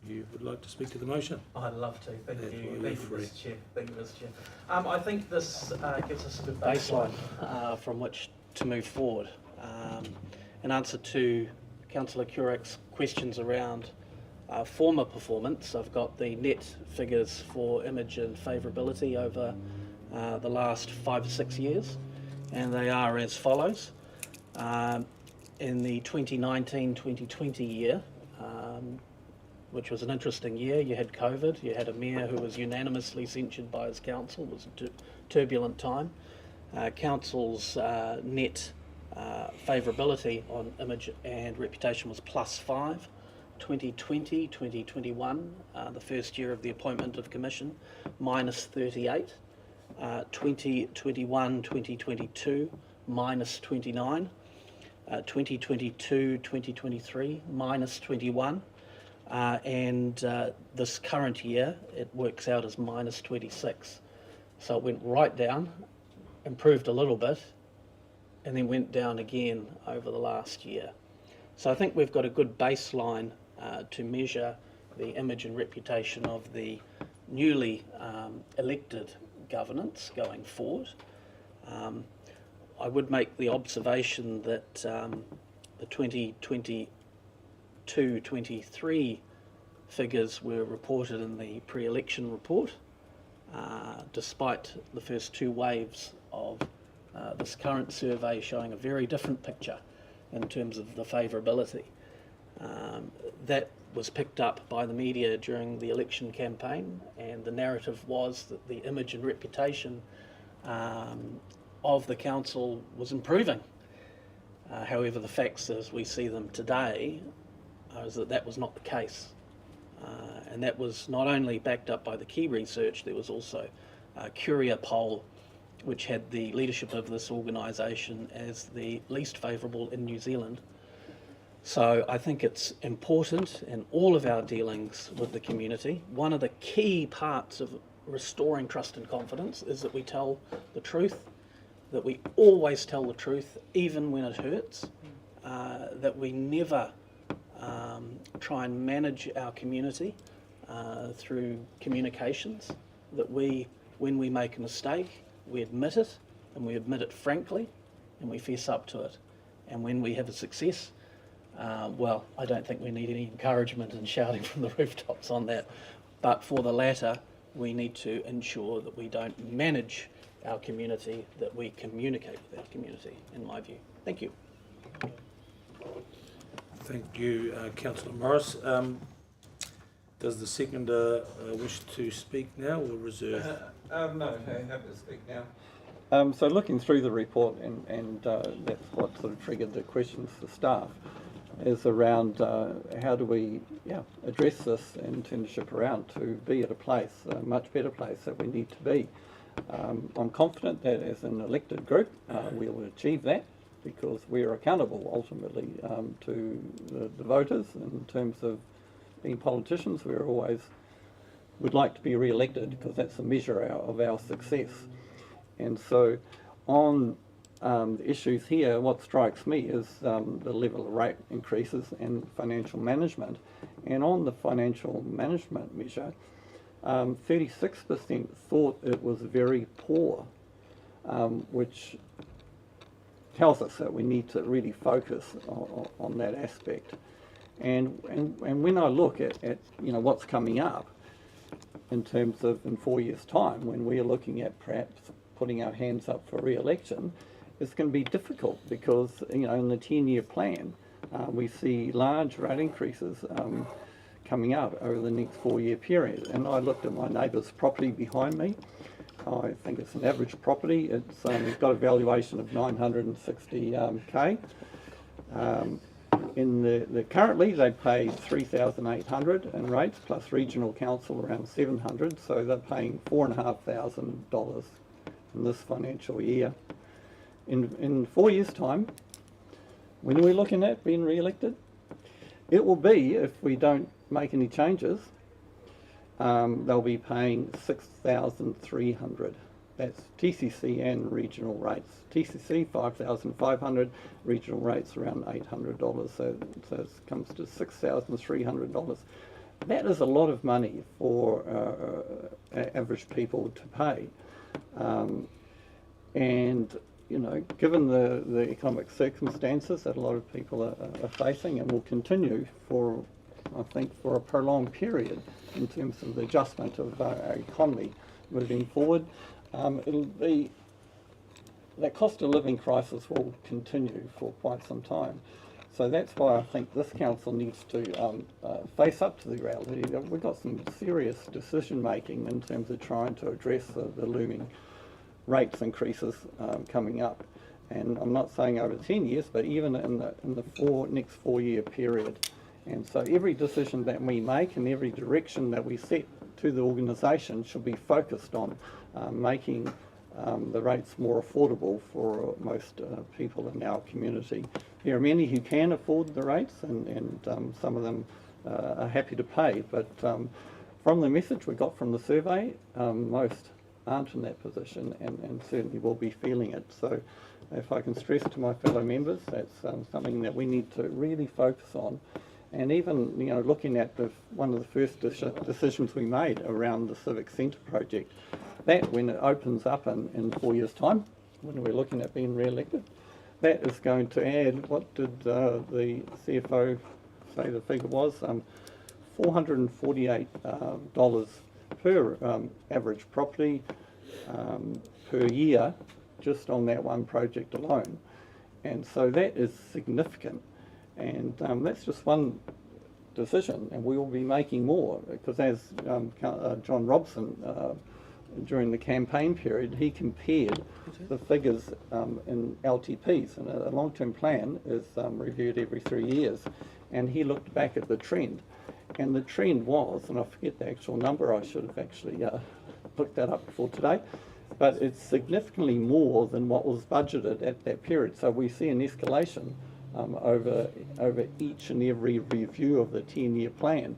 You would like to speak to the motion? I'd love to. Thank you, Mr. Chair. Thank you, Mr. Chair. I think this gives us a good baseline from which to move forward. In answer to Councillor Kurak's questions around former performance, I've got the net figures for image and favourability over the last 5 or 6 years, and they are as follows. In the 2019-2020 year, which was an interesting year, you had COVID, you had a mayor who was unanimously censured by his council. It was a turbulent time. Council's net favourability on image and reputation was +5. 2020, 2021, the first year of the appointment of commission, -38. 2021, 2022, -29. 2022, 2023, -21. And this current year, it works out as -26. So it went right down, improved a little bit, and then went down again over the last year. So I think we've got a good baseline to measure the image and reputation of the newly elected governance going forward. I would make the observation that the 2022-23 figures were reported in the pre-election report, despite the first 2 waves of this current survey showing a very different picture in terms of the favourability. That was picked up by the media during the election campaign, and the narrative was that the image and reputation of the council was improving. However, the facts as we see them today is that that was not the case. And that was not only backed up by the key research, there was also a Curia poll which had the leadership of this organisation as the least favourable in New Zealand. So I think it's important in all of our dealings with the community. One of the key parts of restoring trust and confidence is that we tell the truth, that we always tell the truth even when it hurts, that we never try and manage our community through communications, that when we make a mistake, we admit it, and we admit it frankly, and we fess up to it. And when we have a success, well, I don't think we need any encouragement and shouting from the rooftops on that. But for the latter, we need to ensure that we don't manage our community, that we communicate with our community, in my view. Thank you. Thank you, Councillor Morris. Does the seconder wish to speak now or reserve? No, happy to speak now. So looking through the report, and that's what sort of triggered the questions for staff, is around how do we address this and turn the ship around to be at a place, a much better place that we need to be. I'm confident that as an elected group we will achieve that. because we're accountable ultimately to the voters in terms of being politicians. We're always would like to be re-elected because that's a measure of our success. And so on the issues here, what strikes me is the level of rate increases and financial management. And on the financial management measure, 36% thought it was very poor, which tells us that we need to really focus on that aspect. And when I look at what's coming up in terms of in 4 years' time, when we're looking at perhaps putting our hands up for re-election, it's going to be difficult because in the 10-year plan we see large rate increases coming up over the next 4-year period. And I looked at my neighbour's property behind me. I think it's an average property. It's got a valuation of 960k. In the currently they pay 3,800 in rates plus regional council around 700, so they're paying $4,500 in this financial year. In 4 years' time, when we're looking at being re-elected, it will be, if we don't make any changes, they'll be paying 6,300. That's TCC and regional rates. TCC 5,500, regional rates around $800. So it comes to $6,300. That is a lot of money for average people to pay. And given the economic circumstances that a lot of people are facing and will continue for, I think, for a prolonged period in terms of the adjustment of our economy moving forward, that cost of living crisis will continue for quite some time. So that's why I think this council needs to face up to the reality that we've got some serious decision making in terms of trying to address the looming rates increases coming up. And I'm not saying over 10 years, but even in the next 4-year period. And so every decision that we make and every direction that we set to the organisation should be focused on making the rates more affordable for most people in our community. There are many who can afford the rates and some of them are happy to pay, but from the message we got from the survey, most aren't in that position and certainly will be feeling it. So if I can stress to my fellow members, that's something that we need to really focus on. And even looking at one of the first decisions we made around the Civic Centre project, that when it opens up in 4 years' time, when we're looking at being re-elected, that is going to add, what did the CFO say the figure was? $448 per average property per year, just on that one project alone. And so that is significant. And that's just one decision, and we will be making more, because as John Robson, during the campaign period, he compared the figures in LTPs, and a long-term plan is reviewed every 3 years, and he looked back at the trend, and the trend was, and I forget the actual number, I should have actually looked that up before today, but it's significantly more than what was budgeted at that period. So we see an escalation over each and every review of the 10-year plan.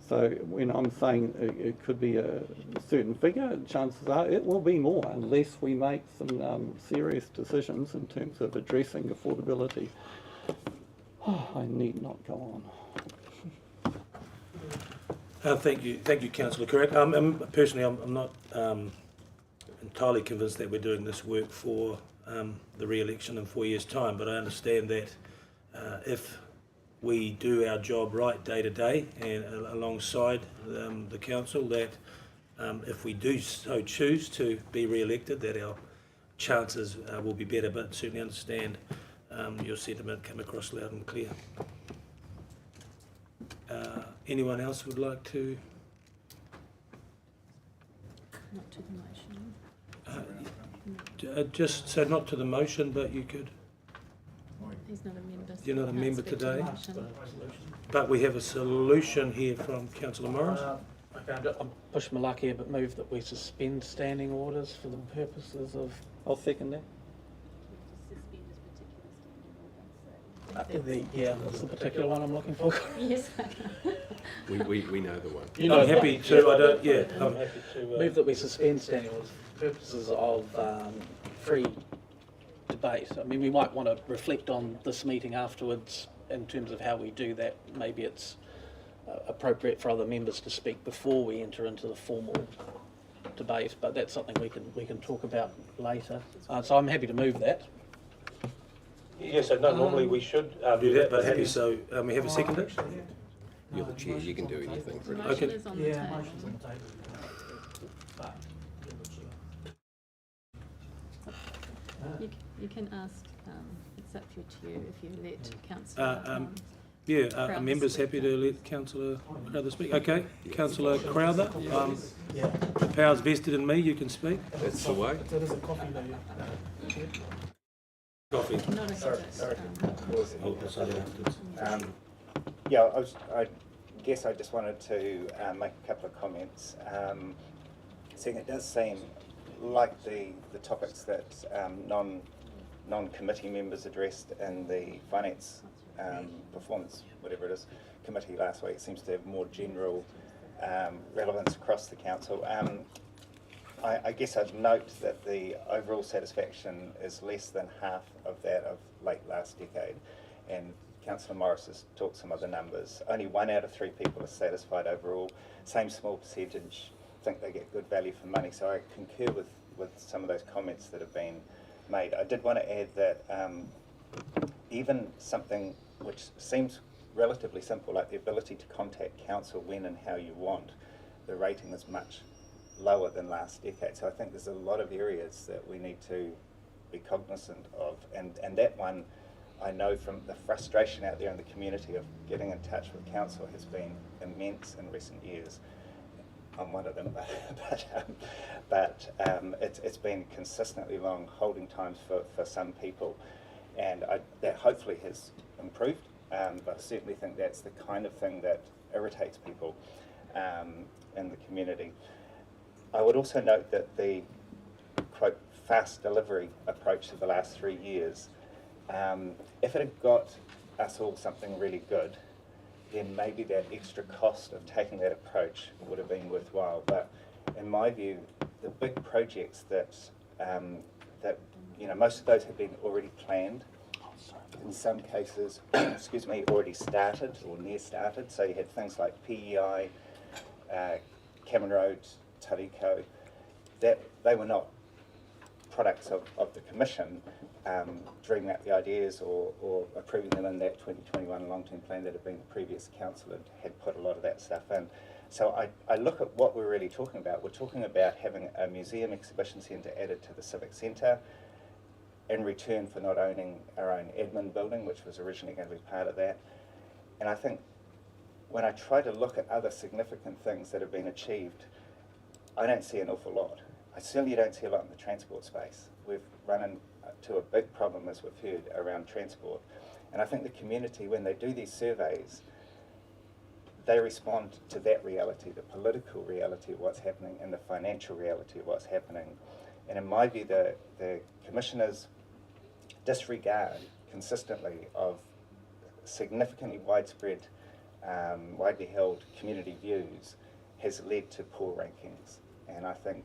So when I'm saying it could be a certain figure, chances are it will be more unless we make some serious decisions in terms of addressing affordability. Oh, I need not go on. Thank you, Councillor Correct. Personally, I'm not entirely convinced that we're doing this work for the re-election in 4 years' time, but I understand that if we do our job right day to day and alongside the council, that if we do so choose to be re-elected, that our chances will be better. But certainly understand your sentiment come across loud and clear. Anyone else would like to? Not to the motion. Just so not to the motion, but you could. He's not a member. So you're not a member today, but we have a solution here from Councillor Morris. I'm pushing my luck here, but move that we suspend standing orders for the purposes of. I'll second that. Yeah, that's the particular one I'm looking for. Yes. We know the one. You know, I'm happy to, I'm happy to move that we suspend standing orders for purposes of free debate. I mean, we might want to reflect on this meeting afterwards in terms of how we do that. Maybe it's appropriate for other members to speak before we enter into the formal debate, but that's something we can talk about later. So I'm happy to move that. Yes, no, normally we should do that, but happy, so we have a seconder? You're the chair, you can do anything pretty much. Motion is on the table. Motion's on the table. You can ask, it's up to you if you let Councillor Are members happy to let Councillor Crowther speak? Okay, Councillor Crowther, the power's vested in me, you can speak. That's the way. That is a coffee, though. Coffee. Not a Sorry. I'll say that afterwards. Yeah, I guess I just wanted to make a couple of comments. Seeing it does seem like the topics that non-committee members addressed in the finance performance, whatever it is, committee last week, seems to have more general relevance across the council. I guess I'd note that the overall satisfaction is less than half of that of late last decade, and Councillor Morris has talked some other numbers. Only 1 out of 3 people are satisfied overall. Same small percentage think they get good value for money. So I concur with some of those comments that have been made. I did want to add that even something which seems relatively simple, like the ability to contact council when and how you want, the rating is much lower than last decade. So I think there's a lot of areas that we need to be cognizant of, and that one I know from the frustration out there in the community of getting in touch with council has been immense in recent years. I'm one of them, but it's been consistently long holding times for some people, and that hopefully has improved, but I certainly think that's the kind of thing that irritates people in the community. I would also note that the, quote, fast delivery approach to the last 3 years, if it had got us all something really good, then maybe that extra cost of taking that approach would have been worthwhile. But in my view, the big projects that most of those have been already planned. In some cases, excuse me, already started or near started. So you had things like PEI, Cameron Road, Tariko, that they were not products of the Commission dreaming up the ideas or approving them in that 2021 long-term plan that had been the previous council had put a lot of that stuff in. So I look at what we're really talking about. We're talking about having a museum exhibition centre added to the Civic Centre in return for not owning our own admin building, which was originally going to be part of that. And I think when I try to look at other significant things that have been achieved, I don't see an awful lot. I certainly don't see a lot in the transport space. We've run into a big problem, as we've heard, around transport. And I think the community, when they do these surveys, they respond to that reality, the political reality of what's happening and the financial reality of what's happening. And in my view, the Commissioner's disregard consistently of significantly widespread, widely held community views has led to poor rankings. And I think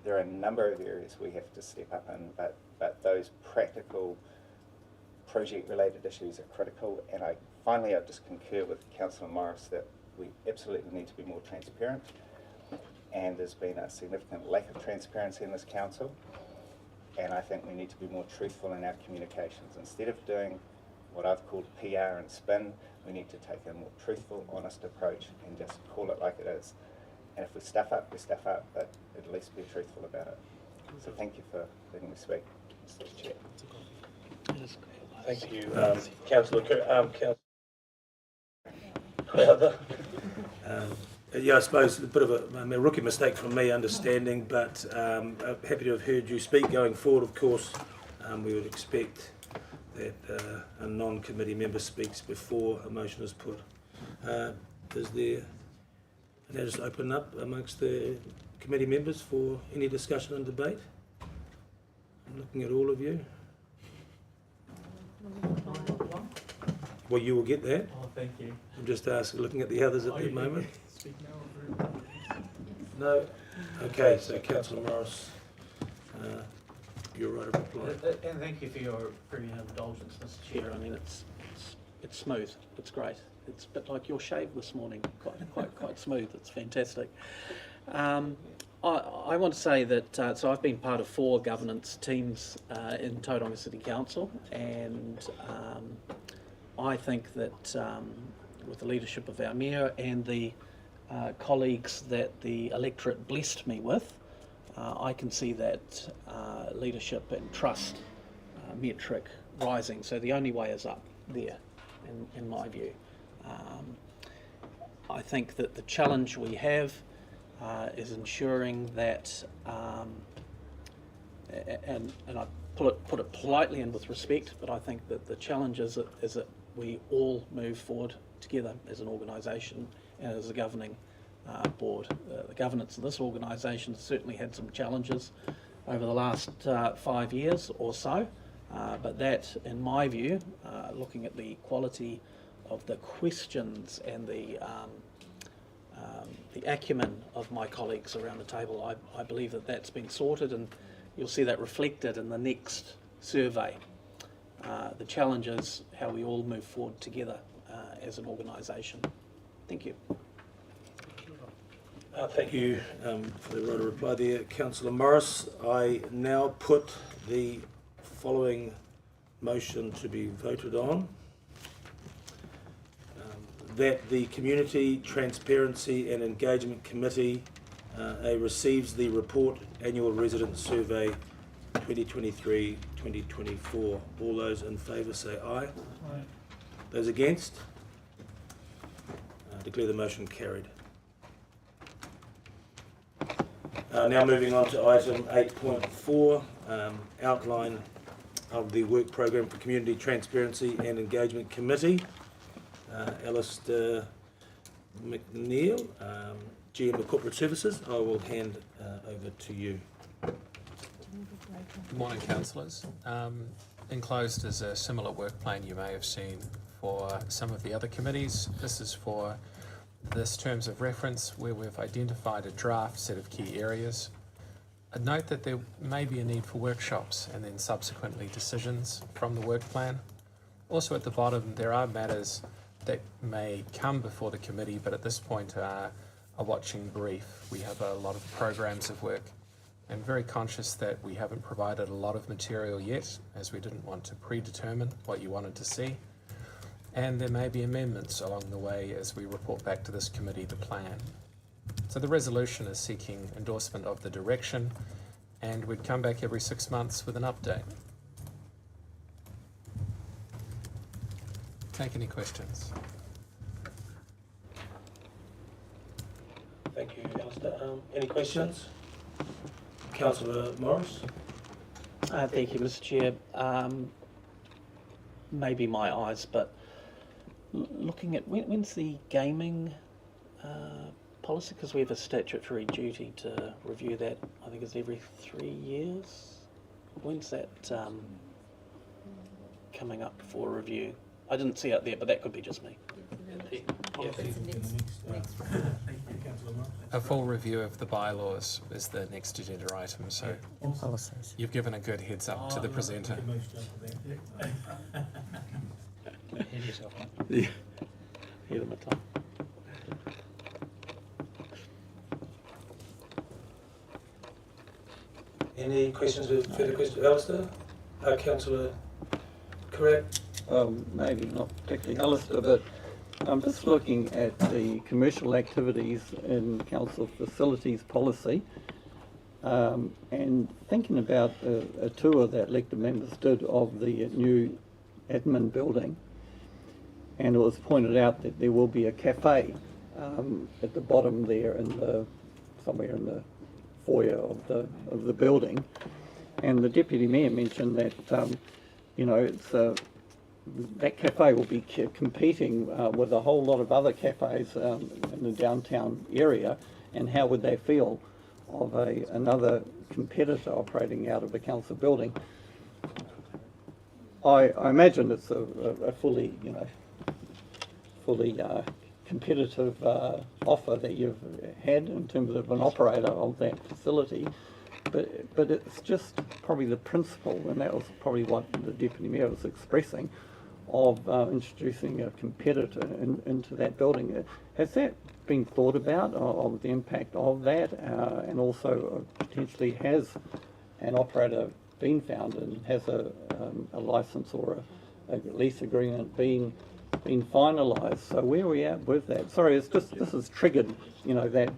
there are a number of areas we have to step up in, but those practical project-related issues are critical. And finally, I just concur with Councillor Morris that we absolutely need to be more transparent. And there's been a significant lack of transparency in this council. And I think we need to be more truthful in our communications. Instead of doing what I've called PR and spin, we need to take a more truthful, honest approach and just call it like it is. And if we stuff up, we stuff up, but at least be truthful about it. So thank you for letting me speak, Mr. Chair. Thank you, Councillor Crowther. Yeah, I suppose a bit of a rookie mistake from me understanding, but happy to have heard you speak. Going forward, of course, we would expect that a non-committee member speaks before a motion is put. Is there, and I'll just open up amongst the committee members for any discussion and debate. I'm looking at all of you. Well, you will get that. Oh, thank you. I'm just looking at the others at the moment. No? Okay, so Councillor Morris, you're right to reply. And thank you for your indulgence, Mr. Chair. I mean, it's smooth. It's great. It's a bit like your shave this morning. Quite smooth. It's fantastic. I want to say that so I've been part of 4 governance teams in Tauranga City Council, and I think that with the leadership of our mayor and the colleagues that the electorate blessed me with, I can see that leadership and trust metric rising. So the only way is up there, in my view. I think that the challenge we have is ensuring that, and I put it politely and with respect, but I think that the challenge is that we all move forward together as an organisation and as a governing board. The governance of this organisation has certainly had some challenges over the last 5 years or so, but that, in my view, looking at the quality of the questions and the acumen of my colleagues around the table, I believe that that's been sorted, and you'll see that reflected in the next survey. The challenge is how we all move forward together as an organisation. Thank you. Thank you for the right of reply there, Councillor Morris. I now put the following motion to be voted on. That the Community Transparency and Engagement Committee receives the report Annual Resident Survey 2023-2024. All those in favour say aye. Aye. Those against? Declare the motion carried. Now moving on to item 8.4, outline of the work programme for Community Transparency and Engagement Committee. Alistair McNeil, GM of Corporate Services, I will hand over to you. Good morning, councillors. Enclosed is a similar work plan you may have seen for some of the other committees. This is for this terms of reference where we've identified a draft set of key areas. I'd note that there may be a need for workshops and then subsequently decisions from the work plan. Also at the bottom there are matters that may come before the committee, but at this point are a watching brief. We have a lot of programs of work and very conscious that we haven't provided a lot of material yet, as we didn't want to predetermine what you wanted to see. And there may be amendments along the way as we report back to this committee the plan. So the resolution is seeking endorsement of the direction, and we'd come back every 6 months with an update. Take any questions. Thank you, Alistair. Any questions? Councillor Morris. Thank you, Mr. Chair. Maybe my eyes, but looking at when's the gaming policy? Because we have a statutory duty to review that. I think it's every 3 years. When's that coming up for review? I didn't see it there, but that could be just me. A full review of the bylaws is the next agenda item, so you've given a good heads up to the presenter. Yeah. Hear them at time. Any questions, further questions, Alistair? Councillor, correct? Maybe not particularly Alistair, but I'm just looking at the commercial activities in council facilities policy and thinking about a tour that elected members did of the new admin building, and it was pointed out that there will be a cafe at the bottom there in somewhere in the foyer of the building, and the deputy mayor mentioned that it's that cafe will be competing with a whole lot of other cafes in the downtown area, and how would they feel of another competitor operating out of a council building? I imagine it's a fully for the competitive offer that you've had in terms of an operator of that facility. But it's just probably the principle, and that was probably what the Deputy Mayor was expressing, of introducing a competitor into that building. Has that been thought about, of the impact of that, and also potentially has an operator been found and has a license or a lease agreement been finalised? So where are we at with that? Sorry, it's just this has triggered, you know, that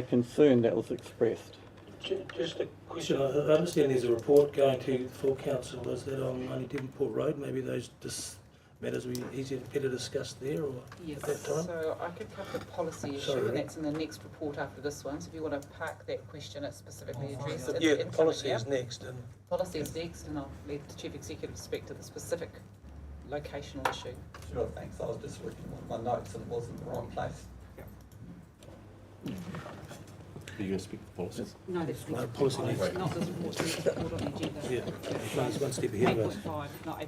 concern that was expressed. Just a question. I understand there's a report going to full council. Is that on 90 Devonport Road? Maybe those matters will be better discussed there, or yes, at that time? So I could cover the policy issue, and that's in the next report after this one. So if you want to park that question, it's specifically addressed. Yeah, policy is next. Policy is next, and I'll let the Chief Executive speak to the specific locational issue. Sure, thanks. I was just reading my notes and it was in the wrong place. Are you going to speak to policy? No, that's No, policy next. Not this report, the next report on the agenda. Yeah, it's one step ahead of us. 8.5, not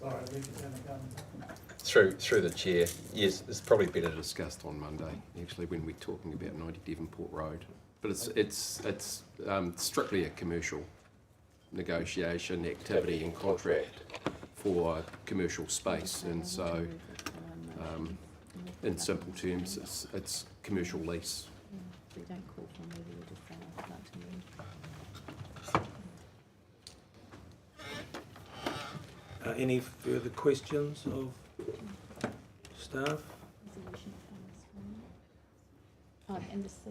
8.4. Through the chair, yes, it's probably better discussed on Monday, actually, when we're talking about 90 Devonport Road. But it's strictly a commercial negotiation, activity and contract for commercial space, and so in simple terms, it's commercial lease. We don't call from whether we just say I'd like to move. Any further questions of staff? Oh, and the C.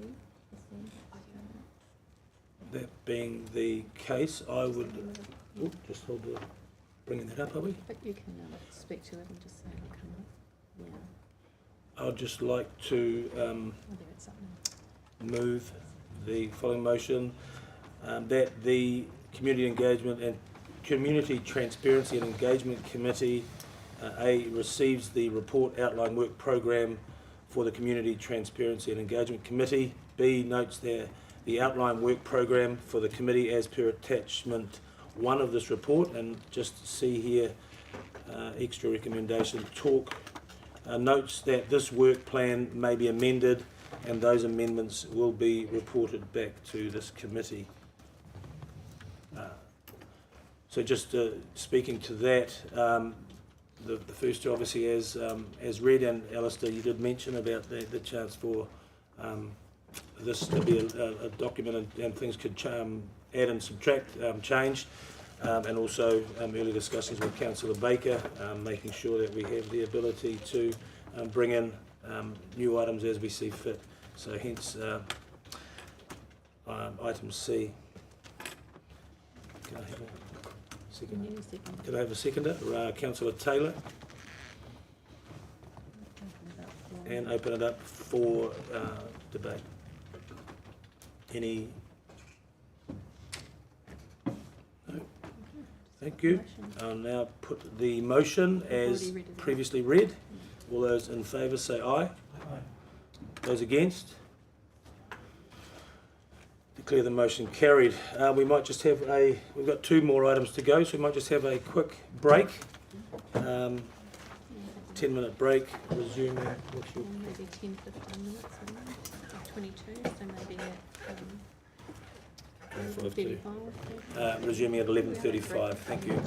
That being the case, I would just hold the bringing that up, are we? But you can speak to it and just say it'll come up. Yeah. I'd just like to move the following motion, that the Community Engagement and Community Transparency and Engagement Committee A, receives the report outline work program for the Community Transparency and Engagement Committee. B, notes the outline work program for the committee as per attachment 1 of this report, and just see here extra recommendation talk notes that this work plan may be amended and those amendments will be reported back to this committee. So just speaking to that, the first two obviously as read, and Alistair, you did mention about the chance for this to be a document and things could add and subtract, change, and also early discussions with Councillor Baker, making sure that we have the ability to bring in new items as we see fit. So hence item C. Can I have a second? Can I have a seconder? Councillor Taylor. And open it up for debate. Any? No? Thank you. I'll now put the motion as previously read. All those in favour say aye. Aye. Those against? Declare the motion carried. We might just have we've got 2 more items to go, so we might just have a quick break. 10-minute break, resuming. Maybe 10, 15 minutes, 22, so maybe at 35. Resuming at 11:35. Thank you.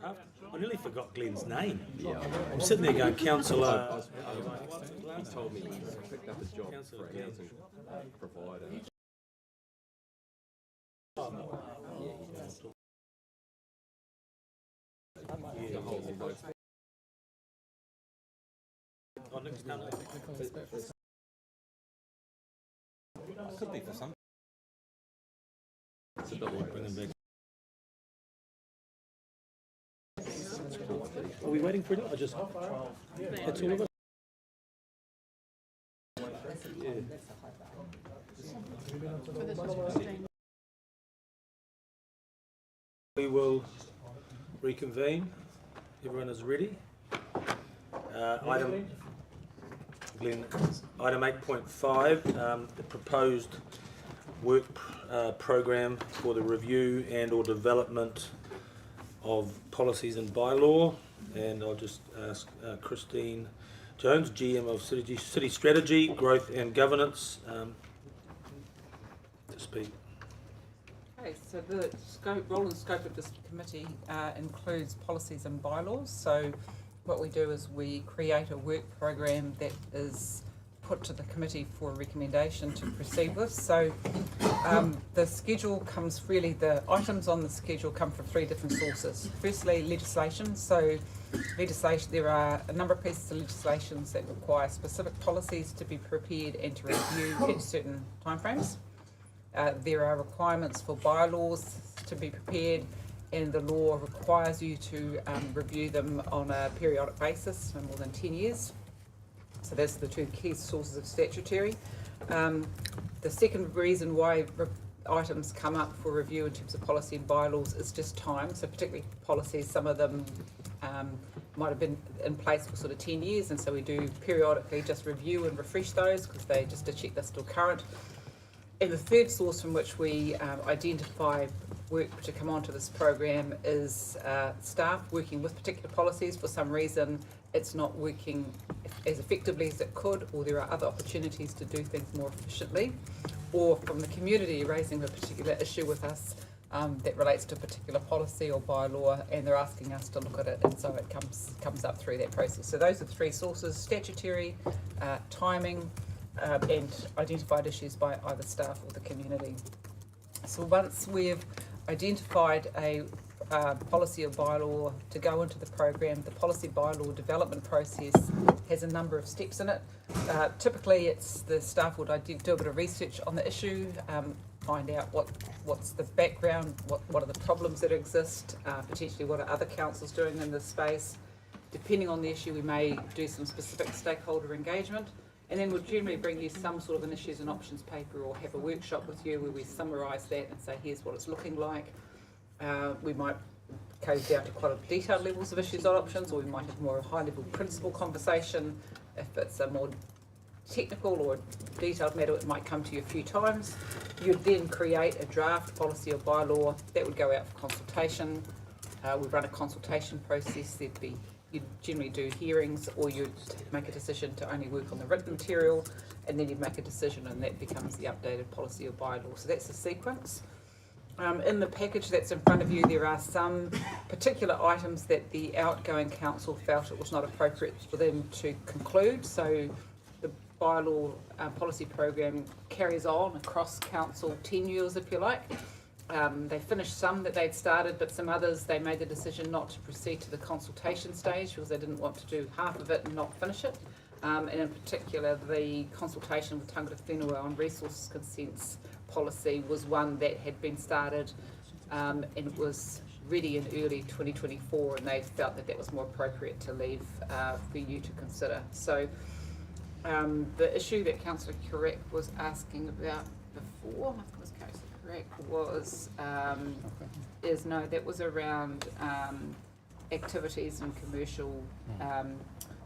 I nearly forgot Glenn's name. Yeah. I'm sitting there going, Councillor. He told me he picked up a job for a housing provider. Could be for some. Are we waiting for it? I just. That's all of it. We will reconvene. Everyone is ready. Item 8.5, the proposed work program for the review and or development of policies and bylaw. And I'll just ask Christine Jones, GM of City Strategy, Growth and Governance, to speak. Okay, so the role and scope of this committee includes policies and bylaws. So what we do is we create a work program that is put to the committee for a recommendation to proceed with. So the schedule comes the items on the schedule come from three different sources. Firstly, legislation. So legislation, there are a number of pieces of legislation that require specific policies to be prepared and to review in certain timeframes. There are requirements for bylaws to be prepared, and the law requires you to review them on a periodic basis, no more than 10 years. So that's the two key sources of statutory. The second reason why items come up for review in terms of policy and bylaws is just time. So particularly policies, some of them might have been in place for sort of 10 years, and so we do periodically just review and refresh those because they just to check they're still current. And the third source from which we identify work to come onto this program is staff working with particular policies. For some reason, it's not working as effectively as it could, or there are other opportunities to do things more efficiently, or from the community raising a particular issue with us that relates to a particular policy or bylaw, and they're asking us to look at it, and so it comes up through that process. So those are the three sources: statutory, timing, and identified issues by either staff or the community. So once we've identified a policy or bylaw to go into the program, the policy bylaw development process has a number of steps in it. Typically, it's the staff would do a bit of research on the issue, find out what's the background, what are the problems that exist, potentially what are other councils doing in this space. Depending on the issue, we may do some specific stakeholder engagement. And then we'll generally bring you some sort of an issues and options paper or have a workshop with you where we summarise that and say, here's what it's looking like. We might go down to quite a detailed levels of issues and options, or we might have more a high-level principle conversation. If it's a more technical or detailed matter, it might come to you a few times. You'd then create a draft policy or bylaw that would go out for consultation. We run a consultation process. You'd generally do hearings, or you'd make a decision to only work on the written material, and then you'd make a decision and that becomes the updated policy or bylaw. So that's the sequence. In the package that's in front of you, there are some particular items that the outgoing council felt it was not appropriate for them to conclude. So the bylaw policy program carries on across council tenures, if you like. They finished some that they'd started, but some others they made the decision not to proceed to the consultation stage because they didn't want to do half of it and not finish it. And in particular, the consultation with Tangata Whenua on resource consents policy was one that had been started and it was ready in early 2024, and they felt that was more appropriate to leave for you to consider. So the issue that Councillor Correct was asking about before, I think it was Councillor Correct, was that was around activities and commercial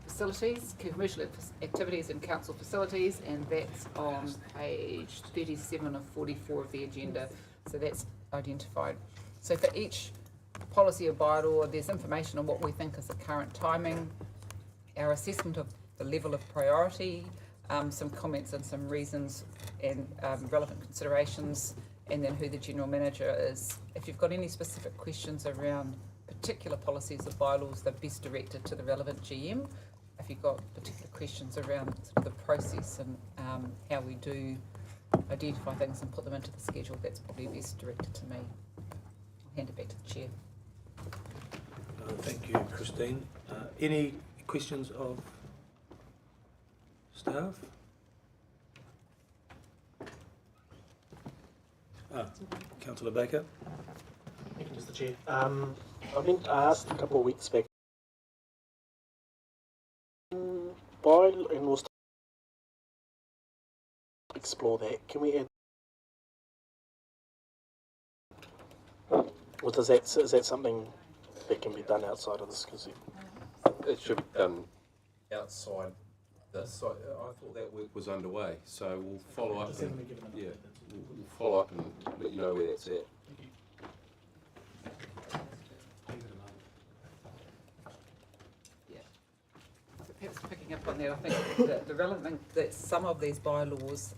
facilities, commercial activities in council facilities, and that's on page 37 of 44 of the agenda. So that's identified. So for each policy or bylaw, there's information on what we think is the current timing, our assessment of the level of priority, some comments and some reasons and relevant considerations, and then who the general manager is. If you've got any specific questions around particular policies or bylaws, they're best directed to the relevant GM. If you've got particular questions around sort of the process and how we do identify things and put them into the schedule, that's probably best directed to me. I'll hand it back to the Chair. Thank you, Christine. Any questions of staff? Councillor Baker. Thank you, Mr. Chair. I asked a couple of weeks back and we'll explore that. Can we add? Or is that something that can be done outside of this? Because it should be done outside this. I thought that work was underway, so we'll follow up. We'll follow up and let you know where that's at. Perhaps picking up on that, I think that the relevant thing that some of these bylaws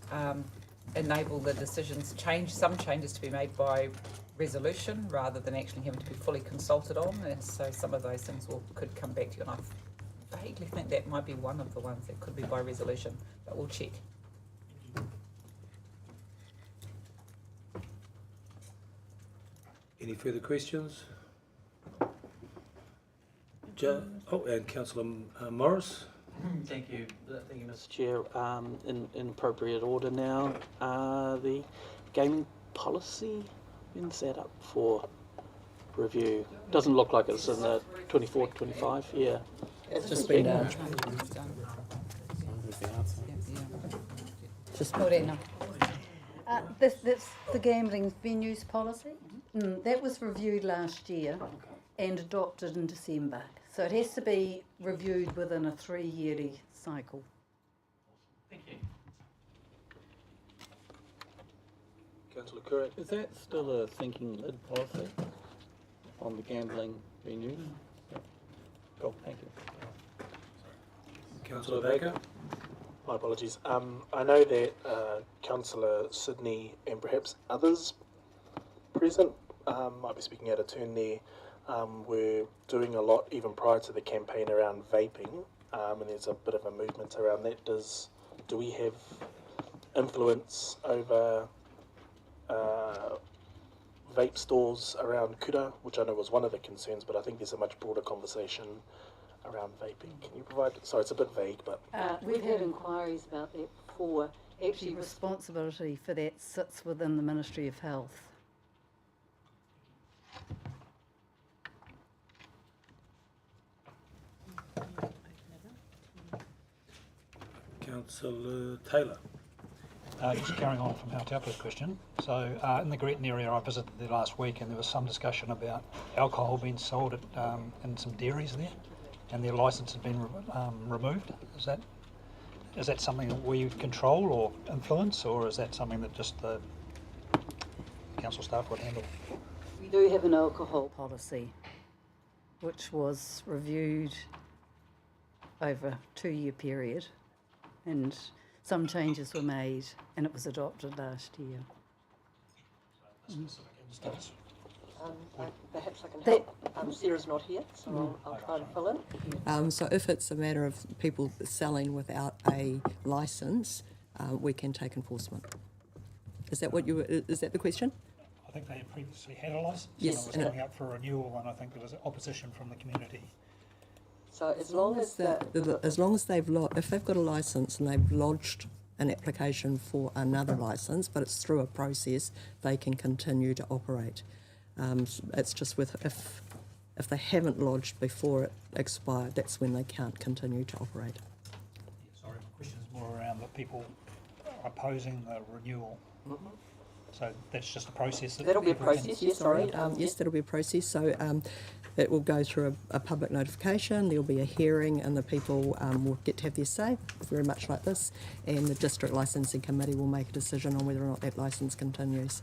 enable the decisions some changes to be made by resolution rather than actually having to be fully consulted on, and so some of those things could come back to you, and I vaguely think that might be one of the ones that could be by resolution, but we'll check. Any further questions? And Councillor Morris. Thank you, Mr. Chair. In appropriate order now, the gaming policy, when's that up for review? Doesn't look like it's in the 24, 25, yeah. It's just been done. Just Morena. That's the gambling venues policy. That was reviewed last year and adopted in December. So it has to be reviewed within a 3-yearly cycle. Thank you. Councillor Curran. Is that still a sinking lid policy on the gambling venues? Cool, thank you. Councillor Baker. My apologies. I know that Councillor Sydney and perhaps others present, might be speaking out of turn there, we're doing a lot even prior to the campaign around vaping, and there's a bit of a movement around that. Do we have influence over vape stores around Kura, which I know was one of the concerns, but I think there's a much broader conversation around vaping. Can you provide, sorry, it's a bit vague, but... We've had inquiries about that before. Actually, responsibility for that sits within the Ministry of Health. Councillor Taylor. Just carrying on from Hautaupu's question. So in the Gretton area, I visited there last week, and there was some discussion about alcohol being sold at, in some dairies there, and their licence had been removed. Is that something that we control or influence, or is that something that just the council staff would handle? We do have an alcohol policy, which was reviewed over a 2-year period, and some changes were made, and it was adopted last year. Perhaps I can help. Sarah's not here, so I'll try to fill in. So if it's a matter of people selling without a licence, we can take enforcement. Is that the question? I think they had previously had a licence, yes, and it was coming up for renewal, and I think there was opposition from the community. So as long as if they've got a licence and they've lodged an application for another licence, but it's through a process, they can continue to operate. It's just if they haven't lodged before it expired, that's when they can't continue to operate. Sorry, my question is more around the people opposing the renewal. Mm-hmm. So that's just a process. That'll be a process, yes, sorry. Yes, that'll be a process. So it will go through a public notification, there'll be a hearing, and the people will get to have their say, very much like this, and the District Licensing Committee will make a decision on whether or not that licence continues.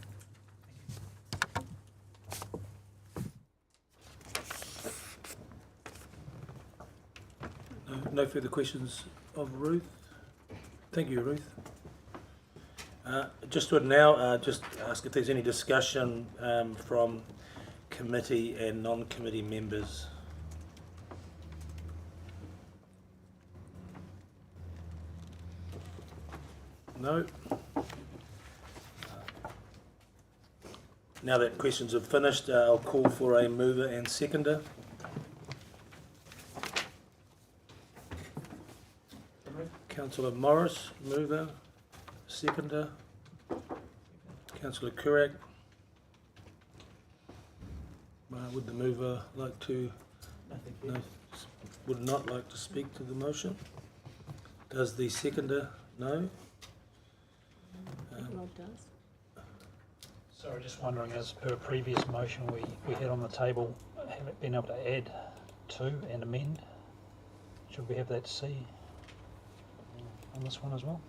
No further questions of Ruth. Thank you, Ruth. Just would now just ask if there's any discussion from committee and non-committee members? No. Now that questions are finished, I'll call for a mover and seconder. Councillor Morris, mover. Seconder. Councillor Kurak. Would the mover like to? No, would not like to speak to the motion. Does the seconder? No. Rod does. Sorry, just wondering, as per a previous motion we had on the table, have it been able to add to and amend? Should we have that C on this one as well?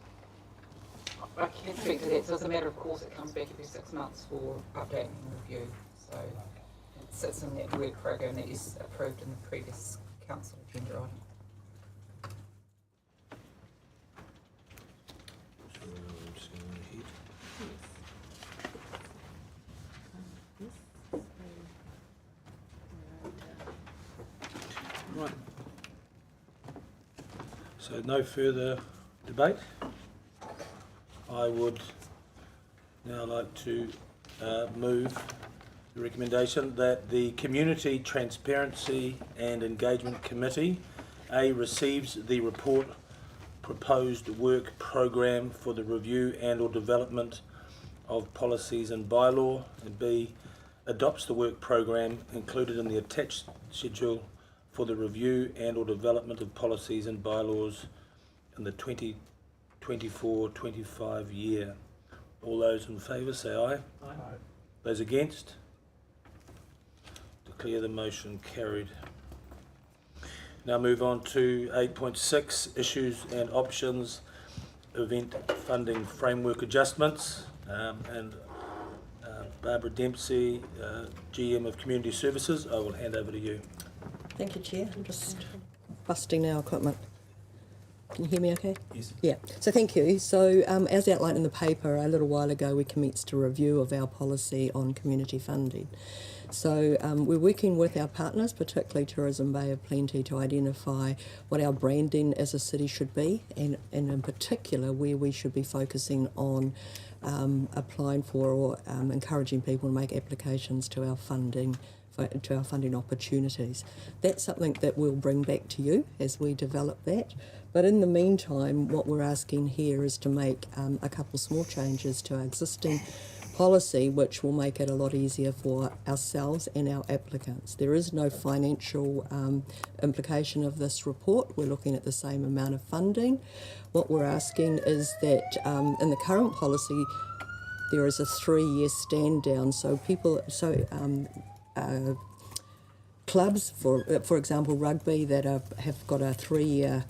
I can speak to that, so as a matter of course it comes back every 6 months for update and review, so it sits in that work program that is approved in the previous council agenda item. Right. So no further debate. I would now like to move the recommendation that the Community Transparency and Engagement Committee A receives the report proposed work program for the review and or development of policies and bylaw, and B adopts the work program included in the attached schedule for the review and or development of policies and bylaws in the 2024-25 year. All those in favour say aye. Aye. Those against? Declare the motion carried. Now move on to 8.6, issues and options, event funding framework adjustments, and Barbara Dempsey, GM of Community Services, I will hand over to you. Thank you, Chair. I'm just busting our equipment. Can you hear me okay? Yes. Yeah, so thank you. So as outlined in the paper, a little while ago we commenced a review of our policy on community funding. So we're working with our partners, particularly Tourism Bay of Plenty, to identify what our branding as a city should be, and in particular where we should be focusing on applying for or encouraging people to make applications to our funding opportunities. That's something that we'll bring back to you as we develop that. But in the meantime, what we're asking here is to make a couple small changes to our existing policy, which will make it a lot easier for ourselves and our applicants. There is no financial implication of this report. We're looking at the same amount of funding. What we're asking is that in the current policy, there is a 3-year stand down. So clubs, for example, rugby, that have got a 3-year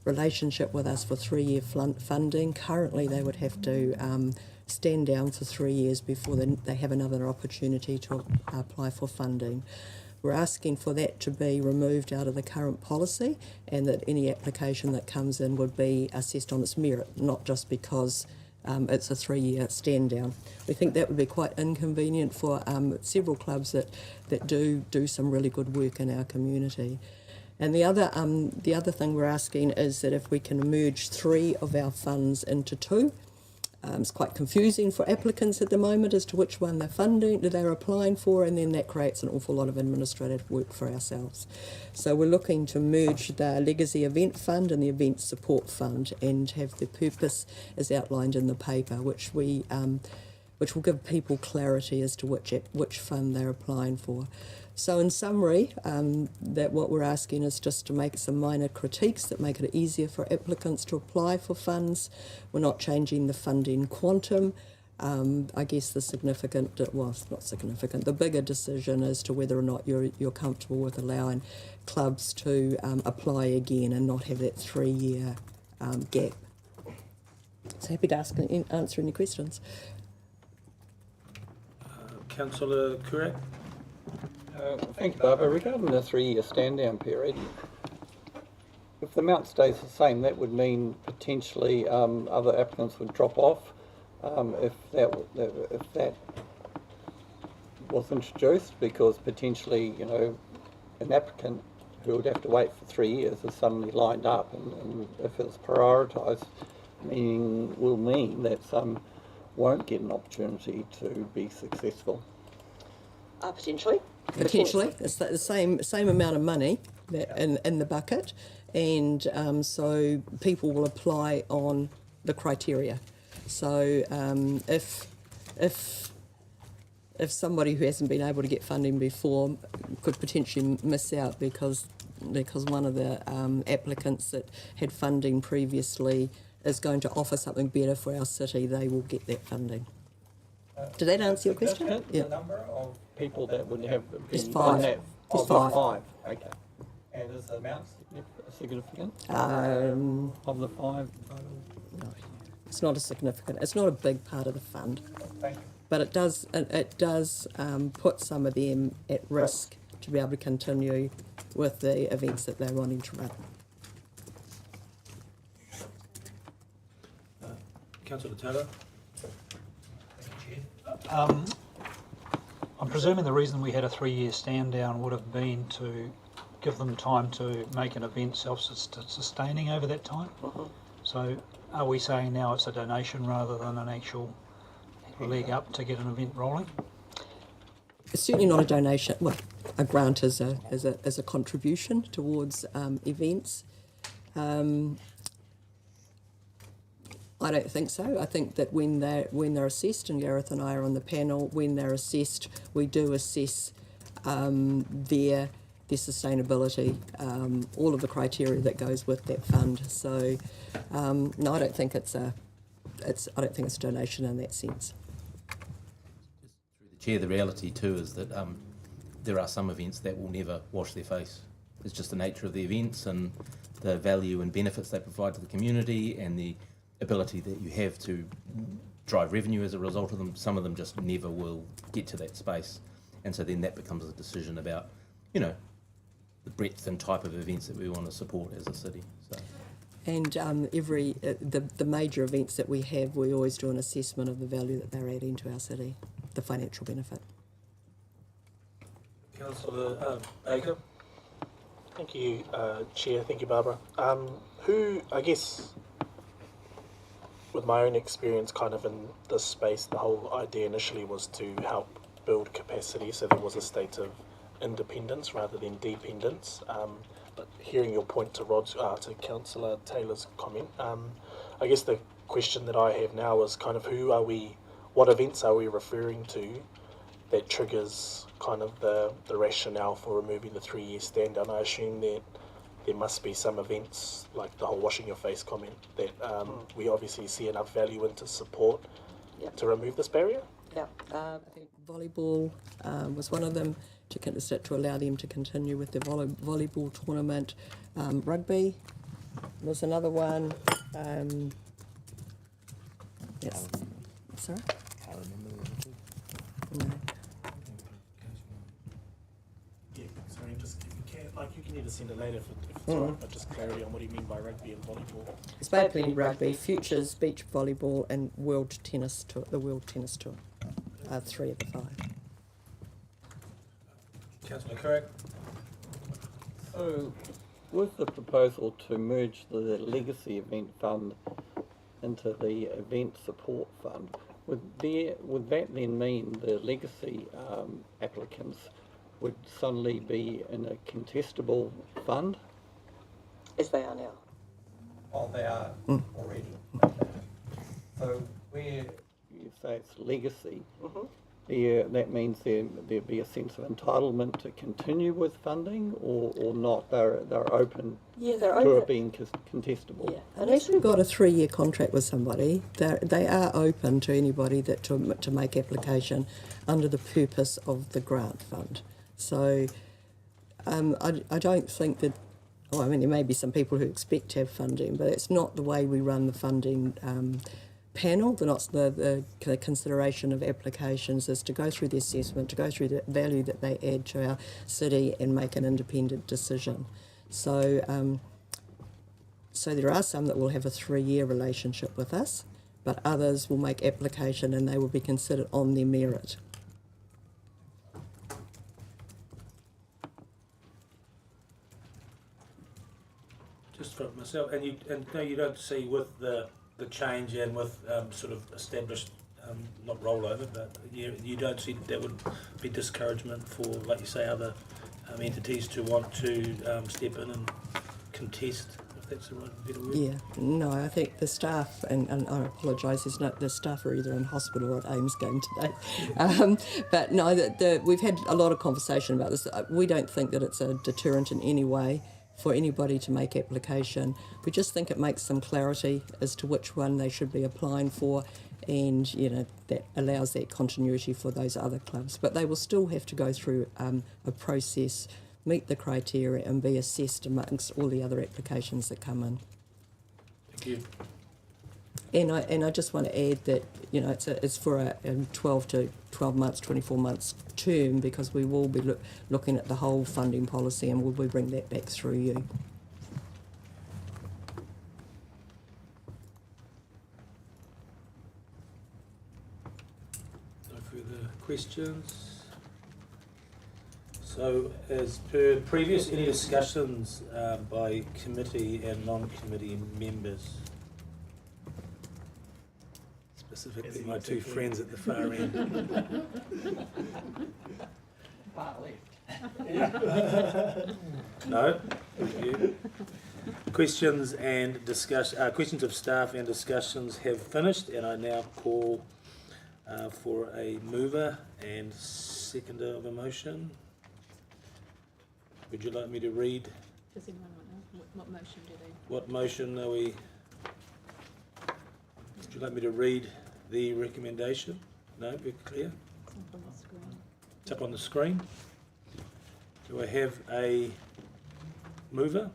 relationship with us for 3-year funding. Currently, they would have to stand down for 3 years before they have another opportunity to apply for funding. We're asking for that to be removed out of the current policy, and that any application that comes in would be assessed on its merit, not just because it's a 3-year stand down. We think that would be quite inconvenient for several clubs that do some really good work in our community. And the other thing we're asking is that if we can merge 3 of our funds into 2. It's quite confusing for applicants at the moment as to which one they're applying for, and then that creates an awful lot of administrative work for ourselves. So we're looking to merge the Legacy Event Fund and the Event Support Fund, and have the purpose as outlined in the paper, which will give people clarity as to which fund they're applying for. So in summary, that what we're asking is just to make some minor critiques that make it easier for applicants to apply for funds. We're not changing the funding quantum. I guess the bigger decision as to whether or not you're comfortable with allowing clubs to apply again and not have that 3-year gap. So happy to answer any questions. Councillor Kurak. Thank you, Barbara. Regarding the 3-year stand-down period, if the amount stays the same, that would mean potentially other applicants would drop off. If that was introduced because potentially, you know, an applicant who would have to wait for 3 years is suddenly lined up, and if it's prioritised, will mean that some won't get an opportunity to be successful. Potentially. Potentially, it's the same amount of money in the bucket, and so people will apply on the criteria. So if somebody who hasn't been able to get funding before could potentially miss out because one of the applicants that had funding previously is going to offer something better for our city, they will get that funding. Did that answer your question? The number of people that would have been Just five. that, Just five. Five. Okay. And is the amount significant? Of the five? No, it's not significant. It's not a big part of the fund. Thank you. But it does put some of them at risk to be able to continue with the events that they're wanting to run. Councillor Taylor. I'm presuming the reason we had a 3-year stand down would have been to give them time to make an event self-sustaining over that time. So are we saying now it's a donation rather than an actual leg up to get an event rolling? It's certainly not a donation. Well, a grant is a contribution towards events. I don't think so. I think that when they're assessed, and Gareth and I are on the panel, when they're assessed, we do assess their sustainability, all of the criteria that goes with that fund. So no, I don't think it's a donation in that sense. Through the chair, the reality too is that there are some events that will never wash their face. It's just the nature of the events and the value and benefits they provide to the community and the ability that you have to drive revenue as a result of them. Some of them just never will get to that space, and so then that becomes a decision about, you know, the breadth and type of events that we want to support as a city. So. And the major events that we have, we always do an assessment of the value that they're adding to our city, the financial benefit. Councillor Baker. Thank you, Chair. Thank you, Barbara. Who, I guess, with my own experience kind of in this space, the whole idea initially was to help build capacity, so there was a state of independence rather than dependence. But hearing your point to Councillor Taylor's comment, I guess the question that I have now is kind of what events are we referring to that triggers kind of the rationale for removing the 3-year stand down? I assume that there must be some events, like the whole washing your face comment, that we obviously see enough value in to support to remove this barrier? Yeah, I think volleyball was one of them, to allow them to continue with their volleyball tournament. Rugby was another one. Yes. Sorry? Can't remember the other two. No. Yeah, sorry, just you can either send it later if it's alright, but just clarity on what do you mean by rugby and volleyball? It's basically rugby, futures, beach volleyball, and the World Tennis Tour. Are 3 of the 5. Councillor Carrick. So, with the proposal to merge the Legacy Event Fund into the Event Support Fund, would that then mean the Legacy applicants would suddenly be in a contestable fund? As they are now. Well, they are already. So where you say it's legacy, that means there'd be a sense of entitlement to continue with funding, or not? They're open to it being contestable. Yeah. Unless we've got a 3-year contract with somebody, they are open to anybody to make application under the purpose of the grant fund. So I don't think that. Oh, I mean, there may be some people who expect to have funding, but it's not the way we run the funding panel. The consideration of applications is to go through the assessment, to go through the value that they add to our city and make an independent decision. So, so there are some that will have a 3-year relationship with us, but others will make application and they will be considered on their merit. for myself, and no, you don't see with the change and with sort of established, not rollover, but you don't see that would be discouragement for, like you say, other entities to want to step in and contest, if that's the right better word. Yeah, no, I think the staff, and I apologise, the staff are either in hospital or at Ames game today. But no, we've had a lot of conversation about this. We don't think that it's a deterrent in any way for anybody to make application. We just think it makes some clarity as to which one they should be applying for, and that allows that continuity for those other clubs. But they will still have to go through a process, meet the criteria, and be assessed amongst all the other applications that come in. Thank you. And I just want to add that it's for a 12 to 12 months, 24 months term, because we will be looking at the whole funding policy, and we'll bring that back through you. No further questions. So, as per previous, any discussions by committee and non-committee members? Specifically, my two friends at the far end. Far left. No? Thank you. Questions of staff and discussions have finished, and I now call for a mover and seconder of a motion. Would you like me to read? Does anyone want to know what motion do they? What motion are we? Would you like me to read the recommendation? No, we're clear. It's up on the screen. It's up on the screen. Do I have a mover?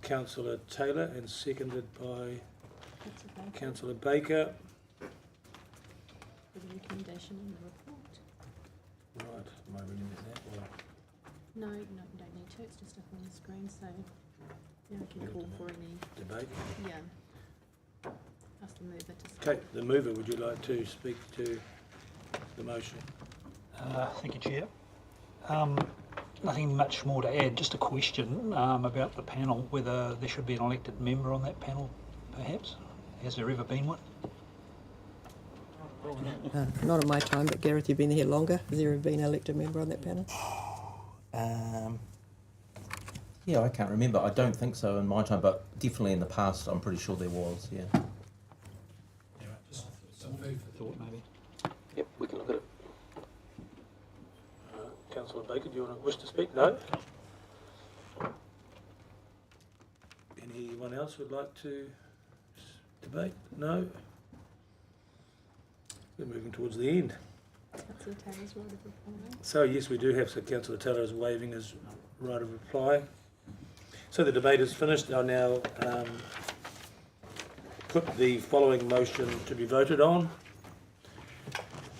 Councillor Taylor, and seconded by Councillor Baker. For the recommendation in the report. Right, am I reading that? Or? No, you don't need to. It's just up on the screen, so yeah, I can call for any Debate? Yeah. Ask the mover to speak. Okay, the mover, would you like to speak to the motion? Thank you, Chair. Nothing much more to add, just a question about the panel, whether there should be an elected member on that panel, perhaps? Has there ever been one? Not in my time, but Gareth, you've been here longer. Has there ever been an elected member on that panel? Yeah, I can't remember. I don't think so in my time, but definitely in the past, I'm pretty sure there was, yeah. Yeah, just some food for thought, maybe. Yep, we can look at it. Councillor Baker, do you wish to speak? No? Anyone else would like to debate? No? We're moving towards the end. Councillor Taylor's right of reply. So yes, we do have, so Councillor Taylor is waiving his right of reply. So the debate is finished. I'll now put the following motion to be voted on.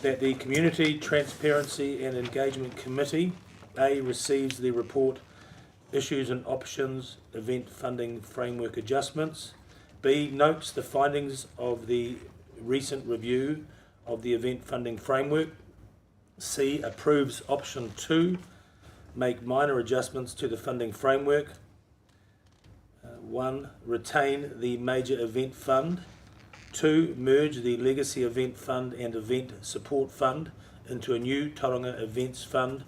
That the Community, Transparency and Engagement Committee, A, receives the report Issues and Options Event Funding Framework Adjustments, B, notes the findings of the recent review of the Event Funding Framework, C, approves Option 2, make minor adjustments to the funding framework, 1, retain the Major Event Fund, 2, merge the Legacy Event Fund and Event Support Fund into a new Tauranga Events Fund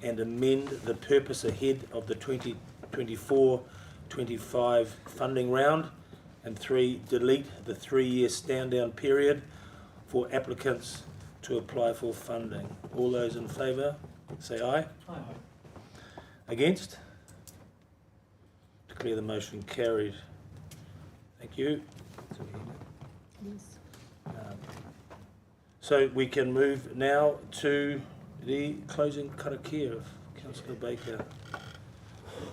and amend the purpose ahead of the 2024-25 funding round, and 3, delete the 3-year stand-down period for applicants to apply for funding. All those in favour, say aye. Aye. Against? Declare the motion carried. Thank you. Yes. So we can move now to the closing karakia of Councillor Baker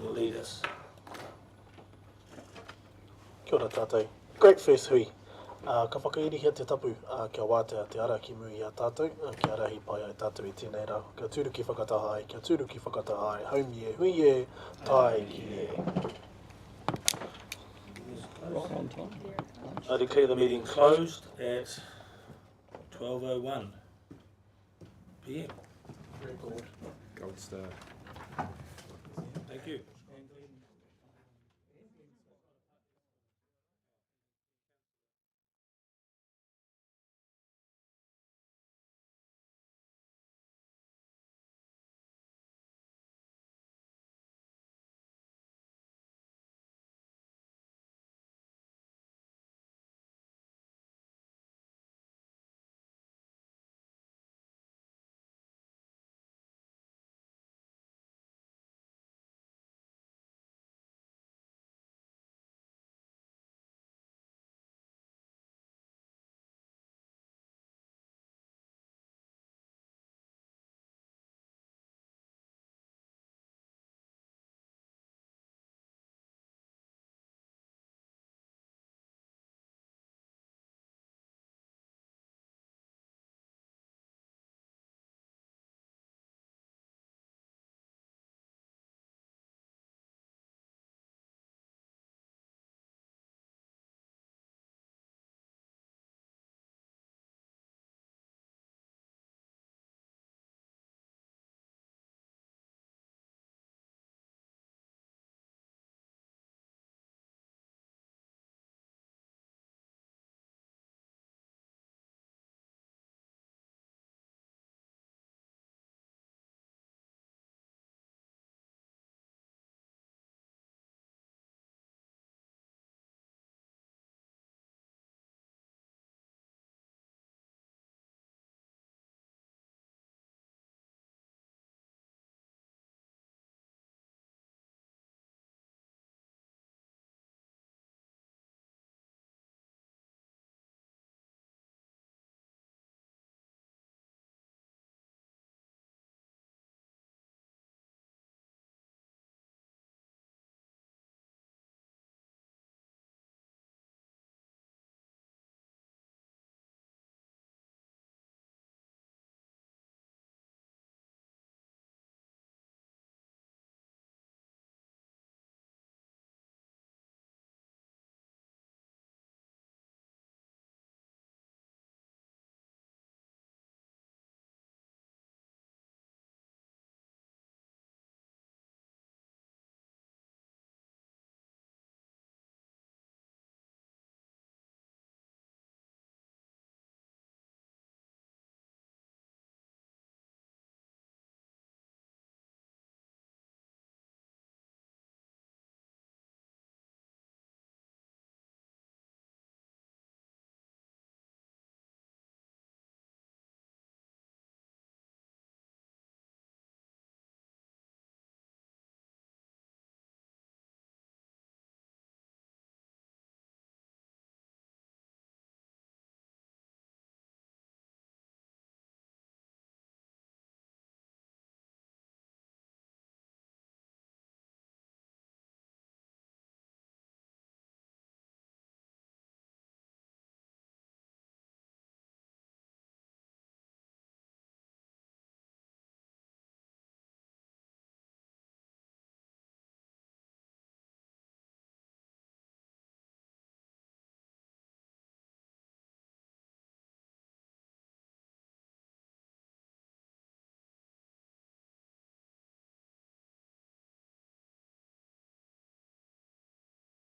will lead us. Kia ora tātou. Great first hui. Ka whakairihia te tapu kia wātea te ara ki mui a tātou, kia rahi pai ai tātou I tēnei rā. Kia tūru ki whakataha ai, kia tūru ki whakataha ai, haumi e, hui e, tai ki e. Right on time. I declare the meeting closed at 12:01 p.m. Gold star. Thank you. you.